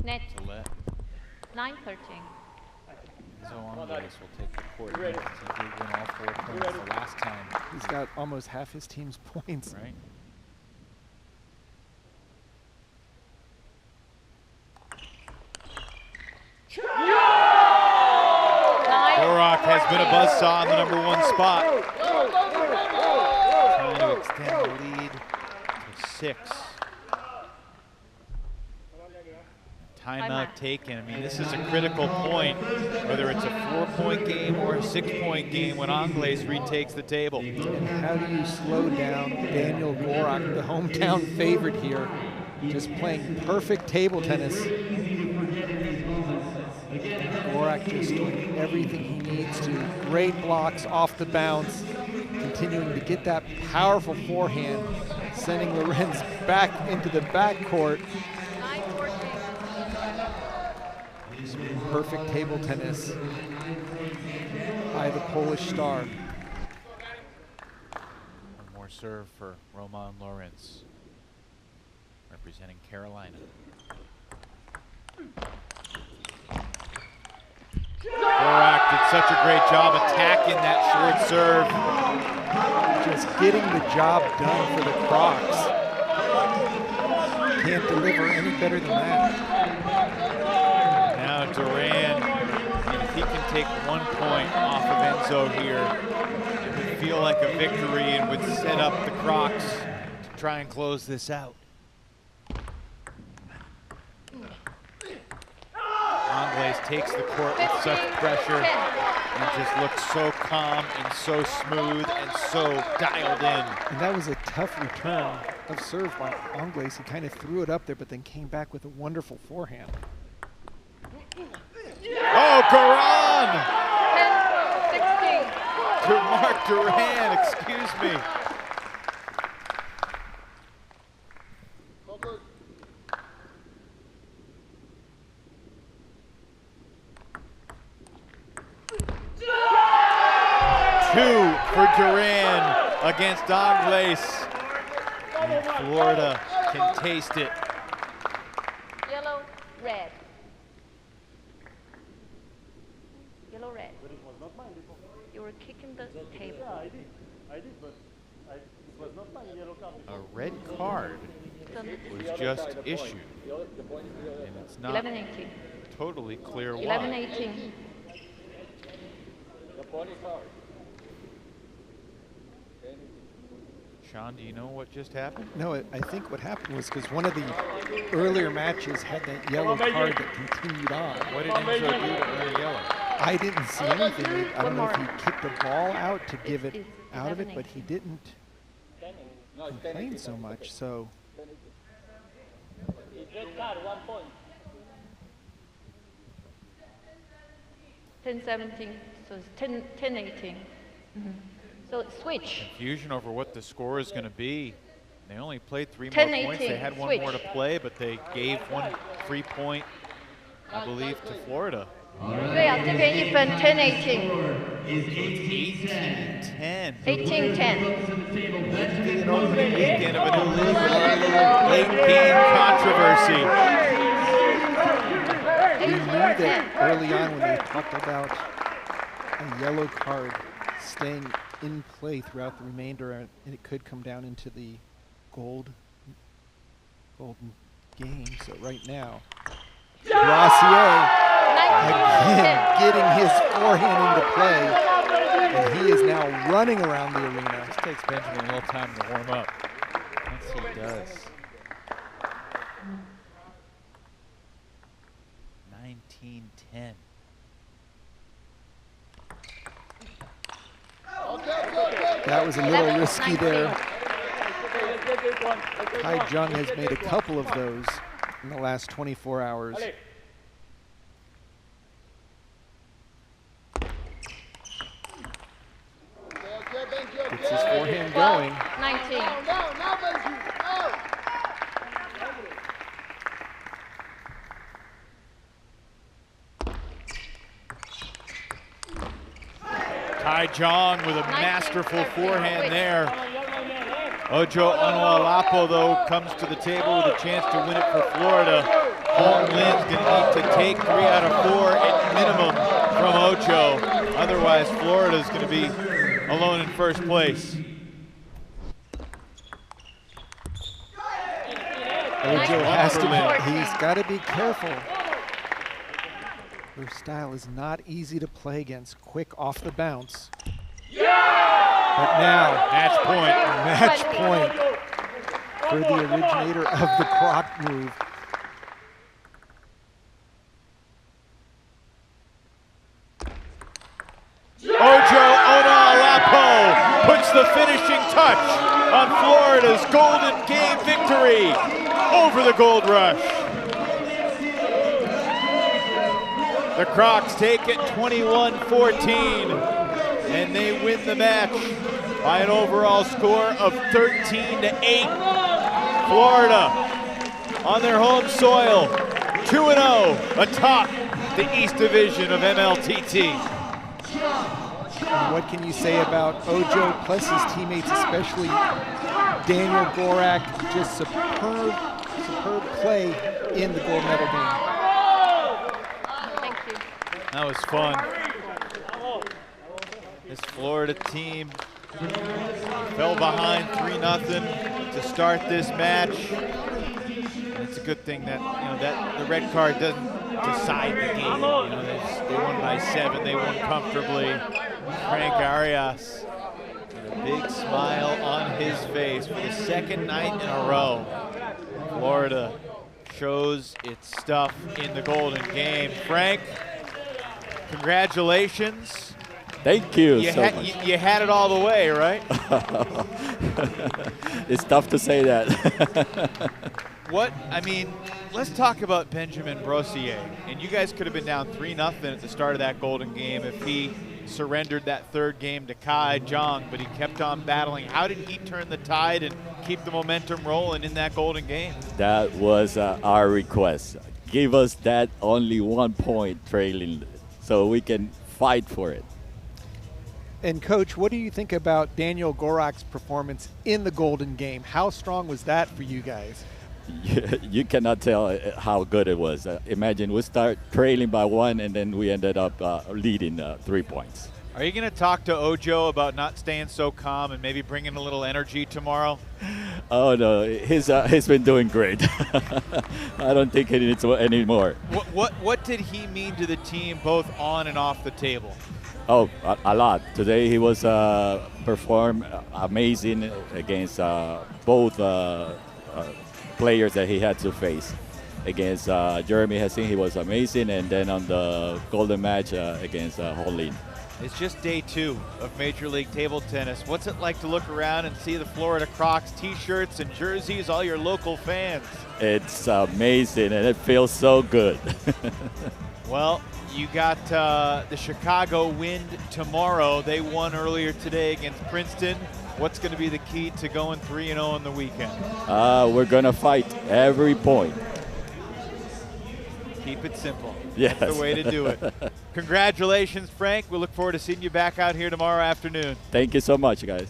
Net. 9-13. So Andres will take the court next since he won all 4 points the last time. He's got almost half his team's points. Right. Goldrush has been a buzzsaw in the #1 spot. Trying to extend the lead to 6. Timeout taken. I mean, this is a critical point, whether it's a 4-point game or a 6-point game when Angles retakes the table. And how do you slow down Daniel Goldrush, the hometown favorite here, just playing perfect table tennis. Goldrush just doing everything he needs to. Great blocks off the bounce, continuing to get that powerful forehand, sending Lorenz back into the backcourt. Perfect table tennis by the Polish star. One more serve for Roman Lorenz, representing Carolina. Goldrush did such a great job attacking that short serve. Just getting the job done for the Crocs. Can't deliver any better than that. Now Duran, and if he can take 1 point off of Enzo here, it would feel like a victory and would set up the Crocs to try and close this out. Angles takes the court with such pressure. and just looked so calm and so smooth and so dialed in. And that was a tough return of serve by Angles. He kind of threw it up there, but then came back with a wonderful forehand. Oh, Duran! 10-16. To Marc Duran, excuse me. Two for Duran against Angles. And Florida can taste it. Yellow, red. Yellow, red. You were kicking the table. I did, but it was not my yellow card. A red card was just issued. And it's not 11-18. totally clear why. 11-18. Sean, do you know what just happened? No, I think what happened was because one of the earlier matches had that yellow card that continued on. What did Enzo do to earn a yellow? I didn't see anything. I don't know if he kicked the ball out to give it out of it, but he didn't complain so much. So Red card, 1 point. 10-17. So it's 10-18. So switch. Confusion over what the score is going to be. They only played 3 more 10-18, points. They had one switch. more to play, but they gave one free point, I believe, to Florida. 对啊，这边1分 10-18. 18-10. 18-10. The opening weekend of a new league with our little late game controversy. we knew that early on when they talked about a yellow card staying in play throughout the remainder, and it could come down into the golden game. So right now, Rossier again getting his forehand into play, and he is now running around the arena. This takes Benjamin a little time to warm up. Once he does. 19-10. That was a little risky there. Kai Zhang has made a couple of those in the last 24 hours. Gets his forehand going. 19. Kai Zhang with a masterful forehand there. Ojo Onuolapo, though, comes to the table with a chance to win it for Florida. Holton Lynn's going to need to take 3 out of 4 at minimum from Ocho. Otherwise, Florida's going to be alone in first place. Ojo has to be, he's got to be careful. Her style is not easy to play against, quick off the bounce. But now, match point for the originator of the Croc move. Ojo Onuolapo puts the finishing touch on Florida's Golden Game victory over the Goldrush. The Crocs take it 21-14, and they win the match by an overall score of 13-8. Florida on their home soil, 2-0 atop the East Division of MLTT. What can you say about Ojo plus his teammates, especially Daniel Gorak? Just superb play in the gold medal game. That was fun. This Florida team fell behind 3-0 to start this match. And it's a good thing that that the red card doesn't decide the game. They won by 7. They won comfortably. Frank Arias with a big smile on his face for the second night in a row. Florida shows its stuff in the Golden Game. Frank, congratulations. Thank you You, so had, much. you had it all the way, right? It's tough to say that. Let's talk about Benjamin Brossier. And you guys could have been down 3-0 at the start of that Golden game if he surrendered that third game to Kai Zhang, but he kept on battling. How did he turn the tide and keep the momentum rolling in that Golden game? That was our request. Give us that only 1 point trailing so we can fight for it. And Coach, what do you think about Daniel Gorak's performance in the Golden game? How strong was that for you guys? You cannot tell how good it was. Imagine we start trailing by 1 and then we ended up leading 3 points. Are you going to talk to Ojo about not staying so calm and maybe bringing a little energy tomorrow? Oh no, he's been doing great. I don't think he needs any more. What did he mean to the team both on and off the table? Oh, a lot. Today he was performed amazing against both players that he had to face. Against Jeremy Hassin, he was amazing, and then on the Golden match against Holin. It's just day 2 of Major League Table Tennis. What's it like to look around and see the Florida Crocs t-shirts and jerseys, all your local fans? It's amazing, and it feels so good. Well, you got the Chicago Wind tomorrow. They won earlier today against Princeton. What's going to be the key to going 3-0 on the weekend? We're going to fight every point. Keep it simple. Yes. That's the way to do it. Congratulations, Frank. We look forward to seeing you back out here tomorrow afternoon. Thank you so much, guys.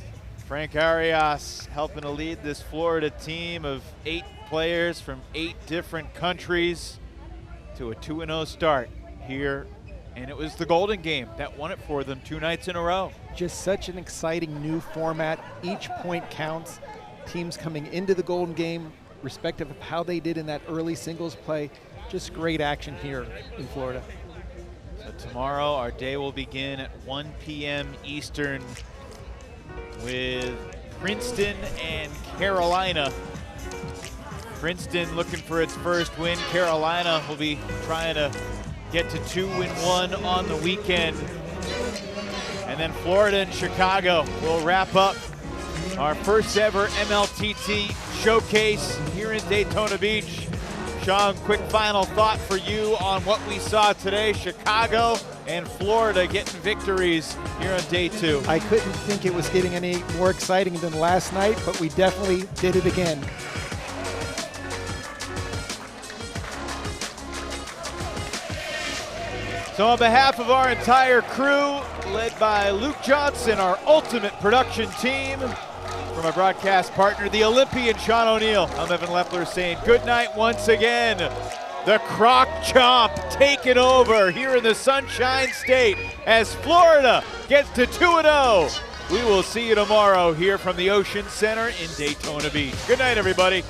Frank Arias helping to lead this Florida team of 8 players from 8 different countries to a 2-0 start here. And it was the Golden game that won it for them 2 nights in a row. Just such an exciting new format. Each point counts. Teams coming into the Golden game, respective of how they did in that early singles play. Just great action here in Florida. So tomorrow our day will begin at 1 p.m. Eastern with Princeton and Carolina. Princeton looking for its first win. Carolina will be trying to get to 2-1 on the weekend. And then Florida and Chicago will wrap up our first ever MLTT showcase here in Daytona Beach. Sean, quick final thought for you on what we saw today. Chicago and Florida getting victories here on day 2. I couldn't think it was getting any more exciting than last night, but we definitely did it again. So on behalf of our entire crew, led by Luke Johnson, our ultimate production team, from our broadcast partner, the Olympian Sean O'Neill, I'm Evan Lepler saying good night once again. The Croc Chomp taking over here in the Sunshine State as Florida gets to 2-0. We will see you tomorrow here from the Ocean Center in Daytona Beach. Good night, everybody.